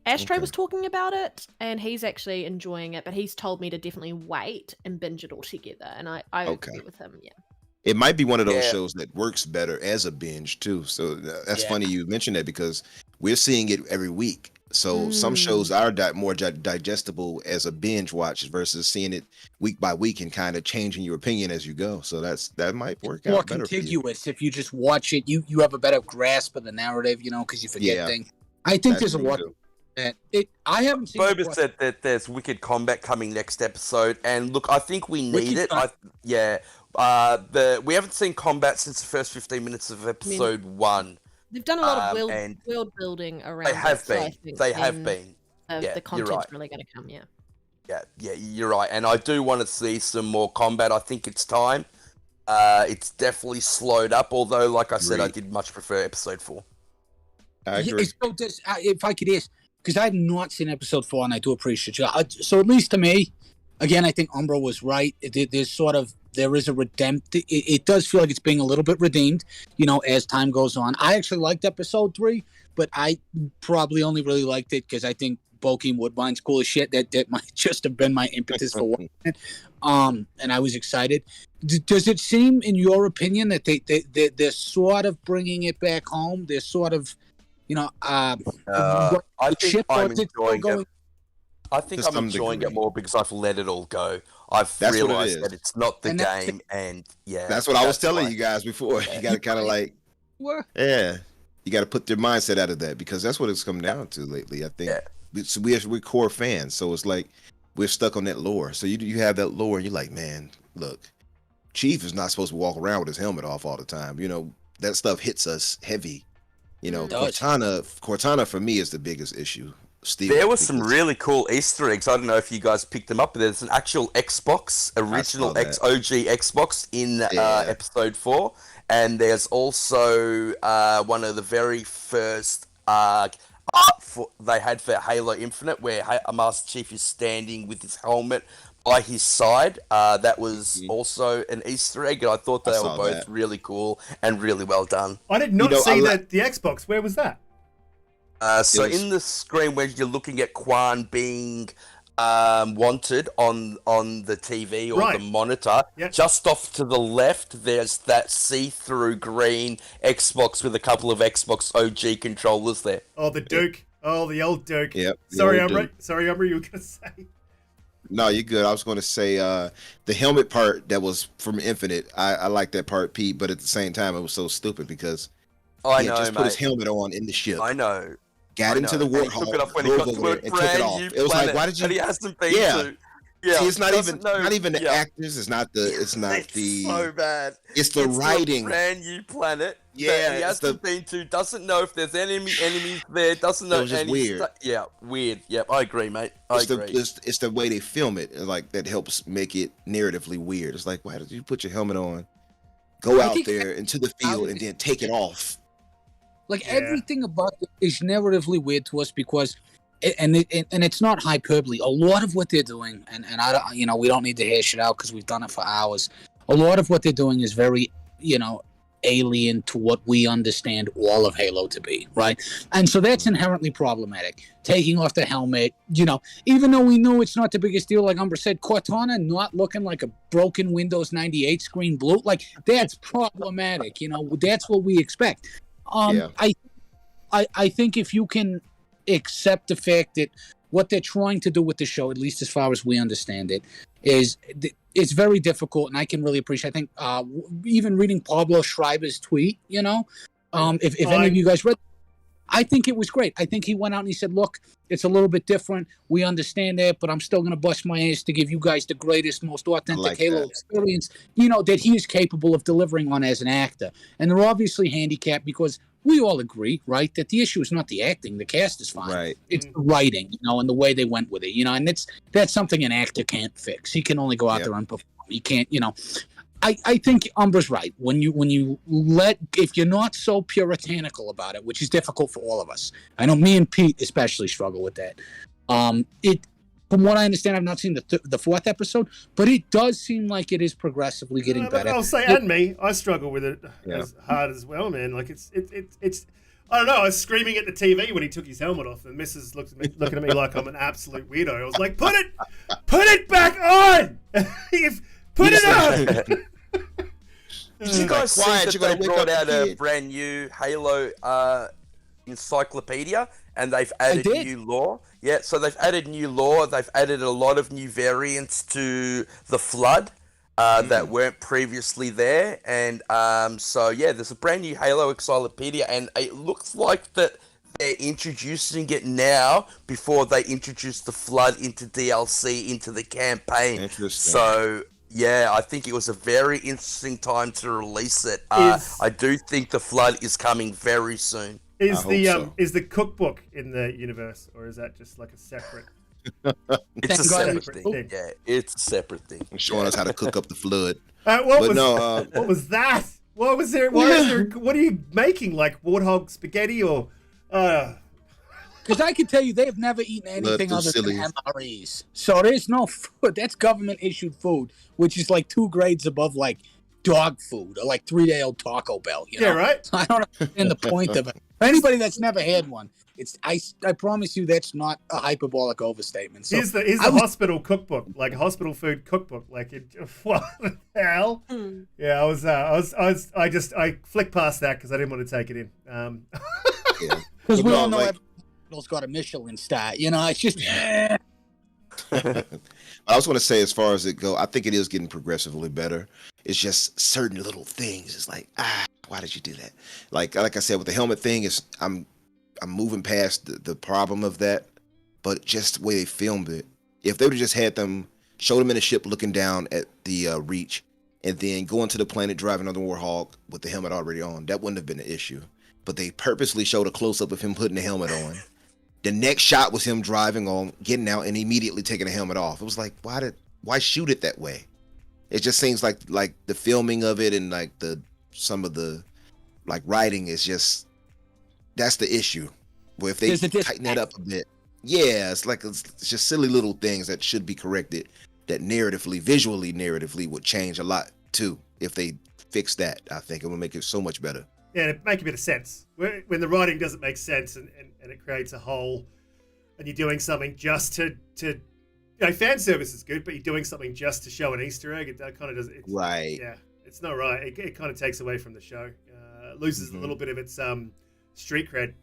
Ashtray Okay. was talking about it, and he's actually enjoying it. But he's told me to definitely wait and binge it all together, and I Okay. agree with him. Yeah. It might be one of those Yeah. shows that works better as a binge too. So that's Yeah. funny you mentioned that because we're seeing it every week. So some shows are more digestible as a binge watch versus seeing it week by week and kind of changing your opinion as you go. So that might work More out better for you. contiguous. If you just watch it, you have a better grasp of the narrative, because you forget Yeah. things. I think That's there's a true, lot too. that I haven't seen. Boba said that there's wicked combat coming next episode, and look, I think we need Wicked it. com- We haven't seen combat since the first 15 minutes of episode 1. They've done a lot of and world building around. They have it, so I been. think They have then been. Yeah, The you're content's right. really going to come. Yeah. Yeah, you're right. And I do want to see some more combat. I think it's time. It's definitely slowed up, although, like I said, I Agreed. did much prefer episode 4. I agree. So if I could ask, because I have not seen episode 4, and I do appreciate you. So at least to me, again, I think Umbra was right. There is a it does feel like it's being a little bit redeemed, as time goes on. I actually liked episode 3, but I probably only really liked it because I think Bokeem Woodbine's cool as shit. That might just have been my impetus for watching it. And I was excited. Does it seem, in your opinion, that they're sort of bringing it back home? They're sort of, I think ship, or I'm is it still enjoying going? it. I think To I'm some enjoying degree. it more because I've let it all go. I've That's what it realized is. that it's not the And that's game, and yeah, That's what I was telling why. you guys before. You got to kind of like, Were? yeah, you got to put their mindset out of that because that's what it's come down to lately. I think Yeah. we're core fans, so it's like we're stuck on that lore. So you have that lore, and you're like, man, look, Chief is not supposed to walk around with his helmet off all the time. That stuff hits us heavy. does. Cortana for me is the biggest issue. Still, There was some because- really cool Easter eggs. I don't know if you guys picked them up, but there's an actual Xbox, original that. OG Xbox in Yeah. episode 4, and there's also one of the very first art they had for Halo Infinite, where Master Chief is standing with his helmet by his side. That was also an Easter egg, and I thought I they were saw both that. really cool and really well done. I did not I see li- that the Xbox. Where was that? So It was- in the screen where you're looking at Quan being wanted on the TV or Right. the monitor, Yep. just off to the left, there's that see-through green Xbox with a couple of Xbox OG controllers there. Oh, the Duke. Oh, the old Duke. Yep, the Sorry, old Umbra. Duke. Sorry, Umbra. You were gonna say. No, you're good. I was going to say the helmet part that was from Infinite. I like that part, Pete, but at the same time, it was so stupid because I he had know, just put his mate. helmet on in the ship, I know. got I into know. the And he took it off Warthog, when he drove got to over a it, and took it brand off. new It was like, planet why did you? that he hasn't been Yeah. to. Yeah, See, it's not doesn't even know- not even the yeah. actors. It's not It's the. so bad. It's the It's writing. a brand new planet Yeah, that he it's hasn't been to, doesn't know if there's enemies there, doesn't know It was just any weird. Yeah, weird. Yep, I agree, mate. I It's agree. it's the way they film it, like that helps make it narratively weird. It's like, why did you put your helmet on, go I out think there into the field, and then take it off? Like Yeah. everything about it is narratively weird to us because, and it's not hyperbole. A lot of what they're doing, and I don't, we don't need to hash it out because we've done it for hours. A lot of what they're doing is very, alien to what we understand all of Halo to be, right? And so that's inherently problematic. Taking off the helmet, even though we know it's not the biggest deal, like Umbra said, Cortana not looking like a broken Windows 98 screen blue, like that's problematic. That's what we expect. Yeah. I think if you can accept the fact that what they're trying to do with the show, at least as far as we understand it, is it's very difficult, and I can really appreciate. I think even reading Pablo Schreiber's tweet, if any of you guys read, I think it was great. I think he went out and he said, look, it's a little bit different. We understand that, but I'm still going to bust my ass to give you guys the greatest, most authentic Halo experience, that he is capable of delivering on as an actor. And they're obviously handicapped because we all agree, right, that the issue is not the acting. The cast is fine. Right. It's the writing, and the way they went with it, and that's something an actor can't fix. He can only go out there and perform. He can't, I think Umbra's right. When you if you're not so puritanical about it, which is difficult for all of us. I know me and Pete especially struggle with that. From what I understand, I've not seen the fourth episode, but it does seem like it is progressively getting better. I'll say, and me, I struggle with it as hard as well, man. Like it's. I don't know. I was screaming at the TV when he took his helmet off, and Mrs. looking at me like I'm an absolute weirdo. I was like, put it back on. Put it on. Did you guys see that they brought out a brand new Halo encyclopedia, and they've added new lore? Yeah, so they've added new lore. They've added a lot of new variants to the Flood that weren't previously there. And there's a brand new Halo encyclopedia, and it looks like that they're introducing it now before they introduce the Flood into DLC, into the campaign. Interesting. So... yeah, I think it was a very interesting time to release it. I do think the Flood is coming very soon. Is the cookbook in the universe, or is that just like a separate? It's a separate thing. Yeah, it's a separate thing. Showing us how to cook up the Flood. What was that? What was there? What are you making? Like warthog spaghetti or? Because I can tell you, they've never eaten anything other than MREs. So there's no food. That's government-issued food, which is like 2 grades above like dog food or like 3-day-old Taco Bell. Yeah, right? So I don't understand the point of it. For anybody that's never had one, I promise you that's not a hyperbolic overstatement. So here's the hospital cookbook, like a hospital food cookbook. Like, what the hell? Yeah, I flicked past that because I didn't want to take it in. Because we all know it's got a Michelin star, it's just. I was going to say, as far as it go, I think it is getting progressively better. It's just certain little things. It's like, why did you do that? Like I said, with the helmet thing, I'm moving past the problem of that, but just the way they filmed it. If they would have just had them show them in a ship looking down at the Reach, and then going to the planet driving on the Warthog with the helmet already on, that wouldn't have been an issue. But they purposely showed a close up of him putting the helmet on. The next shot was him driving on, getting out, and immediately taking the helmet off. It was like, why shoot it that way? It just seems like the filming of it and like some of the writing is just, that's the issue. Where if they tighten that up a bit, it's just silly little things that should be corrected. That visually narratively would change a lot too if they fix that. I think it would make it so much better. Yeah, it make a bit of sense. When the writing doesn't make sense and it creates a hole, and you're doing something just to fan service is good, but you're doing something just to show an Easter egg, that kind of does it. Right. Yeah, it's not right. It kind of takes away from the show. Loses a little bit of its street cred.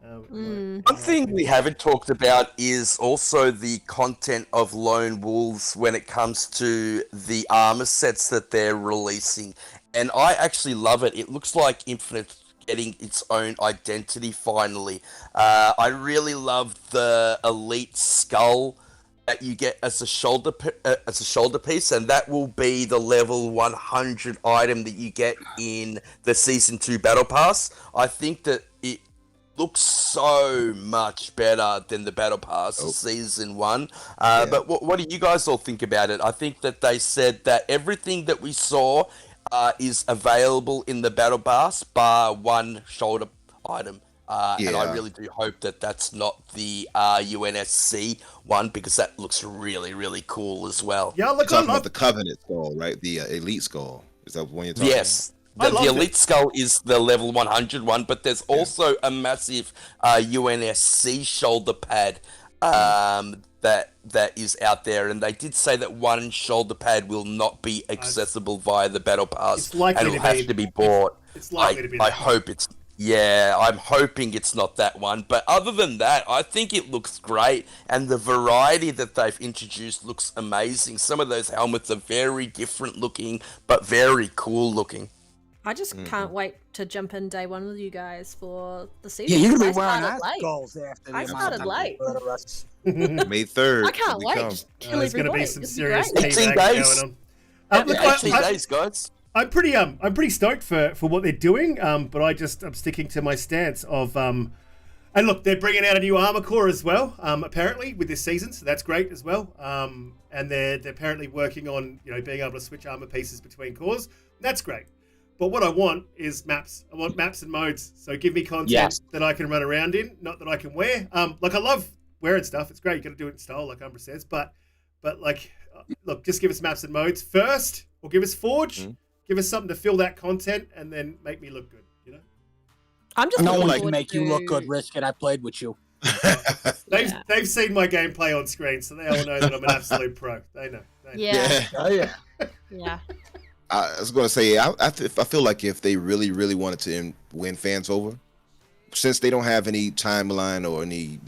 One thing we haven't talked about is also the content of Lone Wolves when it comes to the armor sets that they're releasing. And I actually love it. It looks like Infinite's getting its own identity finally. I really love the Elite Skull that you get as a shoulder piece, and that will be the level 100 item that you get in the Season 2 Battle Pass. I think that it looks so much better than the Battle Pass Season 1. But what do you guys all think about it? I think that they said that everything that we saw is available in the Battle Pass, bar one shoulder item. And I really do hope that that's not the UNSC one, because that looks really, really cool as well. Yeah, look, talking about the Covenant skull, right? The Elite skull. Is that one you're talking Yes. The Elite Skull is the level 100 one, but there's also a massive UNSC shoulder pad that is out there, and they did say that one shoulder pad will not be accessible via the Battle Pass, and it'll have to be bought. It's likely to be. I hope it's. Yeah, I'm hoping it's not that one. But other than that, I think it looks great, and the variety that they've introduced looks amazing. Some of those helmets are very different looking, but very cool looking. I just Mm-hmm. can't wait to jump in day one with you guys for the Yeah, season. you're gonna be 'cause I wearing started our late. skulls after the I amount started of time late. you murder us. May 3rd. I can't wait. Just kill There's going to everybody. be some It'd be serious great. 18 teabag days. going on. Look, Yeah, 18 days, guys. I'm pretty stoked for what they're doing. But I'm sticking to my stance of and look, they're bringing out a new armor core as well. Apparently with this season, so that's great as well. And they're apparently working on being able to switch armor pieces between cores. That's great. But what I want is maps. I want maps and modes. So give me content that I can run around in, not that I can wear. Like I love wearing stuff. It's great. You got to do it in style, like Umbra says. But like, look, just give us maps and modes first, or give us Forge. Mm-hmm. Give us something to fill that content, and then make me look good. I'm just No looking one can forward make you look to- good, Risk it. I played with you. They've seen my gameplay on screen, so they all know that I'm an absolute pro. They know. Yeah, Oh yeah. yeah. I was going to say, I feel like if they really, really wanted to win fans over, since they don't have any timeline or any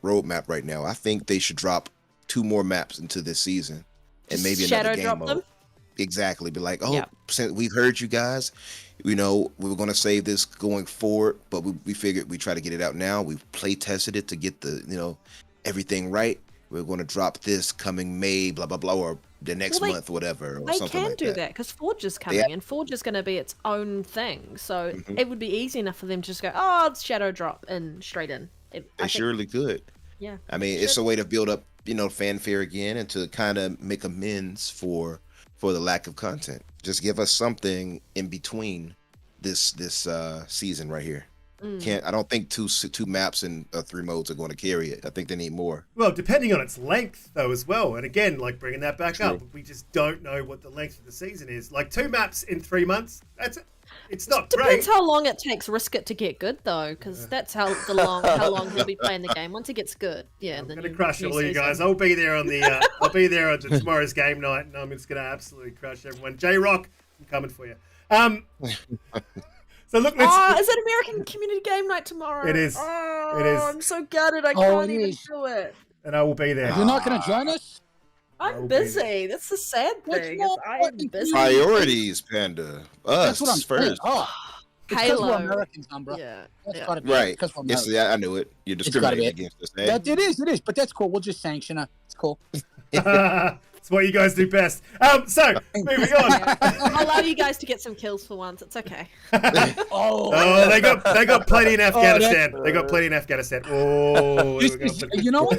roadmap right now, I think they should drop 2 more maps into this season, and maybe shadow another game drop mode. them? Exactly. Be like, Yep. since we've heard you guys, we were going to save this going forward, but we figured we try to get it out now. We've play tested it to get the everything right. We're going to drop this coming May, blah blah blah, or the next month, whatever, or They something can like do that. that because Forge is coming, and Forge is going to be its own thing. So it would be easy enough for them to just go, "Oh, it's shadow drop," and straight in. I They think- surely could. Yeah. I mean, it's a way to build up, fanfare again, and to kind of make amends for the lack of content. Just give us something in between this season right here. I don't think two maps and 3 modes are going to carry it. I think they need more. Well, depending on its length, though, as well. And again, like bringing that back up, we just don't know what the length of the season is. Like 2 maps in 3 months, it's not great. Depends how long it takes Risk It to get good, though, because that's how long he'll be playing the game. Once it gets good, I'm going to crush all you guys. I'll be there on the tomorrow's game night, and I'm just going to absolutely crush everyone. J-Rock, I'm coming for you. So look, is it American Community Game Night tomorrow? It is. Oh, It is. I'm so gutted. I Oh, can't it even is. do it. and I will be there. You're not gonna join us? I'm busy. That's the sad That's thing. not I am fucking busy. Priorities, Panda. That's what I'm Us saying. first. Oh, it's 'cause we're Halo. Americans, Umbra. Yeah. That's yeah. gotta be Right. 'cause we're Yes, Americans. yeah, I knew it. You're It's gotta be discriminating it. against us. Eh? That it is, but that's cool. We'll just sanction it. It's cool. It's what you guys do best. So moving on. I'll allow you guys to get some kills for once. It's okay. Oh, they got plenty in Afghanistan. They got plenty in Afghanistan. Oh, You know what?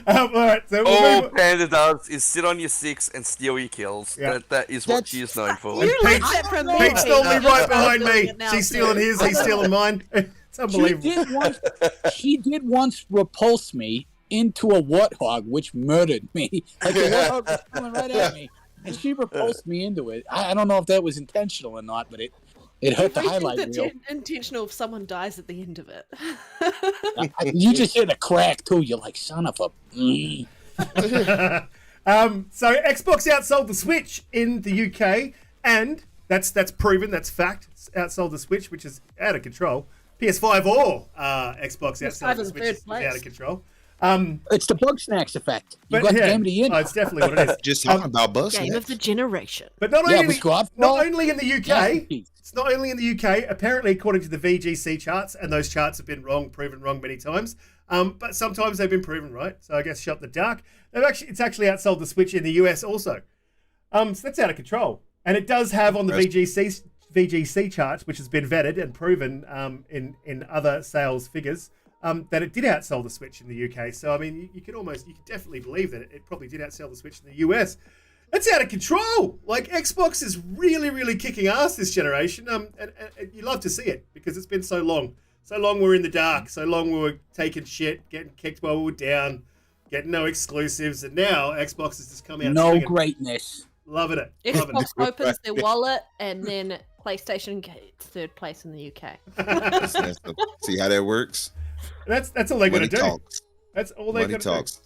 all right. So we'll All move on. Panda does is sit on your 6 and steal your kills. Yeah. That is what That's- she is known for. You Pete- learned that from me. Pete's Pete. normally You're right just behind doing me. it now, She's too. stealing his. He's stealing mine. It's unbelievable. She did once repulse me into a warthog, which murdered me. Like a warthog was coming right at me, and she repulsed me into it. I don't know if that was intentional or not, but it hurt the I think highlight that's reel. intentional if someone dies at the end of it. You just hear the crack too. You're like, son of a. So Xbox outsold the Switch in the UK, and that's proven. That's fact. It's outsold the Switch, which is out of control. PS5 or Xbox outsold the in Switch third is place. out of control. It's the bug snacks effect. You But got the yeah, game of the year. oh, it's definitely what it is. Just talking about bus. Game of the generation. But not Yeah, only, we got- not only in the UK, Masterpiece. it's not only in the UK. Apparently, according to the VGC charts, and those charts have been proven wrong many times. But sometimes they've been proven right. So I guess shot the dark. It's actually outsold the Switch in the US also. So that's out of control, and it does have on the VGC charts, which has been vetted and proven in other sales figures. That it did outsell the Switch in the UK. So, I mean, you could definitely believe that it probably did outsell the Switch in the US. It's out of control. Like, Xbox is really, really kicking ass this generation. And you love to see it because it's been so long. So long we're in the dark. So long we were taking shit, getting kicked while we were down, getting no exclusives. And now Xbox has just come out No swinging. greatness. Loving it. Loving Xbox it. opens their wallet, and then PlayStation gets third place in the UK. See how that works? That's all they're going Money to do. talks. That's all they're Money going to do. talks.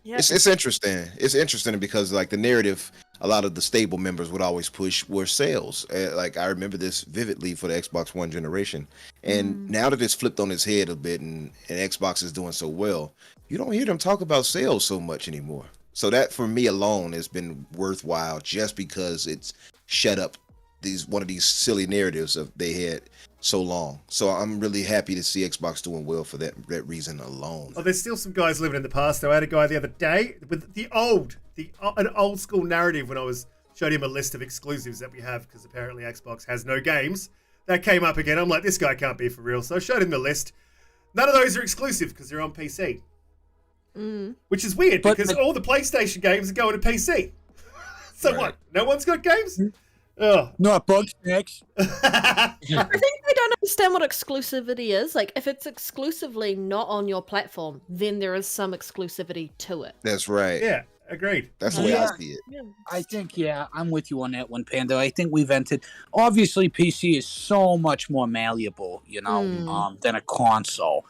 Yeah. It's interesting. It's interesting because like the narrative, a lot of the stable members would always push were sales. Like I remember this vividly for the Xbox One generation, and now that it's flipped on its head a bit, and Xbox is doing so well, you don't hear them talk about sales so much anymore. So that for me alone has been worthwhile, just because it's shut up one of these silly narratives of they had so long. So I'm really happy to see Xbox doing well for that reason alone. Oh, there's still some guys living in the past though. I had a guy the other day with an old school narrative when I was showed him a list of exclusives that we have, because apparently Xbox has no games. That came up again. I'm like, this guy can't be for real. So I showed him the list. None of those are exclusive because they're on PC. Which is weird because all the PlayStation games are going to PC. So what? No one's got games? Oh. Not bugs next. I think they don't understand what exclusivity is. Like, if it's exclusively not on your platform, then there is some exclusivity to it. That's right. Yeah, agreed. That's the way I see it. I think, I'm with you on that one, Panda. I think we've entered. Obviously, PC is so much more malleable, than a console.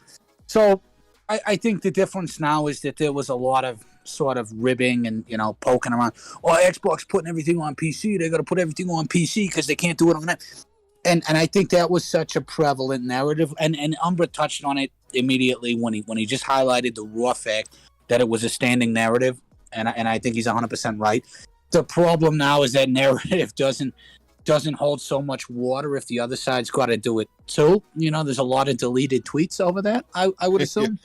So I think the difference now is that there was a lot of sort of ribbing and poking around. Oh, Xbox putting everything on PC. They're gonna put everything on PC because they can't do it on that. And I think that was such a prevalent narrative. And Umbra touched on it immediately when he just highlighted the raw fact that it was a standing narrative. And I think he's 100% right. The problem now is that narrative doesn't hold so much water if the other side's got to do it too. There's a lot of deleted tweets over that, I would assume.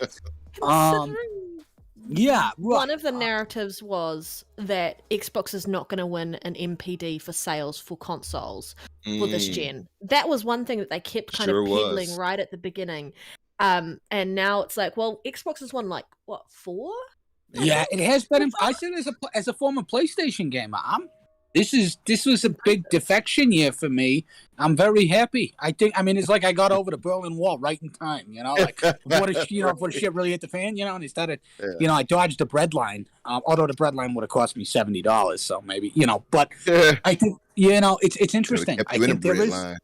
Yeah, right. One of the narratives was that Xbox is not going to win an MPD for sales for consoles for this gen. That was one thing that they kept kind of peddling right at the beginning. And now it's like, well, Xbox has won 4? Yeah, it has been. I said as a former PlayStation gamer, this was a big defection year for me. I'm very happy. It's like I got over the Berlin Wall right in time. Before the shit really hit the fan. And it started. I dodged the bread line. Although the bread line would have cost me $70, so maybe But I think it's interesting. I think there is. Line.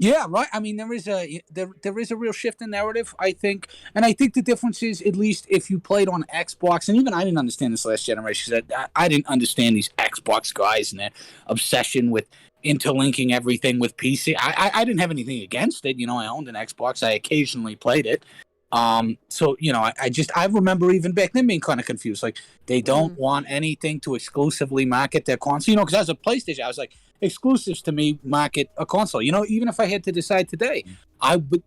Yeah, right. There is a real shift in narrative, I think, and I think the difference is, at least if you played on Xbox, and even I didn't understand this last generation. I didn't understand these Xbox guys and their obsession with interlinking everything with PC. I didn't have anything against it. I owned an Xbox. I occasionally played it. I remember even back then being kind of confused. Like, they don't want anything to exclusively market their console. Because as a PlayStation, I was like, exclusives to me market a console. Even if I had to decide today,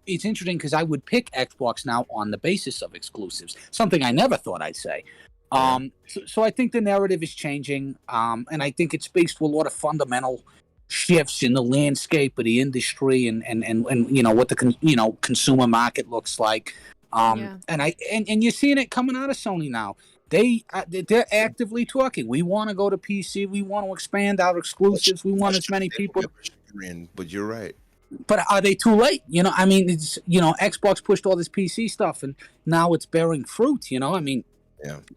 it's interesting because I would pick Xbox now on the basis of exclusives. Something I never thought I'd say. So I think the narrative is changing, and I think it speaks to a lot of fundamental shifts in the landscape of the industry and what the consumer market looks like. And you're seeing it coming out of Sony now. They're actively talking. We want to go to PC. We want to expand our exclusives. We want as many people. But you're right. But are they too late? It's Xbox pushed all this PC stuff, and now it's bearing fruit. Yeah.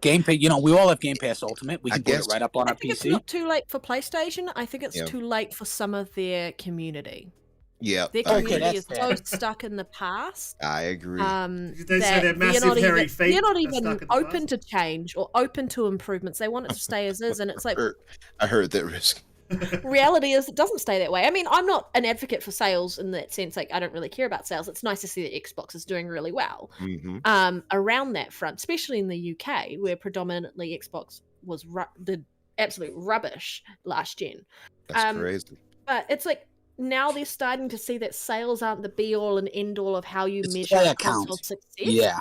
Game Pass. We all have Game Pass Ultimate. We can put it right up on our PC. It's not too late for PlayStation. I think it's too late for some of their community. Yeah, their community is so stuck in the past. I agree. They say they're massive hairy feet. They're not even open to change or open to improvements. They want it to stay as is, and it's like I heard that risk. Reality is, it doesn't stay that way. I'm not an advocate for sales in that sense. Like, I don't really care about sales. It's nice to see that Xbox is doing really well around that front, especially in the UK, where predominantly Xbox was the absolute rubbish last gen. That's crazy. But it's like, now they're starting to see that sales aren't the be-all and end-all of how you measure console success. Yeah.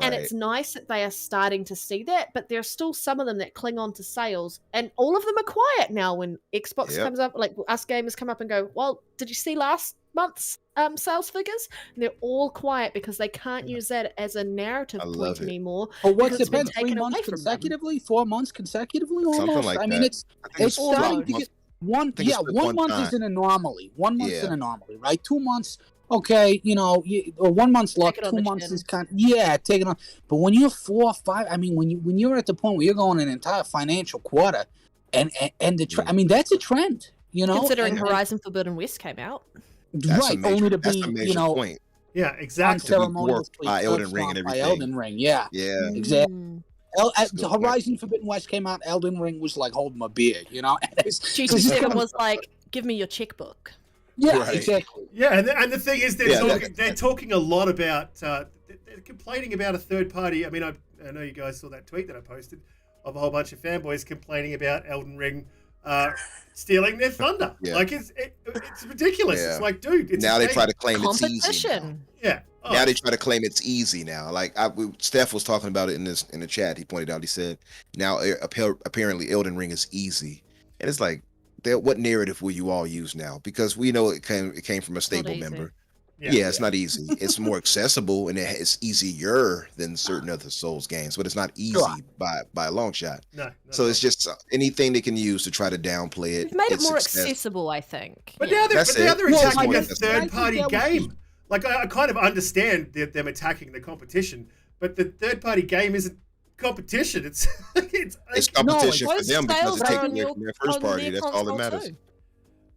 And it's nice that they are starting to see that, but there are still some of them that cling on to sales, and all of them are quiet now when Xbox comes up. Like, us gamers come up and go, well, did you see last month's sales figures? And they're all quiet because they can't use that as a narrative point anymore. But what's it been, 3 months consecutively? 4 months consecutively? Almost? Something like that. It's starting to get... One month is an anomaly. 1 month's an anomaly, right? 2 months, okay, or 1 month's luck. 2 months is take it on. But when you're 4 or 5, when you're at the point where you're going an entire financial quarter, and the that's a trend, Considering Horizon Forbidden West came out, only to be, point. Yeah, exactly. By Elden Ring and everything. Elden Ring, yeah, exactly. Horizon Forbidden West came out. Elden Ring was like holding my beer, GT7 was like, give me your checkbook. Yeah, exactly. Yeah, and the thing is, they're talking a lot about, they're complaining about a third party. I know you guys saw that tweet that I posted of a whole bunch of fanboys complaining about Elden Ring stealing their thunder. Yeah. Like it's ridiculous. Yeah. It's like, dude, it's Now they insane. try to claim it's easy. Competition. Yeah. Oh, Now they try to claim it's easy now. Like Steph was talking about it in the chat. He pointed out. He said, "Now apparently Elden Ring is easy," and it's like, what narrative will you all use now? Because we know it came from a stable easy. member. Yeah. Yeah, it's not easy. It's more accessible and it's easier than certain other Souls games, but it's not easy by a long shot. No. So it's just anything they can use to try to downplay it. We've made it it's more success. accessible, I think. But Yeah. now they're That's it. Well, attacking I a think third-party that was game. Like I kind of understand them attacking the competition, but the third-party game isn't competition. It's It's competition for those them because sales it are takes on away your- from their first on party. their That's all that console matters. too.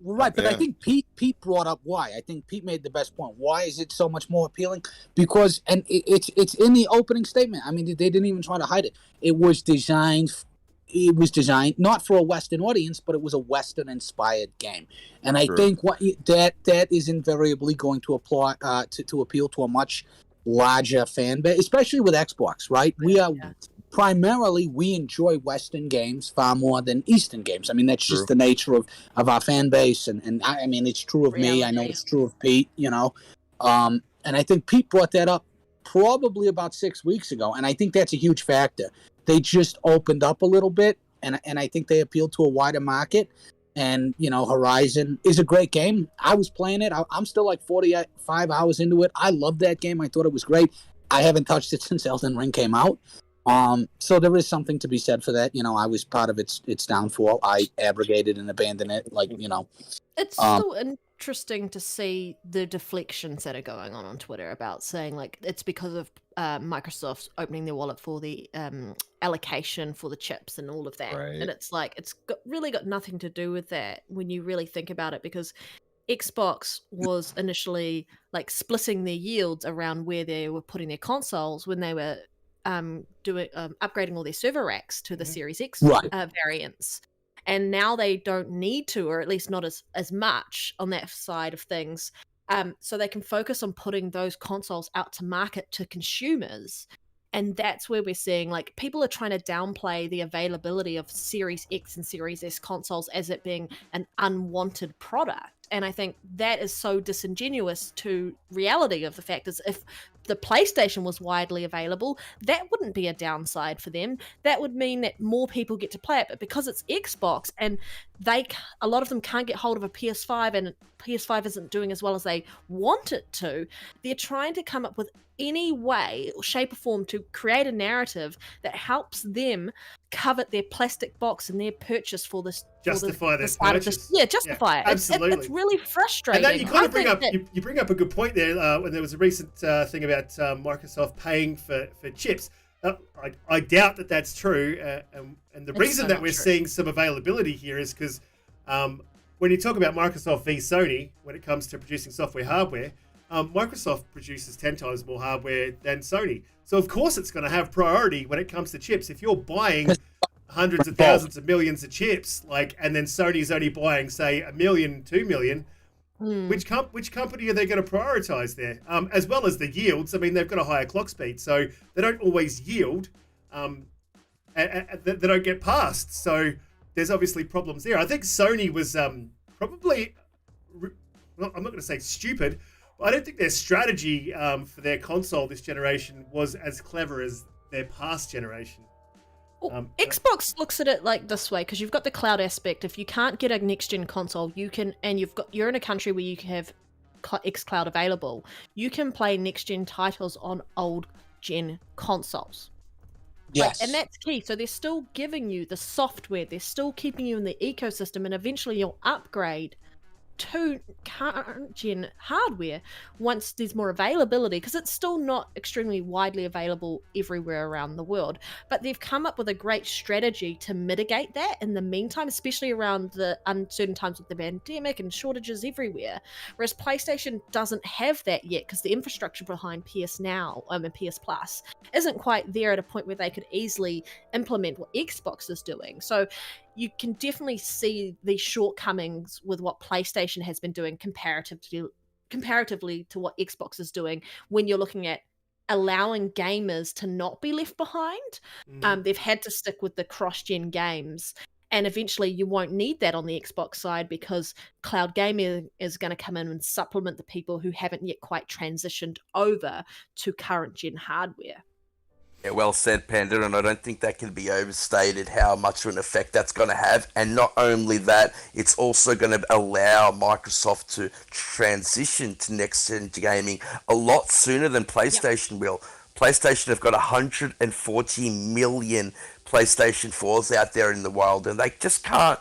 Well, right, but Yeah. I think Pete brought up why. I think Pete made the best point. Why is it so much more appealing? Because, and it's in the opening statement. I mean, they didn't even try to hide it. It was designed not for a Western audience, but it was a Western-inspired game. And I Sure. think that is invariably going to apply to appeal to a much larger fan base, especially with Xbox. Right? We enjoy Western games far more than Eastern games. I mean, that's just True. the nature of our fan base, and I mean, it's true of me. I know Reality. it's true of Pete. And I think Pete brought that up probably about 6 weeks ago, and I think that's a huge factor. They just opened up a little bit, and I think they appealed to a wider market. And Horizon is a great game. I was playing it. I'm still like 45 hours into it. I love that game. I thought it was great. I haven't touched it since Elden Ring came out. So there is something to be said for that. I was part of its downfall. I abrogated and abandoned it. It's still interesting to see the deflections that are going on Twitter about saying like it's because of Microsoft's opening their wallet for the allocation for the chips and all of that. Right. And it's like it's really got nothing to do with that when you really think about it, because Xbox was initially like splitting their yields around where they were putting their consoles when they were upgrading all their server racks to the Series X variants. And now they don't need to, or at least not as much on that side of things. So they can focus on putting those consoles out to market to consumers. And that's where we're seeing like people are trying to downplay the availability of Series X and Series S consoles as it being an unwanted product. And I think that is so disingenuous to reality of the fact is if the PlayStation was widely available, that wouldn't be a downside for them. That would mean that more people get to play it. But because it's Xbox and a lot of them can't get hold of a PS5 and PS5 isn't doing as well as they want it to, they're trying to come up with any way or shape or form to create a narrative that helps them covet their plastic box and their purchase for this. Justify their side of purchase. Justify it. Absolutely. It's really frustrating. And that you kind of I think you bring up a good point there when there was a recent thing about Microsoft paying for chips. I doubt that that's true, and the reason so that not we're true. seeing some availability here is because when you talk about Microsoft v Sony, when it comes to producing software hardware, Microsoft produces 10 times more hardware than Sony. So of course it's going to have priority when it comes to chips. If you're buying hundreds of thousands of millions of chips, and then Sony's only buying, say, 1 million, 2 million, which company are they going to prioritize there? As well as the yields. I mean, they've got a higher clock speed, so they don't always yield. They don't get past. So there's obviously problems there. I think Sony was probably, well, I'm not going to say stupid, but I don't think their strategy for their console this generation was as clever as their past generation. Well, Xbox looks at it like this way because you've got the cloud aspect. If you can't get a next gen console, you can, and you're in a country where you can have xCloud available. You can play next gen titles on old gen consoles. Yes. And that's key. So they're still giving you the software. They're still keeping you in the ecosystem, and eventually you'll upgrade to current gen hardware once there's more availability, because it's still not extremely widely available everywhere around the world. But they've come up with a great strategy to mitigate that in the meantime, especially around the uncertain times with the pandemic and shortages everywhere. Whereas PlayStation doesn't have that yet because the infrastructure behind PSNow and PS Plus isn't quite there at a point where they could easily implement what Xbox is doing. So you can definitely see the shortcomings with what PlayStation has been doing comparatively to what Xbox is doing when you're looking at allowing gamers to not be left behind. They've had to stick with the cross-gen games. And eventually you won't need that on the Xbox side because cloud gaming is going to come in and supplement the people who haven't yet quite transitioned over to current gen hardware. Yeah, well said, Panda, and I don't think that can be overstated how much of an effect that's going to have. And not only that, it's also going to allow Microsoft to transition to next-gen gaming a lot sooner than PlayStation will. PlayStation have got 140 million PlayStation 4s out there in the world, and they just can't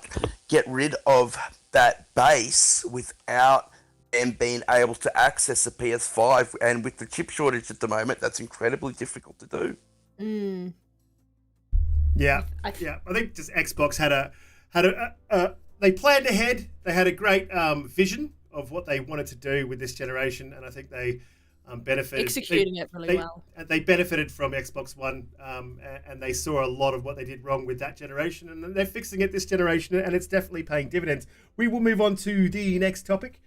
get rid of that base without them being able to access a PS5. And with the chip shortage at the moment, that's incredibly difficult to do. Yeah, I think just Xbox they planned ahead. They had a great vision of what they wanted to do with this generation, and I think they benefited. Executing it really well. They benefited from Xbox One, and they saw a lot of what they did wrong with that generation, and they're fixing it this generation, and it's definitely paying dividends. We will move on to the next topic,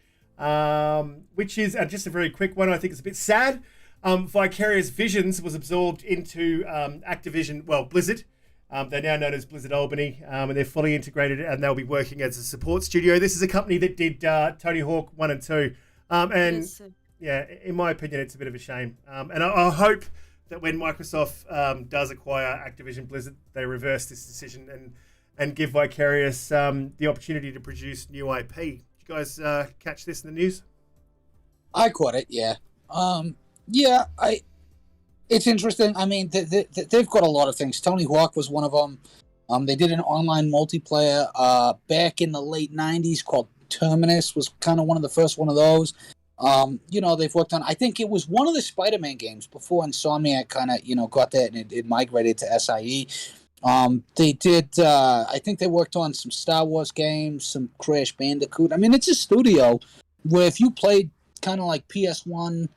which is just a very quick one. I think it's a bit sad. Vicarious Visions was absorbed into Activision, Blizzard. They're now known as Blizzard Albany, and they're fully integrated, and they'll be working as a support studio. This is a company that did Tony Hawk 1 and 2. Yeah, in my opinion, it's a bit of a shame. And I hope that when Microsoft does acquire Activision Blizzard, they reverse this decision and give Vicarious the opportunity to produce new IP. Did you guys catch this in the news? I caught it, yeah. It's interesting. I mean, they've got a lot of things. Tony Hawk was one of them. They did an online multiplayer back in the late 90s called Terminus, was kind of one of the first one of those. They've worked on, I think it was one of the Spider-Man games before Insomniac kind of, got that and it migrated to SIE. They did, I think they worked on some Star Wars games, some Crash Bandicoot. I mean, it's a studio where if you played kind of like PS1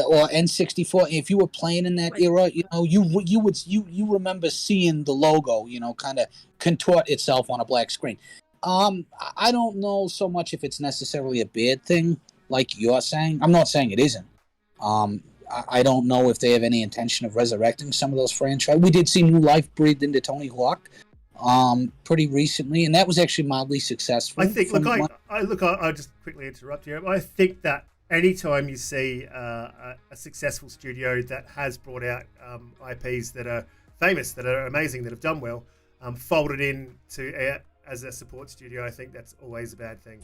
or N64, if you were playing in that era, you remember seeing the logo, kind of contort itself on a black screen. I don't know so much if it's necessarily a bad thing, like you're saying. I'm not saying it isn't. I don't know if they have any intention of resurrecting some of those franchises. We did see new life breathed into Tony Hawk pretty recently, and that was actually mildly successful. I think. I'll just quickly interrupt you. I think that anytime you see a successful studio that has brought out IPs that are famous, that are amazing, that have done well, folded in to as a support studio, I think that's always a bad thing.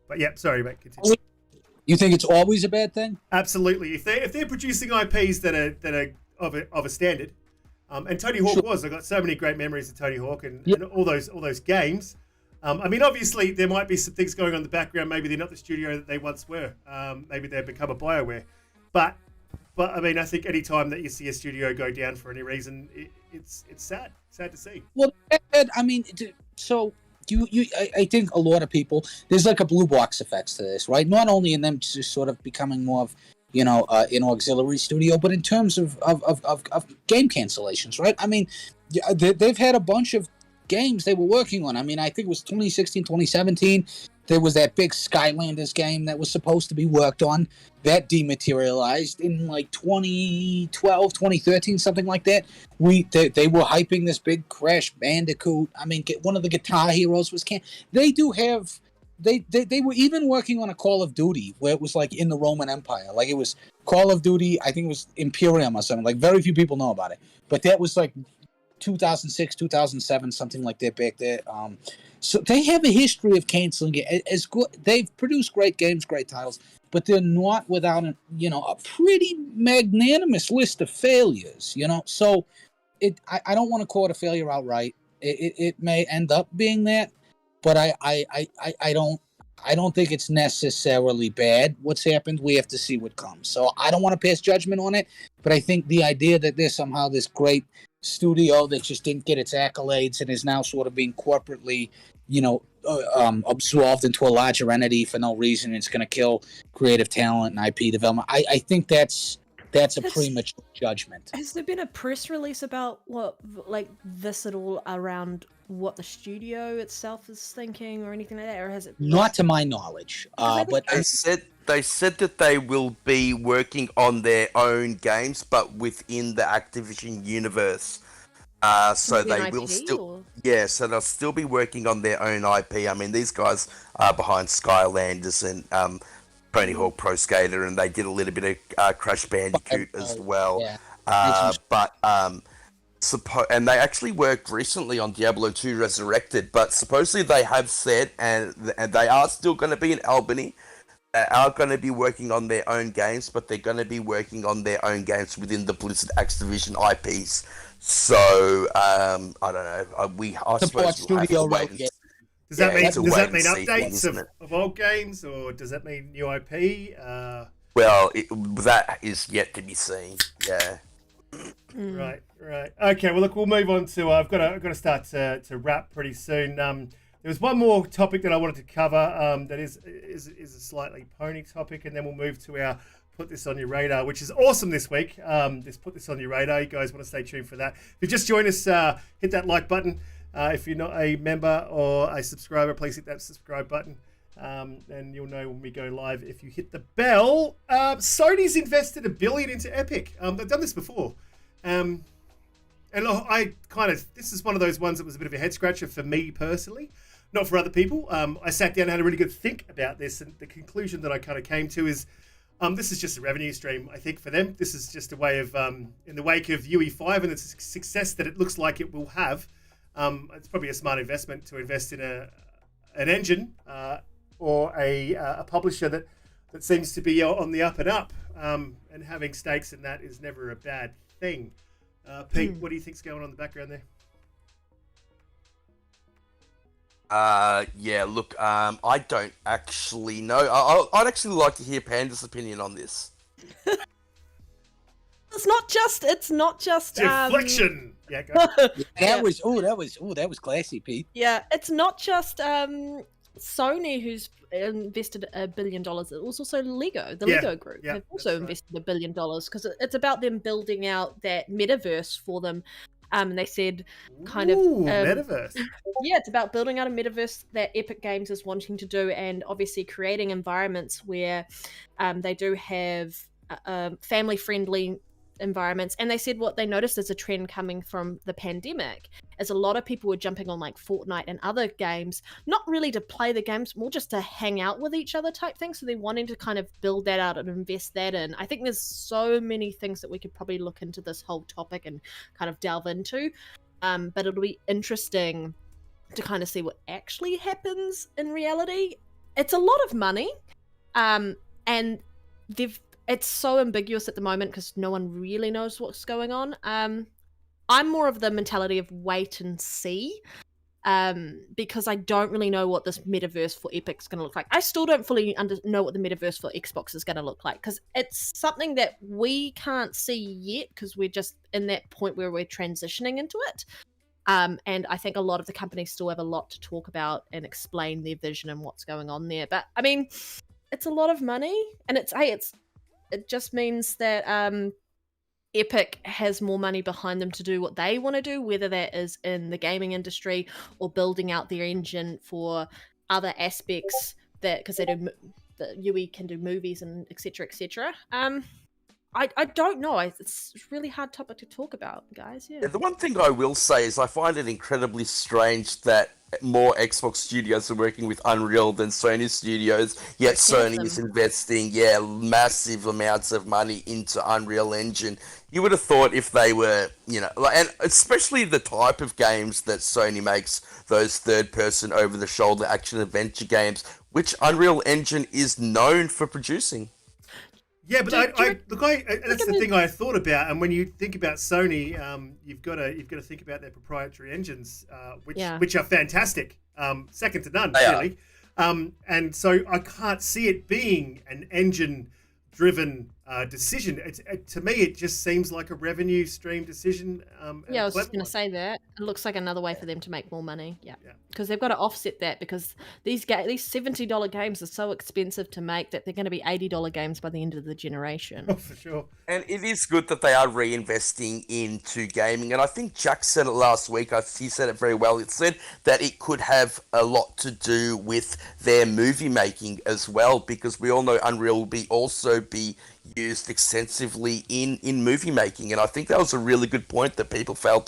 But yeah, sorry, mate. Continue. You think it's always a bad thing? Absolutely. If they're producing IPs that are of a standard, and Tony Hawk was, I got so many great memories of Tony Hawk and all those games. I mean, obviously, there might be some things going on in the background. Maybe they're not the studio that they once were. Maybe they've become a BioWare. But I mean, I think any time that you see a studio go down for any reason, it's sad. Sad to see. Well, I mean, so I think a lot of people, there's like a blue box effects to this, right? Not only in them just sort of becoming more of, an auxiliary studio, but in terms of game cancellations, right? I mean, they've had a bunch of games they were working on. I mean, I think it was 2016, 2017. There was that big Skylanders game that was supposed to be worked on. That dematerialized in like 2012, 2013, something like that. They were hyping this big Crash Bandicoot. I mean, one of the Guitar Heroes was They do have... They were even working on a Call of Duty where it was like in the Roman Empire. Like it was Call of Duty, I think it was Imperium or something. Like very few people know about it. But that was like 2006, 2007, something like that back there. So they have a history of canceling it. As good, they've produced great games, great titles, but they're not without a pretty magnanimous list of failures. So I don't want to call it a failure outright. It may end up being that, but I don't think it's necessarily bad what's happened. We have to see what comes. So I don't want to pass judgment on it, but I think the idea that there's somehow this great studio that just didn't get its accolades and is now sort of being corporately, absorbed into a larger entity for no reason. It's going to kill creative talent and IP development. I think that's a premature judgment. Has there been a press release about this at all around what the studio itself is thinking or anything like that, or has it? Not to my knowledge. But they said that they will be working on their own games, but within the Activision universe. So Maybe an they will IP, still, or- yeah. So they'll still be working on their own IP. I mean, these guys are behind Skylanders and Tony Hawk Pro Skater, and they did a little bit of Crash Bandicoot as well. Yeah. And they actually worked recently on Diablo 2 Resurrected, but supposedly they have said, and they are still going to be in Albany. They are going to be working on their own games, but they're going to be working on their own games within the Blizzard Activision IPs. So I don't know. I suppose we'll have to wait and see. Does that mean see, updates isn't it? of old games, or does that mean new IP? Well, that is yet to be seen. Yeah. Right. Okay. Well, look, we'll move on to. I've got to start to wrap pretty soon. There was one more topic that I wanted to cover. That is a slightly pony topic, and then we'll move to our put this on your radar, which is awesome this week. Just put this on your radar. You guys want to stay tuned for that. If you just joined us, hit that like button. If you're not a member or a subscriber, please hit that subscribe button. And you'll know when we go live if you hit the bell. Sony's invested $1 billion into Epic. They've done this before. And look, this is one of those ones that was a bit of a head scratcher for me personally, not for other people. I sat down and had a really good think about this, and the conclusion that I kind of came to is this is just a revenue stream, I think, for them. This is just a way of, in the wake of UE5 and the success that it looks like it will have, it's probably a smart investment to invest in an engine or a publisher that seems to be on the up and up. And having stakes in that is never a bad thing. Pete, what do you think's going on in the background there? Yeah, look, I don't actually know. I'd actually like to hear Panda's opinion on this. It's not just Deflection. Yeah, go. That was classy, Pete. Yeah, it's not just Sony who's invested $1 billion. It was also Lego, the Lego group. Yeah, They've also invested $1 billion because it's about them building out that metaverse for them. And they said metaverse. Yeah, it's about building out a metaverse that Epic Games is wanting to do, and obviously creating environments where they do have family-friendly environments. And they said what they noticed as a trend coming from the pandemic is a lot of people were jumping on like Fortnite and other games, not really to play the games, more just to hang out with each other type thing. So they're wanting to kind of build that out and invest that in. I think there's so many things that we could probably look into this whole topic and kind of delve into. But it'll be interesting to kind of see what actually happens in reality. It's a lot of money. And it's so ambiguous at the moment because no one really knows what's going on. I'm more of the mentality of wait and see, because I don't really know what this metaverse for Epic's going to look like. I still don't fully know what the metaverse for Xbox is going to look like, because it's something that we can't see yet because we're just in that point where we're transitioning into it. And I think a lot of the companies still have a lot to talk about and explain their vision and what's going on there. But I mean, it's a lot of money, and it just means that Epic has more money behind them to do what they want to do, whether that is in the gaming industry or building out their engine for other aspects, that because they do the UE can do movies and etc. etc. I don't know. It's a really hard topic to talk about, guys. Yeah. The one thing I will say is I find it incredibly strange that more Xbox studios are working with Unreal than Sony studios, yet Sony is investing, massive amounts of money into Unreal Engine. You would have thought if they were, and especially the type of games that Sony makes, those third-person, over-the-shoulder action-adventure games, which Unreal Engine is known for producing. Yeah, but that's the thing I thought about. And when you think about Sony, you've got to think about their proprietary engines, which are fantastic, second to none, really. And so I can't see it being an engine-driven decision. To me, it just seems like a revenue stream decision. I was just going to say that. It looks like another way for them to make more money. Yeah. Because they've got to offset that, because these $70 games are so expensive to make that they're going to be $80 games by the end of the generation. Oh, for sure. And it is good that they are reinvesting into gaming. And I think Jack said it last week. He said it very well. It said that it could have a lot to do with their movie making as well, because we all know Unreal will also be used extensively in movie making. And I think that was a really good point that people failed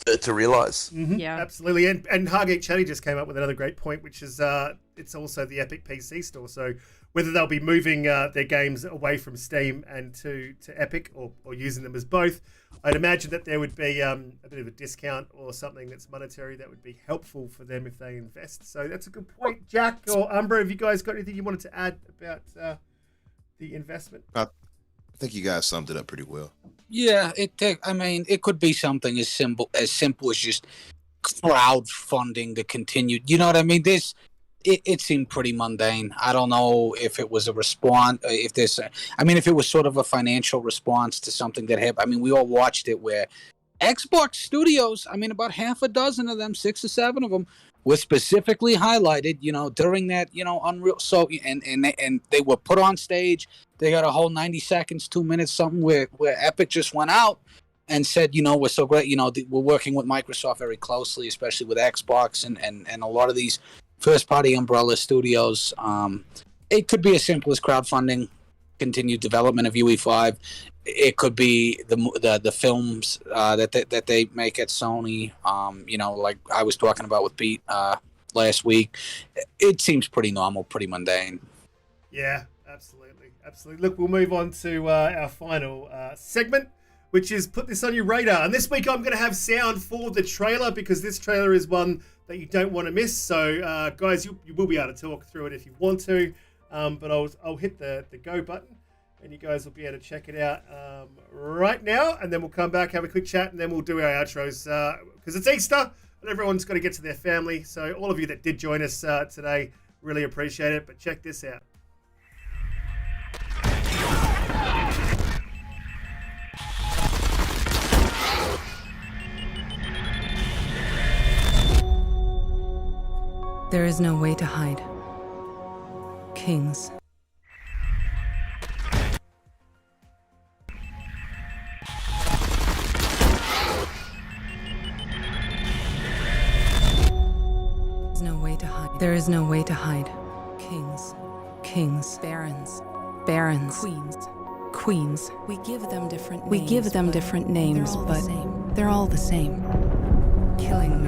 to realize. Yeah. Absolutely. And Hargate Chatty just came up with another great point, which is it's also the Epic PC store. So whether they'll be moving their games away from Steam and to Epic or using them as both, I'd imagine that there would be a bit of a discount or something that's monetary that would be helpful for them if they invest. So that's a good point. Jack or Umbra, have you guys got anything you wanted to add about the investment? I think you guys summed it up pretty well. Yeah, it could be something as simple as just crowdfunding the continued. You know what I mean? It seemed pretty mundane. I don't know if it was a response, if it was sort of a financial response to something that happened. I mean, we all watched it where Xbox Studios, about half a dozen of them, 6 or 7 of them, were specifically highlighted, during that, Unreal. So, and they were put on stage. They got a whole 90 seconds, 2 minutes, something where Epic just went out and said, we're so great. We're working with Microsoft very closely, especially with Xbox and a lot of these first-party umbrella studios. It could be as simple as crowdfunding, continued development of UE5. It could be the films that they make at Sony. Like I was talking about with Pete last week. It seems pretty normal, pretty mundane. Yeah, absolutely. Look, we'll move on to our final segment, which is Put This On Your Radar. And this week I'm going to have sound for the trailer because this trailer is one that you don't want to miss. So, guys, you will be able to talk through it if you want to. But I'll hit the go button and you guys will be able to check it out right now. And then we'll come back, have a quick chat, and then we'll do our outros because it's Easter and everyone's got to get to their family. So all of you that did join us today, really appreciate it. But check this out. There is no way to hide. Kings. There's no way to hide. There is no way to hide. Kings. Kings. Barons. Barons. Queens. Queens. We give them different names, but they're all the same. Killing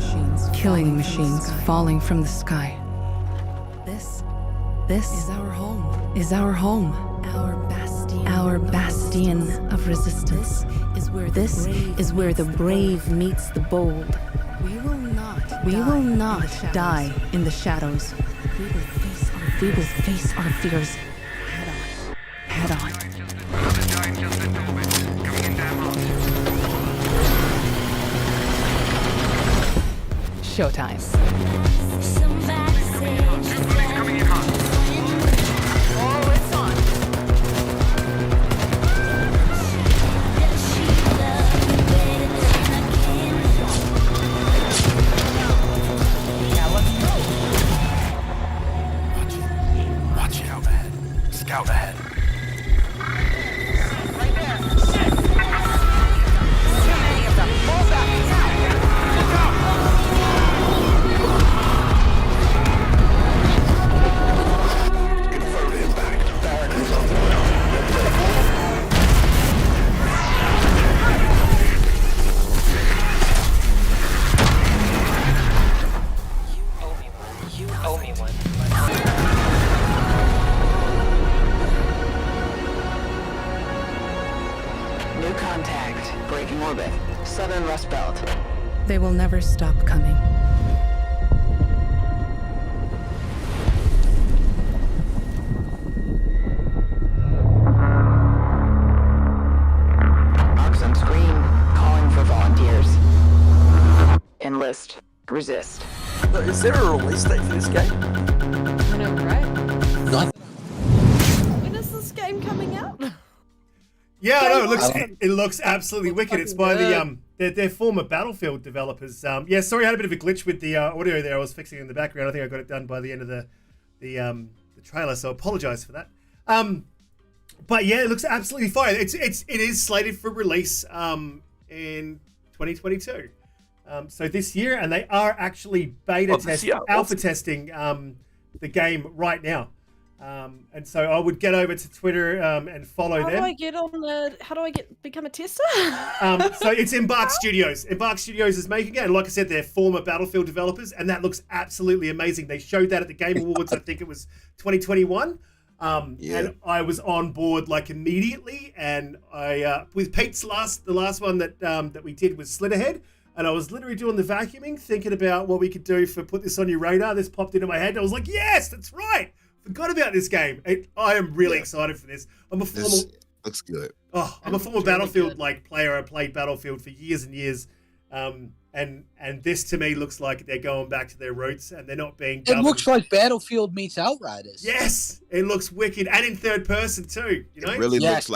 machines falling from the sky. This is our home. Our bastion of resistance. This is where the brave meets the bold. We will not die in the shadows. We will face our fears head on. Showtime. Oh, it's on. Watch out ahead. Scout ahead. Right there. Shit. Too many of them. Fall back. You owe me one. New contact. Breaking orbit. Southern Rust Belt. They will never stop coming. Marks on screen. Calling for volunteers. Enlist. Resist. So is there a release date for this game? I know, right? Nothing. When is this game coming out? Yeah, I know. It looks absolutely wicked. It's by their former Battlefield developers. Yeah, sorry, I had a bit of a glitch with the audio there. I was fixing it in the background. I think I got it done by the end of the trailer, so I apologize for that. But yeah, it looks absolutely fine. It is slated for release in 2022. So this year, and they are actually alpha testing the game right now. And so I would get over to Twitter and follow How them. do I get on the? How do I become a tester? So it's Embark Studios. Embark Studios is making it, and like I said, they're former Battlefield developers, and that looks absolutely amazing. They showed that at the Game Awards. I think it was 2021. And I was on board like immediately, and I with Pete's the last one that we did was Slitterhead, and I was literally doing the vacuuming, thinking about what we could do for Put This On Your Radar. This popped into my head, and I was like, yes, that's right. Forgot about this game. I am really excited for this. I'm a former. This looks good. I'm a former Battlefield player. I played Battlefield for years and years, and this to me looks like they're going back to their roots, and they're not being. It looks like Battlefield meets Outriders. Yes, it looks wicked, and in third person too. You know, It really looks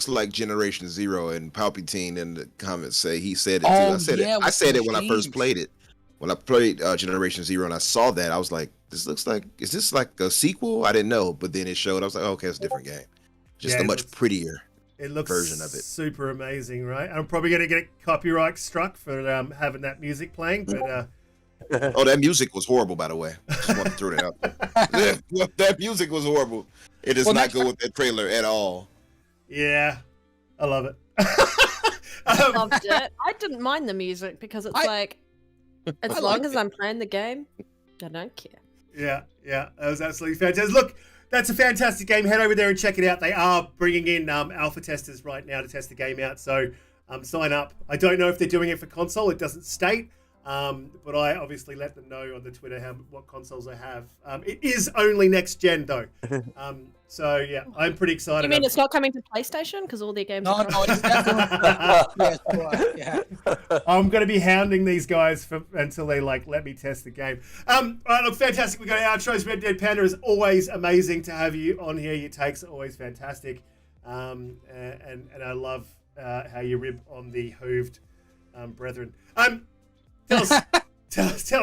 like Generation Zero, and Palpatine in the comments he said it too. I said it when I first played it. When I played Generation Zero and I saw that, I was like, is this like a sequel? I didn't know, but then it showed. I was like, oh, okay, it's a different game. Just a much prettier version of it. Super amazing, right? I'm probably going to get copyright struck for having that music playing, but oh, that music was horrible, by the way. Just want to throw that out there. That music was horrible. It does not go with that trailer at all. Yeah, I love it. I loved it. I didn't mind the music because it's as long as I'm playing the game, I don't care. Yeah, that was absolutely fantastic. Look, that's a fantastic game. Head over there and check it out. They are bringing in alpha testers right now to test the game out, so sign up. I don't know if they're doing it for console. It doesn't state, but I obviously let them know on the Twitter what consoles they have. It is only next gen though. So yeah, I'm pretty excited. You mean it's not coming to PlayStation because all their games? No, it's definitely. Yeah. I'm going to be hounding these guys until they let me test the game. All right, look, fantastic. We got our outros. Red Dead Panda is always amazing to have you on here. Your takes are always fantastic, and I love how you rib on the hooved brethren. Tell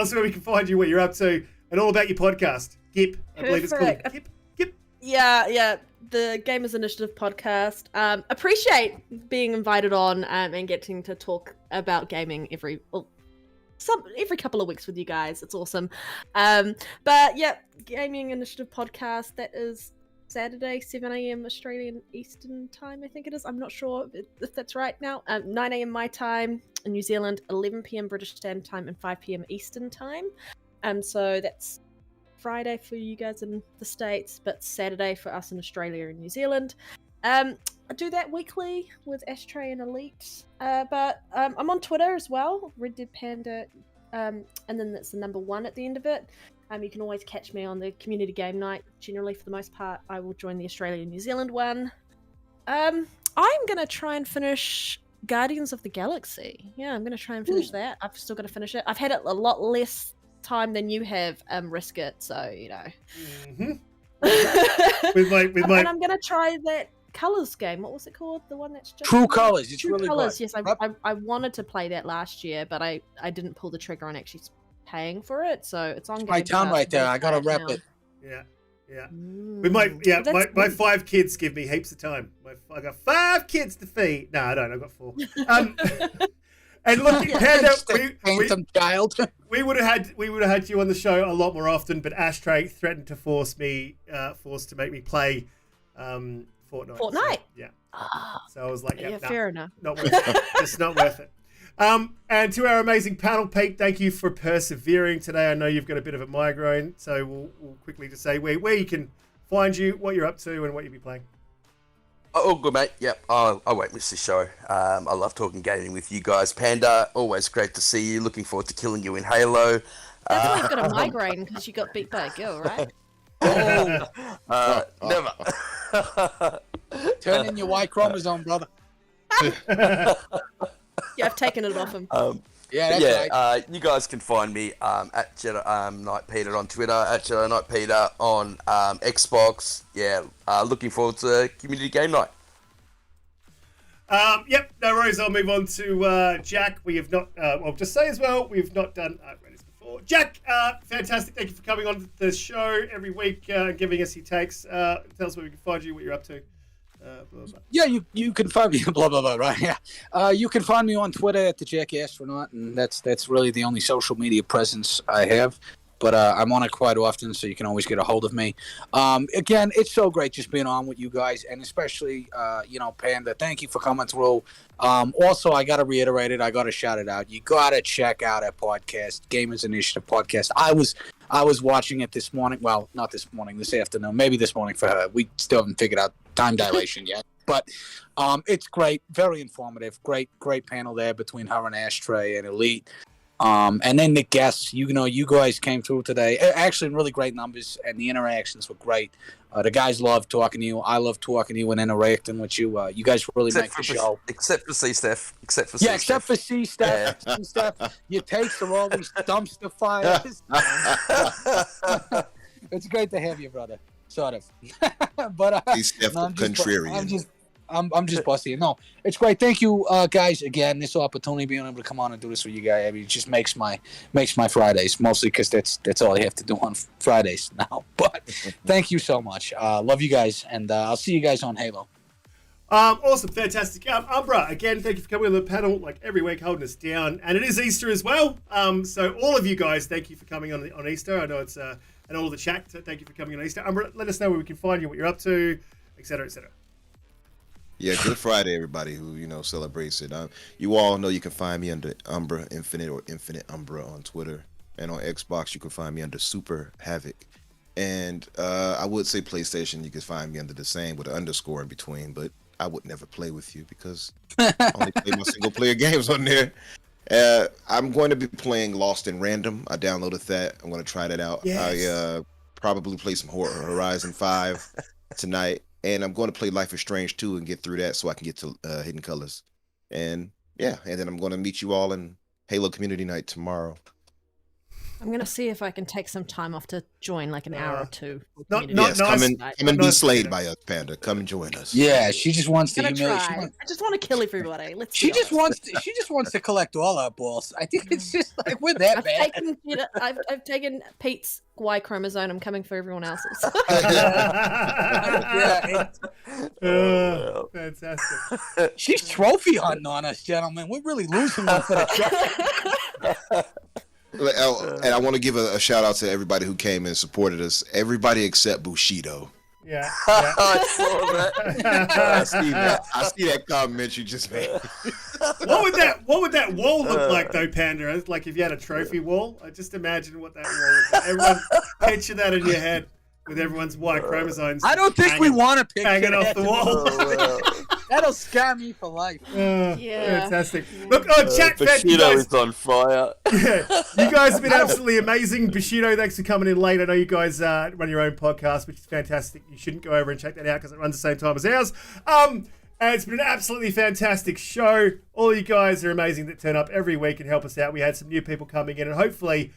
us where we can find you, what you're up to, and all about your podcast. GIP, I believe it's called. GIP. Yeah, the Gamers Initiative podcast. Appreciate being invited on and getting to talk about gaming every couple of weeks with you guys. It's awesome. But yeah, Gaming Initiative podcast. That is Saturday, 7 a.m. Australian Eastern Time. I think it is. I'm not sure if that's right now. 9 a.m. my time in New Zealand, 11 p.m. British Standard Time, and 5 p.m. Eastern Time. So that's Friday for you guys in the States, but Saturday for us in Australia and New Zealand. I do that weekly with Ashtray and Elite, but I'm on Twitter as well, Red Dead Panda, and then that's the number 1 at the end of it. You can always catch me on the community game night. Generally, for the most part, I will join the Australia and New Zealand one. I'm going to try and finish Guardians of the Galaxy. Yeah, I'm going to try and finish that. I've still got to finish it. I've had it a lot less time than you have, Risk It, so you know. with my And I'm gonna try that Colors game. What was it called? The one that's just True Colors. It's True really Colors. good. Yes, I wanted to play that last year, but I didn't pull the trigger on actually paying for it. So it's on. My town right there. I gotta rep it. Yeah. With my 5 kids give me heaps of time. I got 5 kids to feed. No, I don't. I've got 4. And look, Panda, we would have had you on the show a lot more often, but Ashtray threatened to forced to make me play Fortnite. Fortnite. So, so I was like, fair enough. Not worth it. Just not worth it. And to our amazing panel, Pete, thank you for persevering today. I know you've got a bit of a migraine, so we'll quickly just say where you can find you, what you're up to, and what you'll be playing. Oh, good, mate. Yep, I won't miss the show. I love talking gaming with you guys. Panda, always great to see you. Looking forward to killing you in Halo. That's why you've got a migraine, because you got beat by a girl, right? Never. Turn in your Y chromosome, brother. Yeah, I've taken it off him. Right. You guys can find me at JediKnightPete on Twitter, at JediKnightPete on Xbox. Looking forward to community game night. Yep, no worries. I'll move on to Jack. We have not, I'll just say as well, we've not done this before. Jack, fantastic. Thank you for coming on the show every week and giving us your takes. Tell us where we can find you, what you're up to. Blah, blah. Yeah, you can find me blah blah blah, right? Yeah, you can find me on Twitter at the Jack Astronaut, and that's really the only social media presence I have. but I'm on it quite often, so you can always get a hold of me. Again, it's so great just being on with you guys, and especially, Panda, thank you for coming through. Also, I got to reiterate it. I got to shout it out. You got to check out our podcast, Gamers Initiative Podcast. I was watching it this morning. Well, not this morning, this afternoon. Maybe this morning for her. We still haven't figured out time dilation yet. But it's great, very informative. Great panel there between her and Ashtray and Elite. And then the guests, you guys came through today. Actually, in really great numbers, and the interactions were great. The guys love talking to you. I love talking to you and interacting with you. You guys really make the show. Except for C-Steph. Except for C-Steph. Yeah. C-Steph. Your takes are always dumpster fires. It's great to have you, brother. Sort of. But C-Steph contrarian. I'm just busting. No, it's great. Thank you, guys. Again, this opportunity being able to come on and do this with you guys. I mean, it just makes my Fridays, mostly because that's all I have to do on Fridays now. But thank you so much. Love you guys, and I'll see you guys on Halo. Awesome, fantastic. Umbra, again, thank you for coming on the panel like every week, holding us down. And it is Easter as well. So all of you guys, thank you for coming on Easter. I know it's and all of the chat. So thank you for coming on Easter. Umbra, let us know where we can find you, what you're up to, etc., etc. Yeah, Good Friday, everybody who celebrates it. You all know you can find me under Umbra Infinite or Infinite Umbra on Twitter, and on Xbox you can find me under Superhavoc. And I would say PlayStation, you can find me under the same with an underscore in between, but I would never play with you because I only play my single player games on there. I'm going to be playing Lost in Random. I downloaded that. I'm going to try that out. Yes. I probably play some Horizon 5 tonight. And I'm going to play Life is Strange 2 and get through that so I can get to Hidden Colors. And yeah, and then I'm going to meet you all in Halo Community Night tomorrow. I'm going to see if I can take some time off to join like an hour or two. Nice. Come and be slayed by us, Panda. Come and join us. Yeah, she just wants to humiliate. I just want to kill everybody. She just wants to collect all our balls. I think it's just like we're that bad. I've taken Pete's Y chromosome. I'm coming for everyone else's. Fantastic. She's trophy hunting on us, gentlemen. We're really losing one for the trophy. And I want to give a shout out to everybody who came and supported us. Everybody except Bushido. Yeah. I saw that. I see that comment you just made. What would that wall look like though, Panda? Like if you had a trophy wall? I just imagine what that wall would look like. Everyone picture that in your head with everyone's Y chromosomes. I don't think we want to picture hanging off the wall. That'll scare me for life. Fantastic. Look, chat, Bushido is on fire. Yeah, you guys have been absolutely amazing. Bushido, thanks for coming in late. I know you guys run your own podcast, which is fantastic. You shouldn't go over and check that out because it runs the same time as ours. And it's been an absolutely fantastic show. All you guys are amazing that turn up every week and help us out. We had some new people coming in, and hopefully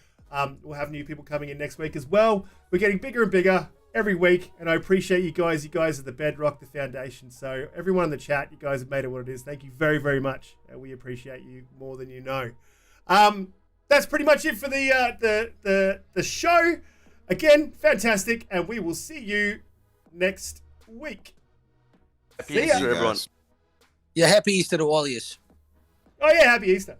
we'll have new people coming in next week as well. We're getting bigger and bigger every week, and I appreciate you guys. You guys are the bedrock, the foundation. So everyone in the chat, you guys have made it what it is. Thank you very, very much. We appreciate you more than you know. That's pretty much it for the show. Again, fantastic, and we will see you next week. Happy Easter, everyone. Yeah, happy Easter to all of you. Oh yeah, happy Easter.